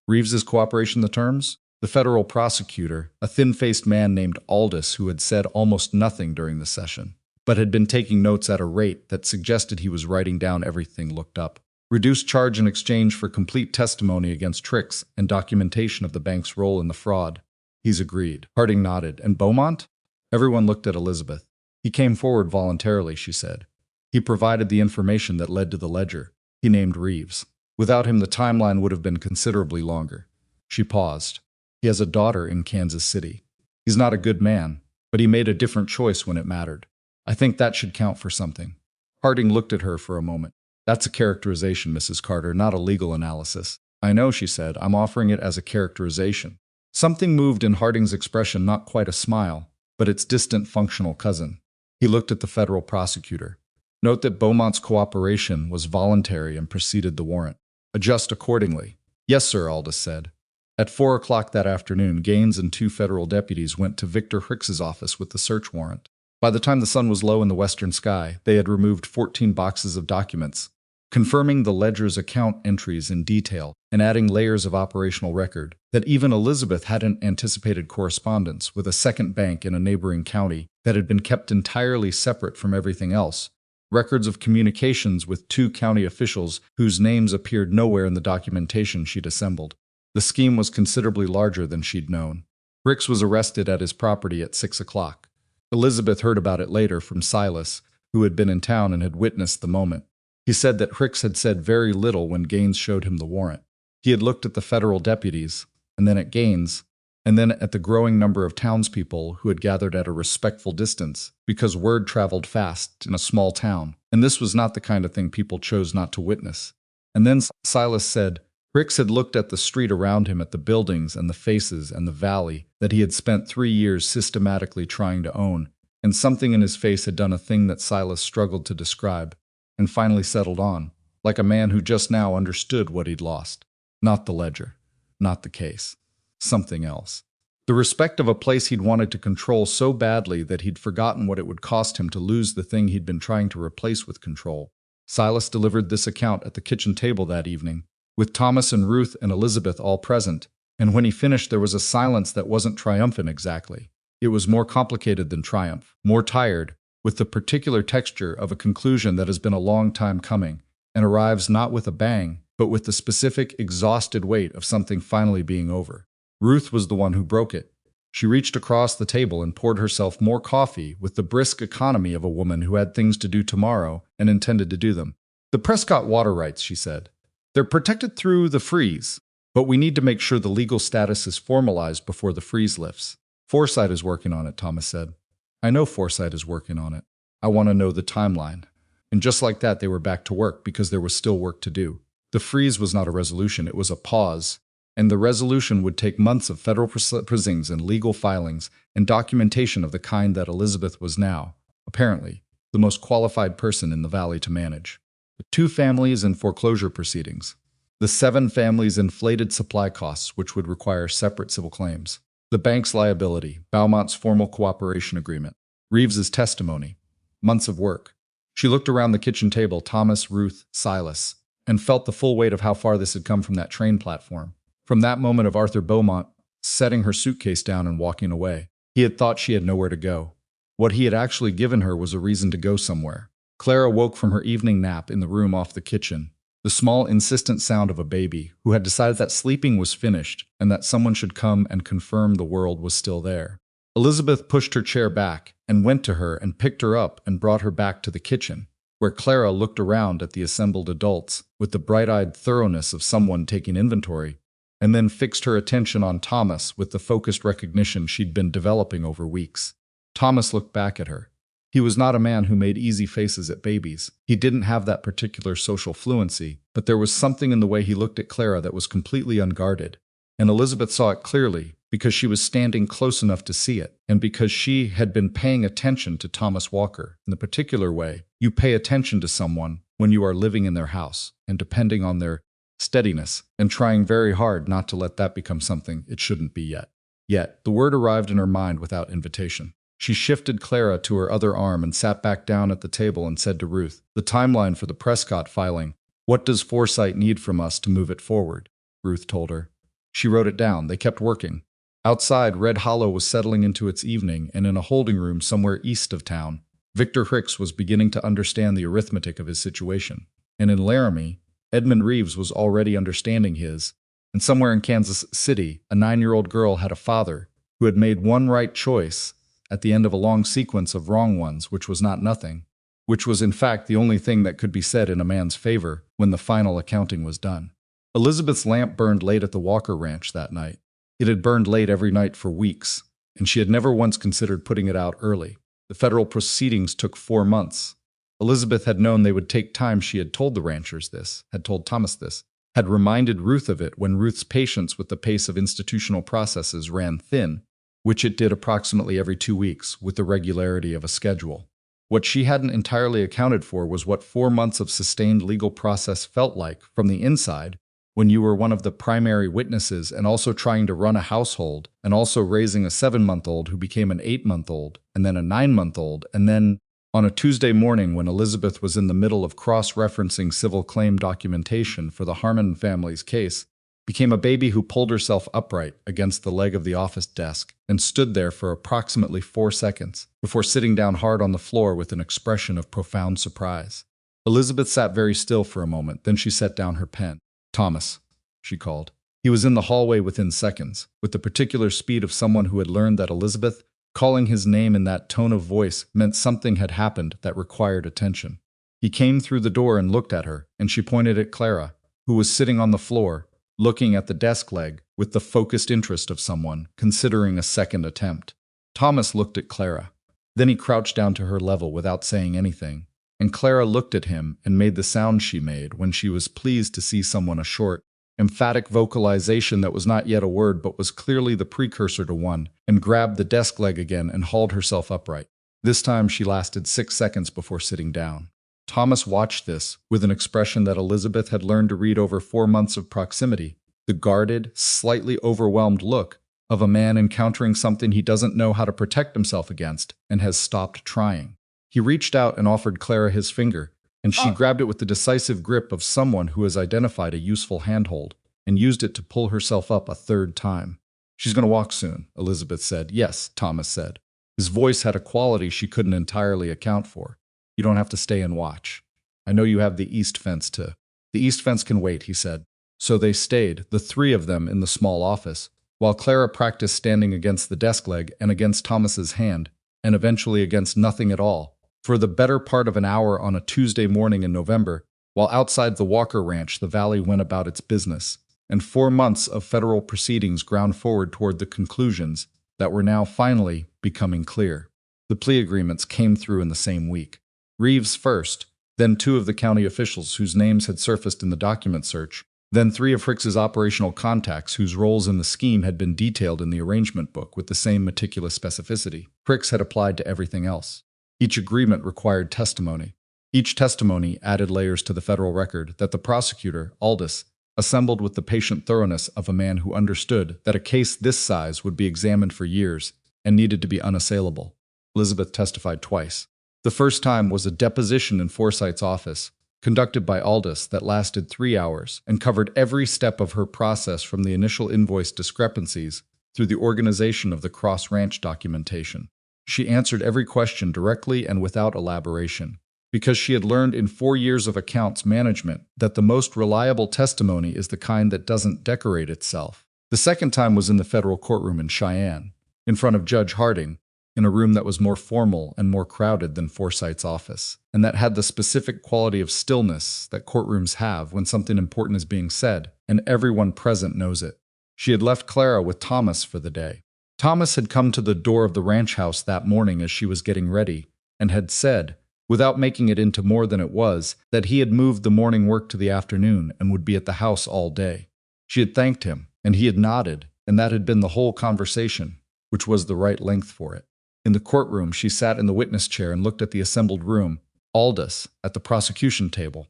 "Reeves's cooperation the terms?" The federal prosecutor, a thin-faced man named Aldous who had said almost nothing during the session, but had been taking notes at a rate that suggested he was writing down everything, looked up. "Reduced charge in exchange for complete testimony against Hicks and documentation of the bank's role in the fraud." "He's agreed." Harding nodded. "And Beaumont?" Everyone looked at Elizabeth. "He came forward voluntarily," she said. "He provided the information that led to the ledger." He named Reeves. "Without him, the timeline would have been considerably longer." She paused. "He has a daughter in Kansas City. He's not a good man, but he made a different choice when it mattered. I think that should count for something." Harding looked at her for a moment. "That's a characterization, Mrs. Carter, not a legal analysis." "I know," she said. "I'm offering it as a characterization." Something moved in Harding's expression, not quite a smile, but its distant functional cousin. He looked at the federal prosecutor. "Note that Beaumont's cooperation was voluntary and preceded the warrant. Adjust accordingly." "Yes, sir," Aldous said. At 4 o'clock that afternoon, Gaines and 2 federal deputies went to Victor Hicks's office with the search warrant. By the time the sun was low in the western sky, they had removed 14 boxes of documents, confirming the ledger's account entries in detail and adding layers of operational record that even Elizabeth hadn't anticipated. Correspondence with a second bank in a neighboring county that had been kept entirely separate from everything else. Records of communications with 2 county officials whose names appeared nowhere in the documentation she'd assembled. The scheme was considerably larger than she'd known. Hicks was arrested at his property at 6 o'clock. Elizabeth heard about it later from Silas, who had been in town and had witnessed the moment. He said that Hicks had said very little when Gaines showed him the warrant. He had looked at the federal deputies, and then at Gaines, and then at the growing number of townspeople who had gathered at a respectful distance, because word traveled fast in a small town, and this was not the kind of thing people chose not to witness. And then Silas said, Hicks had looked at the street around him, at the buildings and the faces and the valley that he had spent 3 years systematically trying to own, and something in his face had done a thing that Silas struggled to describe, and finally settled on, like a man who just now understood what he'd lost. Not the ledger, not the case, something else. The respect of a place he'd wanted to control so badly that he'd forgotten what it would cost him to lose the thing he'd been trying to replace with control. Silas delivered this account at the kitchen table that evening, with Thomas and Ruth and Elizabeth all present, and when he finished there was a silence that wasn't triumphant exactly. It was more complicated than triumph, more tired, with the particular texture of a conclusion that has been a long time coming, and arrives not with a bang, but with the specific, exhausted weight of something finally being over. Ruth was the one who broke it. She reached across the table and poured herself more coffee with the brisk economy of a woman who had things to do tomorrow and intended to do them. "The Prescott water rights," she said. "They're protected through the freeze, but we need to make sure the legal status is formalized before the freeze lifts." "Forsyth is working on it," Thomas said. "I know Forsyth is working on it. I want to know the timeline." And just like that, they were back to work because there was still work to do. The freeze was not a resolution, it was a pause. And the resolution would take months of federal proceedings and legal filings and documentation of the kind that Elizabeth was now, apparently, the most qualified person in the valley to manage. The 2 families in foreclosure proceedings. The 7 families' inflated supply costs, which would require separate civil claims. The bank's liability, Beaumont's formal cooperation agreement, Reeves's testimony. Months of work. She looked around the kitchen table, Thomas, Ruth, Silas, and felt the full weight of how far this had come from that train platform. From that moment of Arthur Beaumont setting her suitcase down and walking away. He had thought she had nowhere to go. What he had actually given her was a reason to go somewhere. Clara woke from her evening nap in the room off the kitchen. The small, insistent sound of a baby who had decided that sleeping was finished and that someone should come and confirm the world was still there. Elizabeth pushed her chair back and went to her and picked her up and brought her back to the kitchen, where Clara looked around at the assembled adults with the bright-eyed thoroughness of someone taking inventory, and then fixed her attention on Thomas with the focused recognition she'd been developing over weeks. Thomas looked back at her. He was not a man who made easy faces at babies. He didn't have that particular social fluency, but there was something in the way he looked at Clara that was completely unguarded. And Elizabeth saw it clearly, because she was standing close enough to see it, and because she had been paying attention to Thomas Walker in the particular way you pay attention to someone when you are living in their house and depending on their steadiness and trying very hard not to let that become something it shouldn't be yet. Yet, the word arrived in her mind without invitation. She shifted Clara to her other arm and sat back down at the table and said to Ruth, "The timeline for the Prescott filing. What does Forsyth need from us to move it forward?" Ruth told her. She wrote it down. They kept working. Outside, Red Hollow was settling into its evening, and in a holding room somewhere east of town, Victor Hicks was beginning to understand the arithmetic of his situation. And in Laramie, Edmund Reeves was already understanding his. And somewhere in Kansas City, a 9-year-old girl had a father who had made one right choice at the end of a long sequence of wrong ones, which was not nothing, which was in fact the only thing that could be said in a man's favor when the final accounting was done. Elizabeth's lamp burned late at the Walker Ranch that night. It had burned late every night for weeks, and she had never once considered putting it out early. The federal proceedings took 4 months. Elizabeth had known they would take time. She had told the ranchers this, had told Thomas this, had reminded Ruth of it when Ruth's patience with the pace of institutional processes ran thin, which it did approximately every 2 weeks, with the regularity of a schedule. What she hadn't entirely accounted for was what 4 months of sustained legal process felt like from the inside, when you were one of the primary witnesses and also trying to run a household and also raising a 7-month-old who became an 8-month-old and then a 9-month-old, and then on a Tuesday morning when Elizabeth was in the middle of cross-referencing civil claim documentation for the Harmon family's case, became a baby who pulled herself upright against the leg of the office desk and stood there for approximately 4 seconds before sitting down hard on the floor with an expression of profound surprise. Elizabeth sat very still for a moment, then she set down her pen. "Thomas," she called. He was in the hallway within seconds, with the particular speed of someone who had learned that Elizabeth, calling his name in that tone of voice, meant something had happened that required attention. He came through the door and looked at her, and she pointed at Clara, who was sitting on the floor, looking at the desk leg with the focused interest of someone considering a second attempt. Thomas looked at Clara. Then he crouched down to her level without saying anything, and Clara looked at him and made the sound she made when she was pleased to see someone, a short, emphatic vocalization that was not yet a word but was clearly the precursor to one, and grabbed the desk leg again and hauled herself upright. This time she lasted 6 seconds before sitting down. Thomas watched this with an expression that Elizabeth had learned to read over 4 months of proximity, the guarded, slightly overwhelmed look of a man encountering something he doesn't know how to protect himself against and has stopped trying. He reached out and offered Clara his finger, and she grabbed it with the decisive grip of someone who has identified a useful handhold and used it to pull herself up a third time. "She's going to walk soon," Elizabeth said. "Yes," Thomas said. His voice had a quality she couldn't entirely account for. "You don't have to stay and watch. I know you have the east fence to—" "The east fence can wait," he said. So they stayed, the three of them, in the small office, while Clara practiced standing against the desk leg and against Thomas's hand, and eventually against nothing at all, for the better part of an hour on a Tuesday morning in November, while outside the Walker Ranch the valley went about its business, and 4 months of federal proceedings ground forward toward the conclusions that were now finally becoming clear. The plea agreements came through in the same week. Reeves first, then 2 of the county officials whose names had surfaced in the document search, then 3 of Fricks's operational contacts whose roles in the scheme had been detailed in the arrangement book with the same meticulous specificity. Fricks had applied to everything else. Each agreement required testimony. Each testimony added layers to the federal record that the prosecutor, Aldous, assembled with the patient thoroughness of a man who understood that a case this size would be examined for years and needed to be unassailable. Elizabeth testified twice. The first time was a deposition in Forsyth's office, conducted by Aldous, that lasted 3 hours and covered every step of her process from the initial invoice discrepancies through the organization of the cross-ranch documentation. She answered every question directly and without elaboration, because she had learned in 4 years of accounts management that the most reliable testimony is the kind that doesn't decorate itself. The second time was in the federal courtroom in Cheyenne, in front of Judge Harding, in a room that was more formal and more crowded than Forsyth's office, and that had the specific quality of stillness that courtrooms have when something important is being said, and everyone present knows it. She had left Clara with Thomas for the day. Thomas had come to the door of the ranch house that morning as she was getting ready, and had said, without making it into more than it was, that he had moved the morning work to the afternoon and would be at the house all day. She had thanked him, and he had nodded, and that had been the whole conversation, which was the right length for it. In the courtroom, she sat in the witness chair and looked at the assembled room, Aldous at the prosecution table,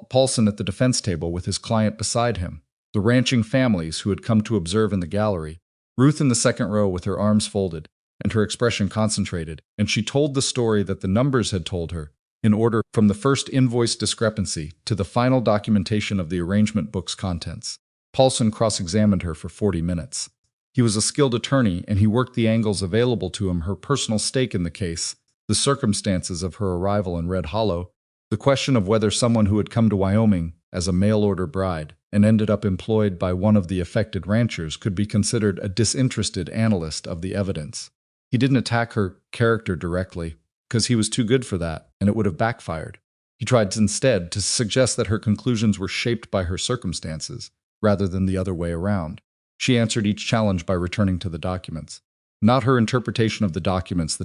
Paulson at the defense table with his client beside him, the ranching families who had come to observe in the gallery, Ruth in the second row with her arms folded and her expression concentrated, and she told the story that the numbers had told her, in order from the first invoice discrepancy to the final documentation of the arrangement book's contents. Paulson cross-examined her for 40 minutes. He was a skilled attorney, and he worked the angles available to him: her personal stake in the case, the circumstances of her arrival in Red Hollow, the question of whether someone who had come to Wyoming as a mail-order bride and ended up employed by one of the affected ranchers could be considered a disinterested analyst of the evidence. He didn't attack her character directly, because he was too good for that, and it would have backfired. He tried instead to suggest that her conclusions were shaped by her circumstances, rather than the other way around. She answered each challenge by returning to the documents. Not her interpretation of the documents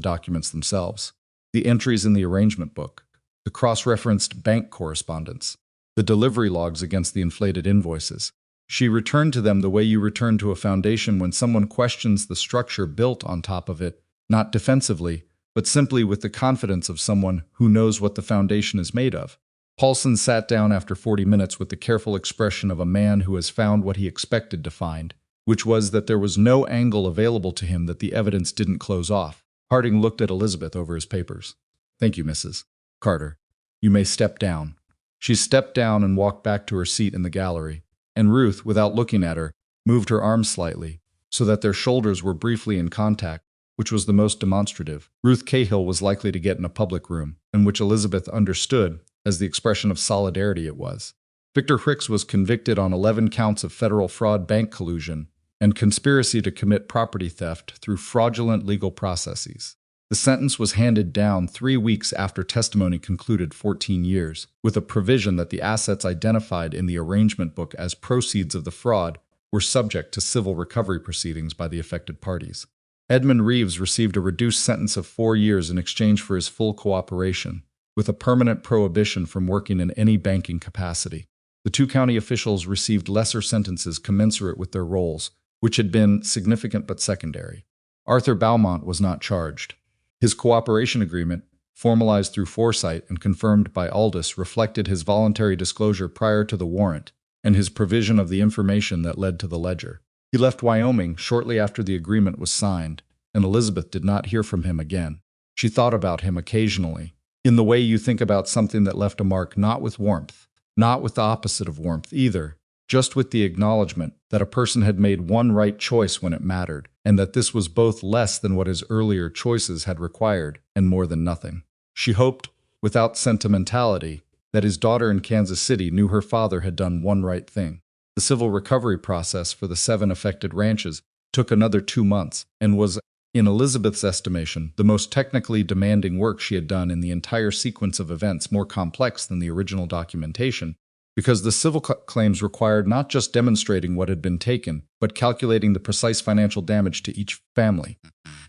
themselves. The entries in the arrangement book, the cross-referenced bank correspondence, the delivery logs against the inflated invoices. She returned to them the way you return to a foundation when someone questions the structure built on top of it, not defensively, but simply with the confidence of someone who knows what the foundation is made of. Paulson sat down after 40 minutes with the careful expression of a man who has found what he expected to find, which was that there was no angle available to him that the evidence didn't close off. Harding looked at Elizabeth over his papers. "Thank you, Mrs. Carter. You may step down." She stepped down and walked back to her seat in the gallery, and Ruth, without looking at her, moved her arms slightly, so that their shoulders were briefly in contact, which was the most demonstrative Ruth Cahill was likely to get in a public room, and which Elizabeth understood as the expression of solidarity it was. Victor Fricks was convicted on 11 counts of federal fraud, bank collusion, and conspiracy to commit property theft through fraudulent legal processes. The sentence was handed down 3 weeks after testimony concluded 14 years, with a provision that the assets identified in the arrangement book as proceeds of the fraud were subject to civil recovery proceedings by the affected parties. Edmund Reeves received a reduced sentence of 4 years in exchange for his full cooperation, with a permanent prohibition from working in any banking capacity. The 2 county officials received lesser sentences commensurate with their roles, which had been significant but secondary. Arthur Beaumont was not charged. His cooperation agreement, formalized through foresight and confirmed by Aldous, reflected his voluntary disclosure prior to the warrant and his provision of the information that led to the ledger. He left Wyoming shortly after the agreement was signed, and Elizabeth did not hear from him again. She thought about him occasionally, in the way you think about something that left a mark, not with warmth, not with the opposite of warmth either, just with the acknowledgement that a person had made one right choice when it mattered, and that this was both less than what his earlier choices had required and more than nothing. She hoped, without sentimentality, that his daughter in Kansas City knew her father had done one right thing. The civil recovery process for the 7 affected ranches took another 2 months and was, in Elizabeth's estimation, the most technically demanding work she had done in the entire sequence of events, more complex than the original documentation, because the civil claims required not just demonstrating what had been taken, but calculating the precise financial damage to each family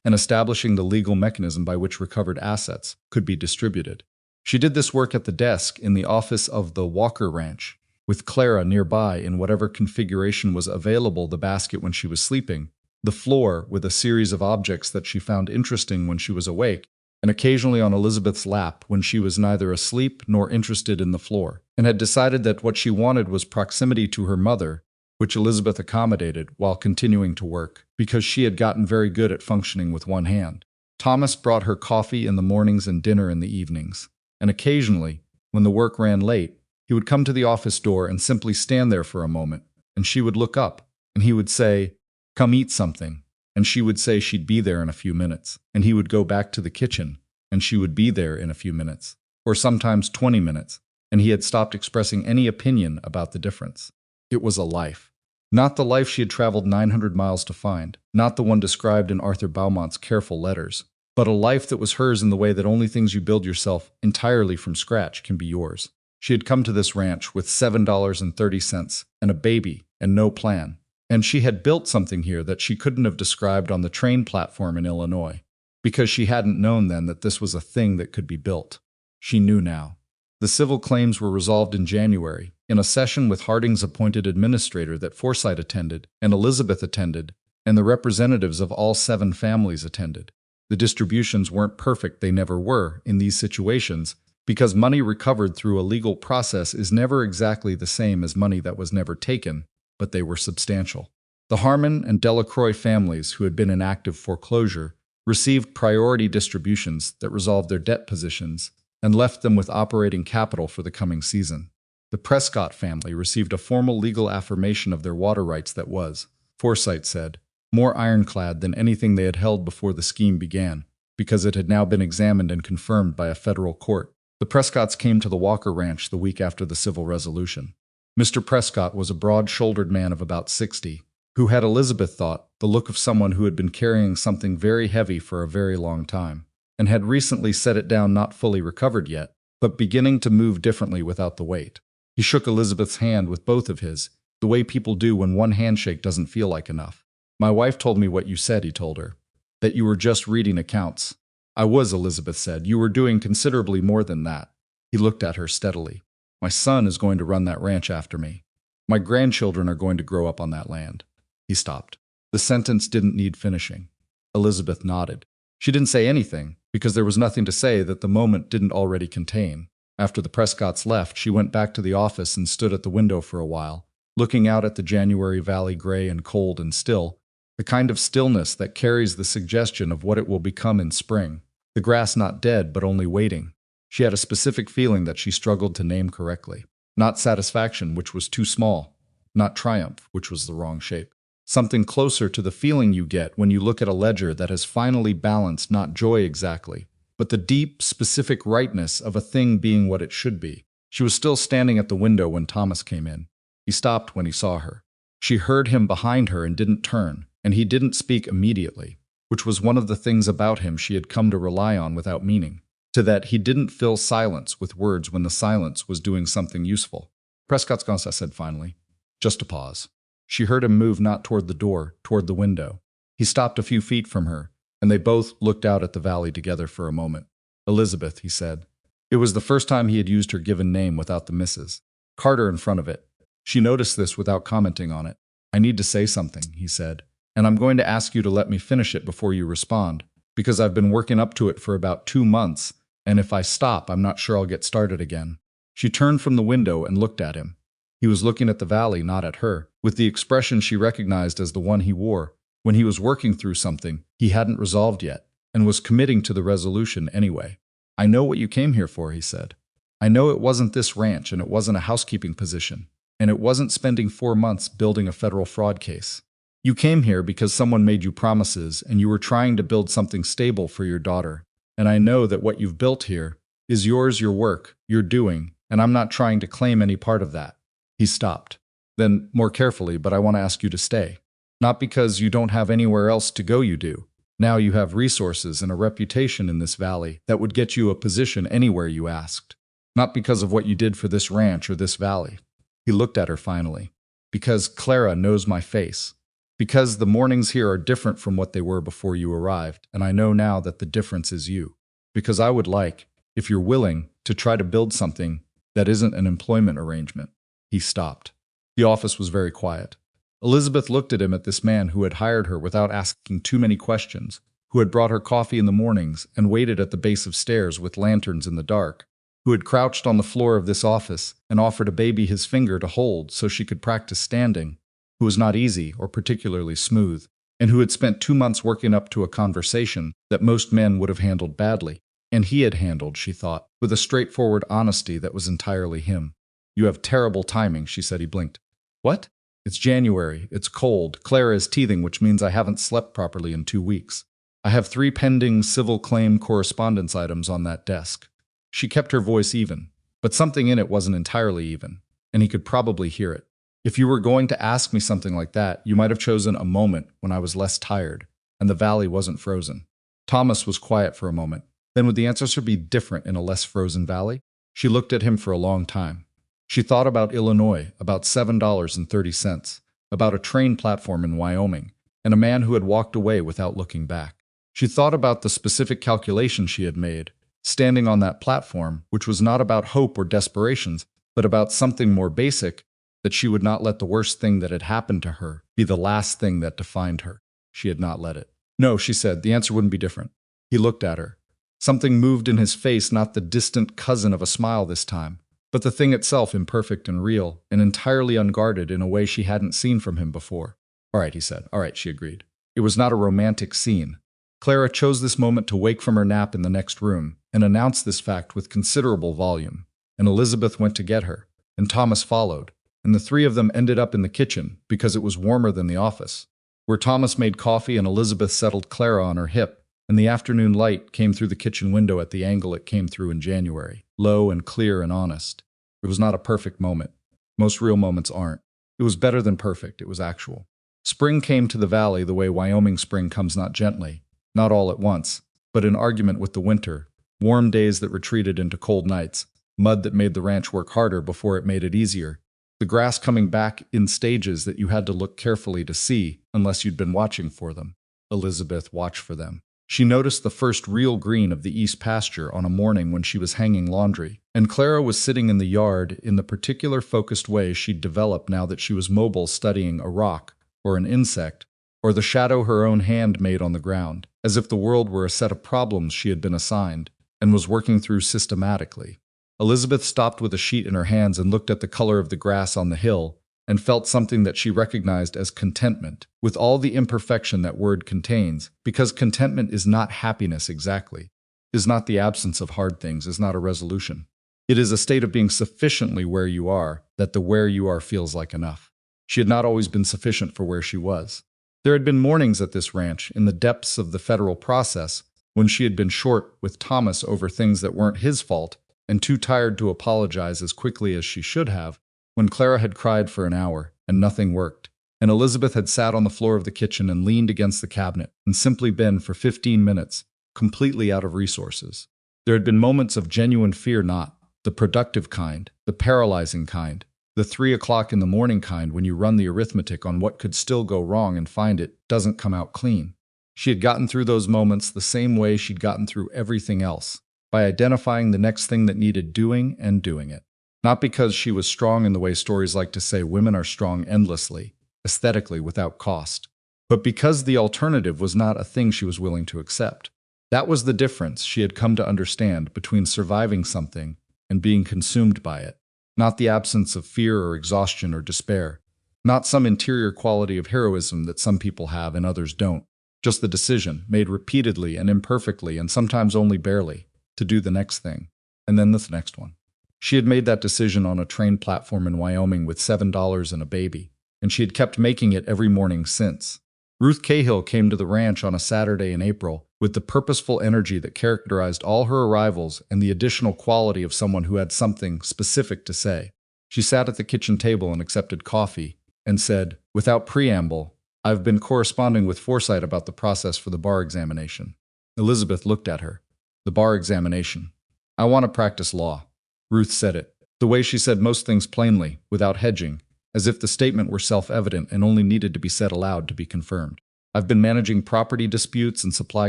and establishing the legal mechanism by which recovered assets could be distributed. She did this work at the desk in the office of the Walker Ranch, with Clara nearby in whatever configuration was available, the basket when she was sleeping, the floor with a series of objects that she found interesting when she was awake, and occasionally on Elizabeth's lap when she was neither asleep nor interested in the floor, and had decided that what she wanted was proximity to her mother, which Elizabeth accommodated while continuing to work, because she had gotten very good at functioning with one hand. Thomas brought her coffee in the mornings and dinner in the evenings, and occasionally, when the work ran late, he would come to the office door and simply stand there for a moment, and she would look up, and he would say, "Come eat something," and she would say she'd be there in a few minutes, and he would go back to the kitchen, and she would be there in a few minutes, or sometimes 20 minutes, and he had stopped expressing any opinion about the difference. It was a life. Not the life she had traveled 900 miles to find, not the one described in Arthur Beaumont's careful letters, but a life that was hers in the way that only things you build yourself entirely from scratch can be yours. She had come to this ranch with $7.30 and a baby and no plan, and she had built something here that she couldn't have described on the train platform in Illinois, because she hadn't known then that this was a thing that could be built. She knew now. The civil claims were resolved in January, in a session with Harding's appointed administrator that Forsyth attended, and Elizabeth attended, and the representatives of all 7 families attended. The distributions weren't perfect, they never were, in these situations, because money recovered through a legal process is never exactly the same as money that was never taken, but they were substantial. The Harmon and Delacroix families, who had been in active foreclosure, received priority distributions that resolved their debt positions and left them with operating capital for the coming season. The Prescott family received a formal legal affirmation of their water rights that was, Forsyth said, more ironclad than anything they had held before the scheme began, because it had now been examined and confirmed by a federal court. The Prescotts came to the Walker Ranch the week after the civil resolution. Mr. Prescott was a broad-shouldered man of about 60, who had, Elizabeth thought, the look of someone who had been carrying something very heavy for a very long time, and had recently set it down, not fully recovered yet, but beginning to move differently without the weight. He shook Elizabeth's hand with both of his, the way people do when one handshake doesn't feel like enough. "My wife told me what you said," he told her, "that you were just reading accounts." "I was," Elizabeth said. "You were doing considerably more than that." He looked at her steadily. "My son is going to run that ranch after me. My grandchildren are going to grow up on that land." He stopped. The sentence didn't need finishing. Elizabeth nodded. She didn't say anything, because there was nothing to say that the moment didn't already contain. After the Prescotts left, she went back to the office and stood at the window for a while, looking out at the January valley, gray and cold and still, the kind of stillness that carries the suggestion of what it will become in spring, the grass not dead but only waiting. She had a specific feeling that she struggled to name correctly. Not satisfaction, which was too small. Not triumph, which was the wrong shape. Something closer to the feeling you get when you look at a ledger that has finally balanced not joy exactly, but the deep, specific rightness of a thing being what it should be. She was still standing at the window when Thomas came in. He stopped when he saw her. She heard him behind her and didn't turn, and he didn't speak immediately, which was one of the things about him she had come to rely on without meaning, to that he didn't fill silence with words when the silence was doing something useful. "Prescott's gone," said finally. Just a pause. She heard him move not toward the door, toward the window. He stopped a few feet from her, and they both looked out at the valley together for a moment. "Elizabeth," he said. It was the first time he had used her given name without the Mrs. Carter in front of it. She noticed this without commenting on it. "I need to say something," he said, "and I'm going to ask you to let me finish it before you respond, because I've been working up to it for about 2 months, And if I stop, I'm not sure I'll get started again. She turned from the window and looked at him. He was looking at the valley, not at her, with the expression she recognized as the one he wore when he was working through something he hadn't resolved yet, and was committing to the resolution anyway. I know what you came here for, he said. I know it wasn't this ranch, and it wasn't a housekeeping position, and it wasn't spending 4 months building a federal fraud case. You came here because someone made you promises, and you were trying to build something stable for your daughter. And I know that what you've built here is yours, your work, your doing, and I'm not trying to claim any part of that. He stopped. Then, more carefully, but I want to ask you to stay. Not because you don't have anywhere else to go, you do. Now you have resources and a reputation in this valley that would get you a position anywhere you asked. Not because of what you did for this ranch or this valley. He looked at her finally. Because Clara knows my face. Because the mornings here are different from what they were before you arrived, and I know now that the difference is you. Because I would like, if you're willing, to try to build something that isn't an employment arrangement. He stopped. The office was very quiet. Elizabeth looked at him, at this man who had hired her without asking too many questions, who had brought her coffee in the mornings and waited at the base of stairs with lanterns in the dark, who had crouched on the floor of this office and offered a baby his finger to hold so she could practice standing, who was not easy or particularly smooth, and who had spent 2 months working up to a conversation that most men would have handled badly. And he had handled, she thought, with a straightforward honesty that was entirely him. You have terrible timing, she said. He blinked. What? It's January. It's cold. Clara is teething, which means I haven't slept properly in 2 weeks. I have 3 pending civil claim correspondence items on that desk. She kept her voice even, but something in it wasn't entirely even, and he could probably hear it. If you were going to ask me something like that, you might have chosen a moment when I was less tired, and the valley wasn't frozen. Thomas was quiet for a moment. Then would the answer be different in a less frozen valley? She looked at him for a long time. She thought about Illinois, about $7.30, about a train platform in Wyoming, and a man who had walked away without looking back. She thought about the specific calculation she had made, standing on that platform, which was not about hope or desperations, but about something more basic, that she would not let the worst thing that had happened to her be the last thing that defined her. She had not let it. No, she said, the answer wouldn't be different. He looked at her. Something moved in his face, not the distant cousin of a smile this time, but the thing itself, imperfect and real, and entirely unguarded in a way she hadn't seen from him before. All right, he said. All right, she agreed. It was not a romantic scene. Clara chose this moment to wake from her nap in the next room and announced this fact with considerable volume, and Elizabeth went to get her, and Thomas followed, and the 3 of them ended up in the kitchen because it was warmer than the office, where Thomas made coffee and Elizabeth settled Clara on her hip, and the afternoon light came through the kitchen window at the angle it came through in January, low and clear and honest. It was not a perfect moment. Most real moments aren't. It was better than perfect. It was actual. Spring came to the valley the way Wyoming spring comes, not gently, not all at once, but in argument with the winter, warm days that retreated into cold nights, mud that made the ranch work harder before it made it easier, the grass coming back in stages that you had to look carefully to see unless you'd been watching for them. Elizabeth watched for them. She noticed the first real green of the east pasture on a morning when she was hanging laundry, and Clara was sitting in the yard in the particular focused way she'd developed now that she was mobile, studying a rock, or an insect, or the shadow her own hand made on the ground, as if the world were a set of problems she had been assigned, and was working through systematically. Elizabeth stopped with a sheet in her hands and looked at the color of the grass on the hill, and felt something that she recognized as contentment, with all the imperfection that word contains, because contentment is not happiness exactly, is not the absence of hard things, is not a resolution. It is a state of being sufficiently where you are, that the where you are feels like enough. She had not always been sufficient for where she was. There had been mornings at this ranch, in the depths of the federal process, when she had been short with Thomas over things that weren't his fault, and too tired to apologize as quickly as she should have, when Clara had cried for an hour, and nothing worked, and Elizabeth had sat on the floor of the kitchen and leaned against the cabinet, and simply been, for 15 minutes, completely out of resources. There had been moments of genuine fear, not the productive kind, the paralyzing kind, the 3 o'clock in the morning kind when you run the arithmetic on what could still go wrong and find it doesn't come out clean. She had gotten through those moments the same way she'd gotten through everything else, by identifying the next thing that needed doing and doing it. Not because she was strong in the way stories like to say women are strong endlessly, aesthetically, without cost, but because the alternative was not a thing she was willing to accept. That was the difference she had come to understand between surviving something and being consumed by it. Not the absence of fear or exhaustion or despair. Not some interior quality of heroism that some people have and others don't. Just the decision, made repeatedly and imperfectly and sometimes only barely, to do the next thing, and then the next one. She had made that decision on a train platform in Wyoming with $7 and a baby, and she had kept making it every morning since. Ruth Cahill came to the ranch on a Saturday in April with the purposeful energy that characterized all her arrivals and the additional quality of someone who had something specific to say. She sat at the kitchen table and accepted coffee and said, without preamble, "I've been corresponding with Forsythe about the process for the bar examination." Elizabeth looked at her. The bar examination. "I want to practice law." Ruth said it, the way she said most things plainly, without hedging, as if the statement were self-evident and only needed to be said aloud to be confirmed. "I've been managing property disputes and supply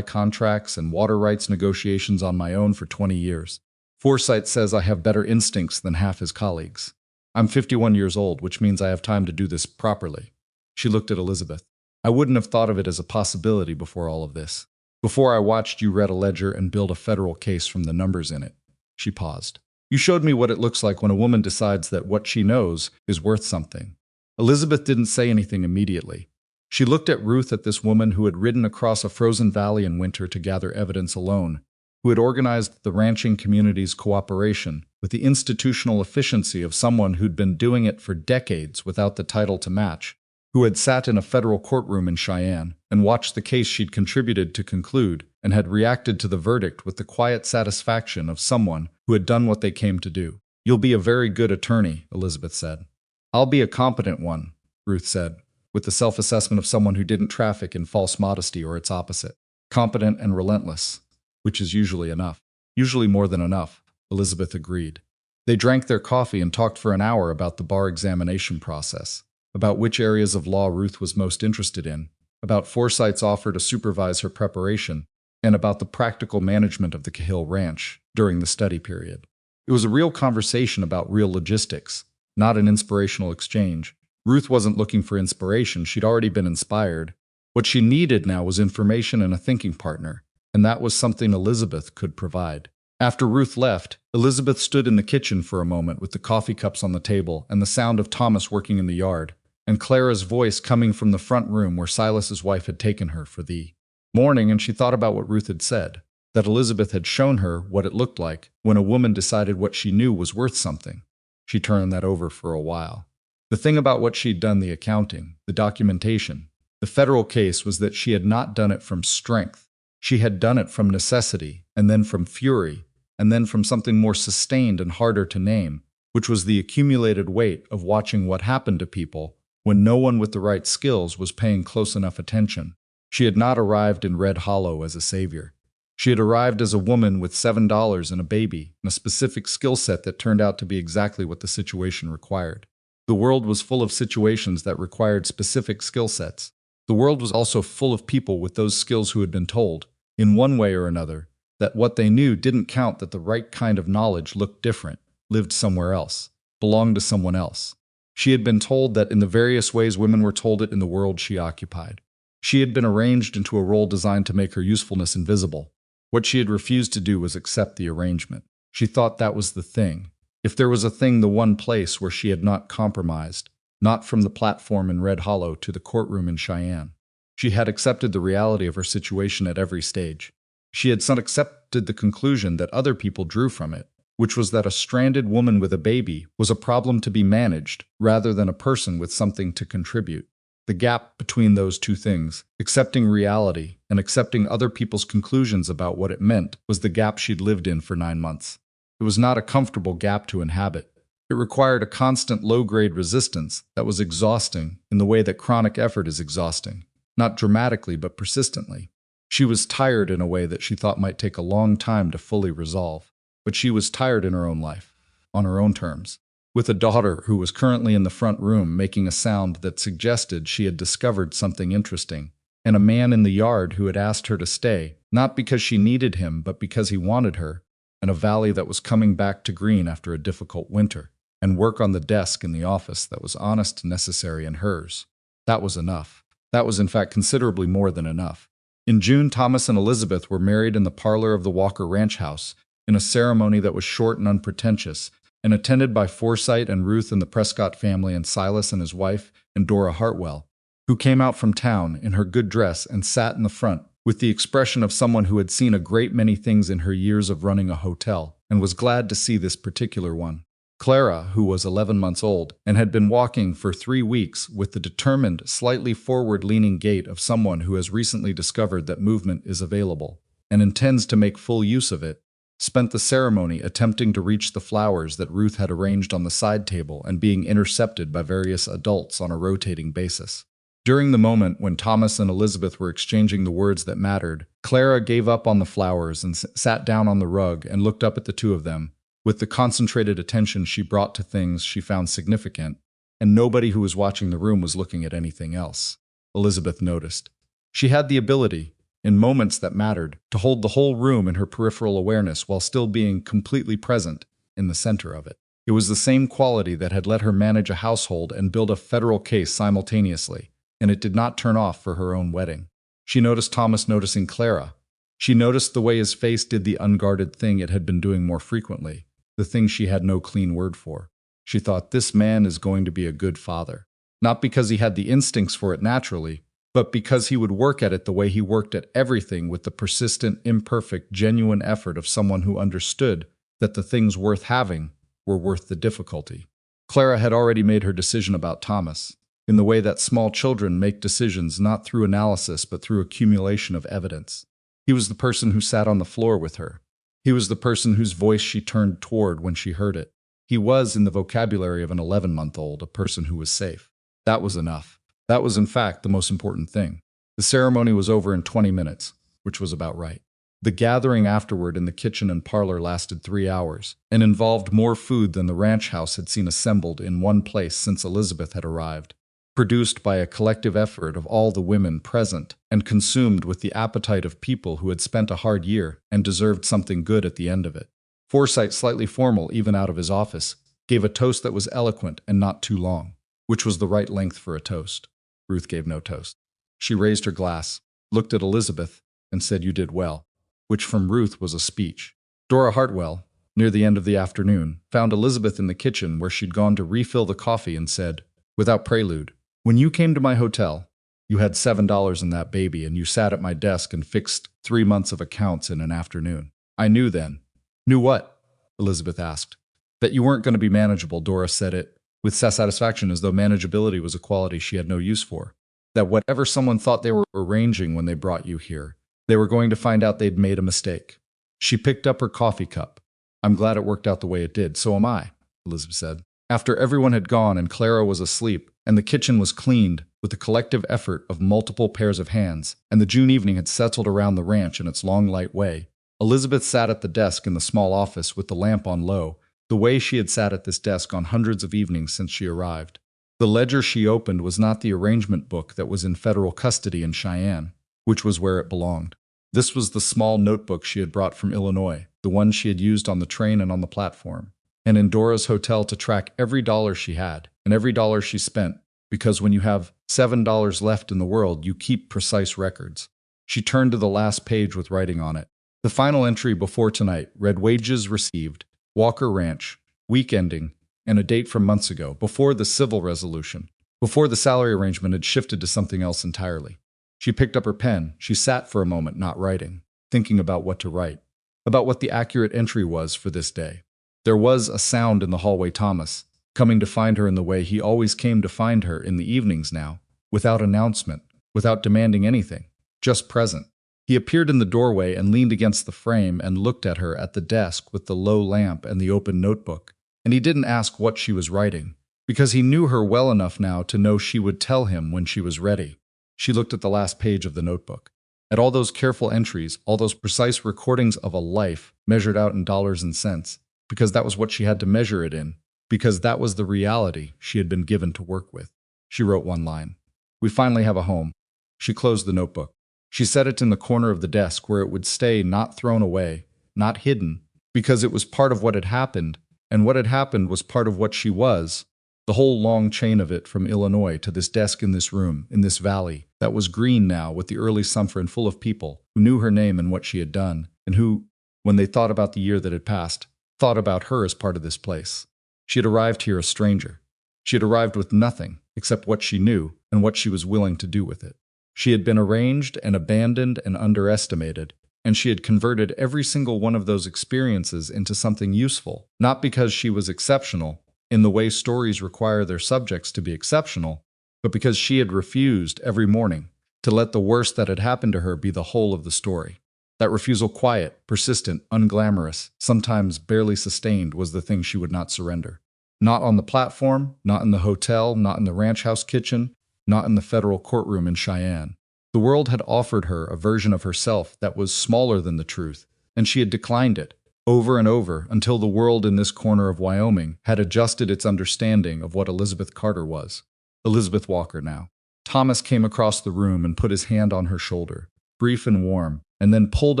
contracts and water rights negotiations on my own for 20 years. Forsythe says I have better instincts than half his colleagues. I'm 51 years old, which means I have time to do this properly." She looked at Elizabeth. "I wouldn't have thought of it as a possibility before all of this. Before I watched you read a ledger and build a federal case from the numbers in it." She paused. "You showed me what it looks like when a woman decides that what she knows is worth something." Elizabeth didn't say anything immediately. She looked at Ruth, at this woman who had ridden across a frozen valley in winter to gather evidence alone, who had organized the ranching community's cooperation with the institutional efficiency of someone who'd been doing it for decades without the title to match, who had sat in a federal courtroom in Cheyenne and watched the case she'd contributed to conclude and had reacted to the verdict with the quiet satisfaction of someone who had done what they came to do. "You'll be a very good attorney," Elizabeth said. "I'll be a competent one," Ruth said, with the self-assessment of someone who didn't traffic in false modesty or its opposite. "Competent and relentless, which is usually enough." "Usually more than enough," Elizabeth agreed. They drank their coffee and talked for an hour about the bar examination process, about which areas of law Ruth was most interested in, about Forsythe's offer to supervise her preparation, and about the practical management of the Cahill Ranch during the study period. It was a real conversation about real logistics, not an inspirational exchange. Ruth wasn't looking for inspiration, she'd already been inspired. What she needed now was information and a thinking partner, and that was something Elizabeth could provide. After Ruth left, Elizabeth stood in the kitchen for a moment with the coffee cups on the table and the sound of Thomas working in the yard, and Clara's voice coming from the front room where Silas's wife had taken her for the morning, and she thought about what Ruth had said, that Elizabeth had shown her what it looked like when a woman decided what she knew was worth something. She turned that over for a while. The thing about what she'd done, the accounting, the documentation, the federal case, was that she had not done it from strength. She had done it from necessity, and then from fury, and then from something more sustained and harder to name, which was the accumulated weight of watching what happened to people when no one with the right skills was paying close enough attention. She had not arrived in Red Hollow as a savior. She had arrived as a woman with $7 and a baby, and a specific skill set that turned out to be exactly what the situation required. The world was full of situations that required specific skill sets. The world was also full of people with those skills who had been told, in one way or another, that what they knew didn't count, that the right kind of knowledge looked different, lived somewhere else, belonged to someone else. She had been told that in the various ways women were told it in the world she occupied. She had been arranged into a role designed to make her usefulness invisible. What she had refused to do was accept the arrangement. She thought that was the thing. If there was a thing, the one place where she had not compromised, not from the platform in Red Hollow to the courtroom in Cheyenne. She had accepted the reality of her situation at every stage. She had accepted the conclusion that other people drew from it, which was that a stranded woman with a baby was a problem to be managed rather than a person with something to contribute. The gap between those two things, accepting reality and accepting other people's conclusions about what it meant, was the gap she'd lived in for 9 months. It was not a comfortable gap to inhabit. It required a constant low-grade resistance that was exhausting in the way that chronic effort is exhausting, not dramatically but persistently. She was tired in a way that she thought might take a long time to fully resolve, but she was tired in her own life, on her own terms, with a daughter who was currently in the front room making a sound that suggested she had discovered something interesting, and a man in the yard who had asked her to stay, not because she needed him but because he wanted her, and a valley that was coming back to green after a difficult winter, and work on the desk in the office that was honest, necessary, and hers. That was enough. That was in fact considerably more than enough. In June, Thomas and Elizabeth were married in the parlor of the Walker Ranch house, in a ceremony that was short and unpretentious, and attended by Forsythe and Ruth and the Prescott family and Silas and his wife and Dora Hartwell, who came out from town in her good dress and sat in the front, with the expression of someone who had seen a great many things in her years of running a hotel, and was glad to see this particular one. Clara, who was 11 months old, and had been walking for 3 weeks with the determined, slightly forward-leaning gait of someone who has recently discovered that movement is available, and intends to make full use of it, spent the ceremony attempting to reach the flowers that Ruth had arranged on the side table and being intercepted by various adults on a rotating basis. During the moment when Thomas and Elizabeth were exchanging the words that mattered, Clara gave up on the flowers and sat down on the rug and looked up at the two of them, with the concentrated attention she brought to things she found significant, and nobody who was watching the room was looking at anything else. Elizabeth noticed. She had the ability, in moments that mattered, to hold the whole room in her peripheral awareness while still being completely present in the center of it. It was the same quality that had let her manage a household and build a federal case simultaneously, and it did not turn off for her own wedding. She noticed Thomas noticing Clara. She noticed the way his face did the unguarded thing it had been doing more frequently, the thing she had no clean word for. She thought, this man is going to be a good father. Not because he had the instincts for it naturally, but because he would work at it the way he worked at everything, with the persistent, imperfect, genuine effort of someone who understood that the things worth having were worth the difficulty. Clara had already made her decision about Thomas, in the way that small children make decisions not through analysis but through accumulation of evidence. He was the person who sat on the floor with her. He was the person whose voice she turned toward when she heard it. He was, in the vocabulary of an 11-month-old, a person who was safe. That was enough. That was, in fact, the most important thing. The ceremony was over in 20 minutes, which was about right. The gathering afterward in the kitchen and parlor lasted 3 hours, and involved more food than the ranch house had seen assembled in one place since Elizabeth had arrived, produced by a collective effort of all the women present, and consumed with the appetite of people who had spent a hard year and deserved something good at the end of it. Forsythe, slightly formal even out of his office, gave a toast that was eloquent and not too long, which was the right length for a toast. Ruth gave no toast. She raised her glass, looked at Elizabeth, and said, "You did well," which from Ruth was a speech. Dora Hartwell, near the end of the afternoon, found Elizabeth in the kitchen where she'd gone to refill the coffee and said, without prelude, "When you came to my hotel, you had $7 in that baby, and you sat at my desk and fixed 3 months of accounts in an afternoon. I knew then." "Knew what?" Elizabeth asked. "That you weren't going to be manageable." Dora said it with satisfaction, as though manageability was a quality she had no use for. "That whatever someone thought they were arranging when they brought you here, they were going to find out they'd made a mistake." She picked up her coffee cup. "I'm glad it worked out the way it did." "So am I," Elizabeth said. After everyone had gone and Clara was asleep, and the kitchen was cleaned with the collective effort of multiple pairs of hands, and the June evening had settled around the ranch in its long, light way, Elizabeth sat at the desk in the small office with the lamp on low, the way she had sat at this desk on hundreds of evenings since she arrived. The ledger she opened was not the arrangement book that was in federal custody in Cheyenne, which was where it belonged. This was the small notebook she had brought from Illinois, the one she had used on the train and on the platform, and in Dora's hotel to track every dollar she had and every dollar she spent, because when you have $7 left in the world, you keep precise records. She turned to the last page with writing on it. The final entry before tonight read wages received, Walker Ranch, week ending, and a date from months ago, before the civil resolution, before the salary arrangement had shifted to something else entirely. She picked up her pen. She sat for a moment, not writing, thinking about what to write, about what the accurate entry was for this day. There was a sound in the hallway. Thomas, coming to find her in the way he always came to find her in the evenings now, without announcement, without demanding anything, just present. He appeared in the doorway and leaned against the frame and looked at her at the desk with the low lamp and the open notebook. And he didn't ask what she was writing, because he knew her well enough now to know she would tell him when she was ready. She looked at the last page of the notebook, at all those careful entries, all those precise recordings of a life measured out in dollars and cents, because that was what she had to measure it in, because that was the reality she had been given to work with. She wrote one line. "We finally have a home." She closed the notebook. She set it in the corner of the desk where it would stay, not thrown away, not hidden, because it was part of what had happened, and what had happened was part of what she was, the whole long chain of it from Illinois to this desk in this room, in this valley, that was green now with the early summer and full of people who knew her name and what she had done, and who, when they thought about the year that had passed, thought about her as part of this place. She had arrived here a stranger. She had arrived with nothing except what she knew and what she was willing to do with it. She had been arranged and abandoned and underestimated, and she had converted every single one of those experiences into something useful, not because she was exceptional, in the way stories require their subjects to be exceptional, but because she had refused every morning to let the worst that had happened to her be the whole of the story. That refusal, quiet, persistent, unglamorous, sometimes barely sustained, was the thing she would not surrender. Not on the platform, not in the hotel, not in the ranch house kitchen, not in the federal courtroom in Cheyenne. The world had offered her a version of herself that was smaller than the truth, and she had declined it, over and over, until the world in this corner of Wyoming had adjusted its understanding of what Elizabeth Carter was. Elizabeth Walker now. Thomas came across the room and put his hand on her shoulder, brief and warm, and then pulled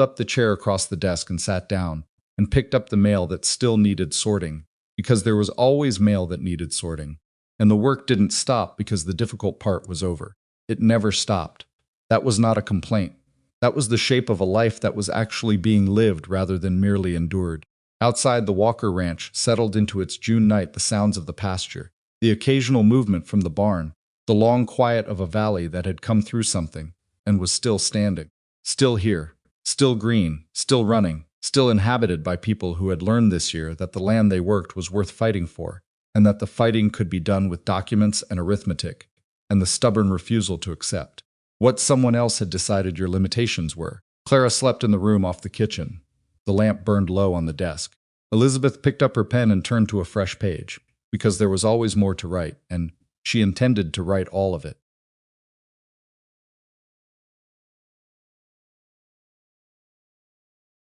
up the chair across the desk and sat down, and picked up the mail that still needed sorting, because there was always mail that needed sorting. And the work didn't stop because the difficult part was over. It never stopped. That was not a complaint. That was the shape of a life that was actually being lived rather than merely endured. Outside the Walker Ranch settled into its June night the sounds of the pasture, the occasional movement from the barn, the long quiet of a valley that had come through something and was still standing, still here, still green, still running, still inhabited by people who had learned this year that the land they worked was worth fighting for, and that the fighting could be done with documents and arithmetic, and the stubborn refusal to accept what someone else had decided your limitations were. Clara slept in the room off the kitchen. The lamp burned low on the desk. Elizabeth picked up her pen and turned to a fresh page, because there was always more to write, and she intended to write all of it.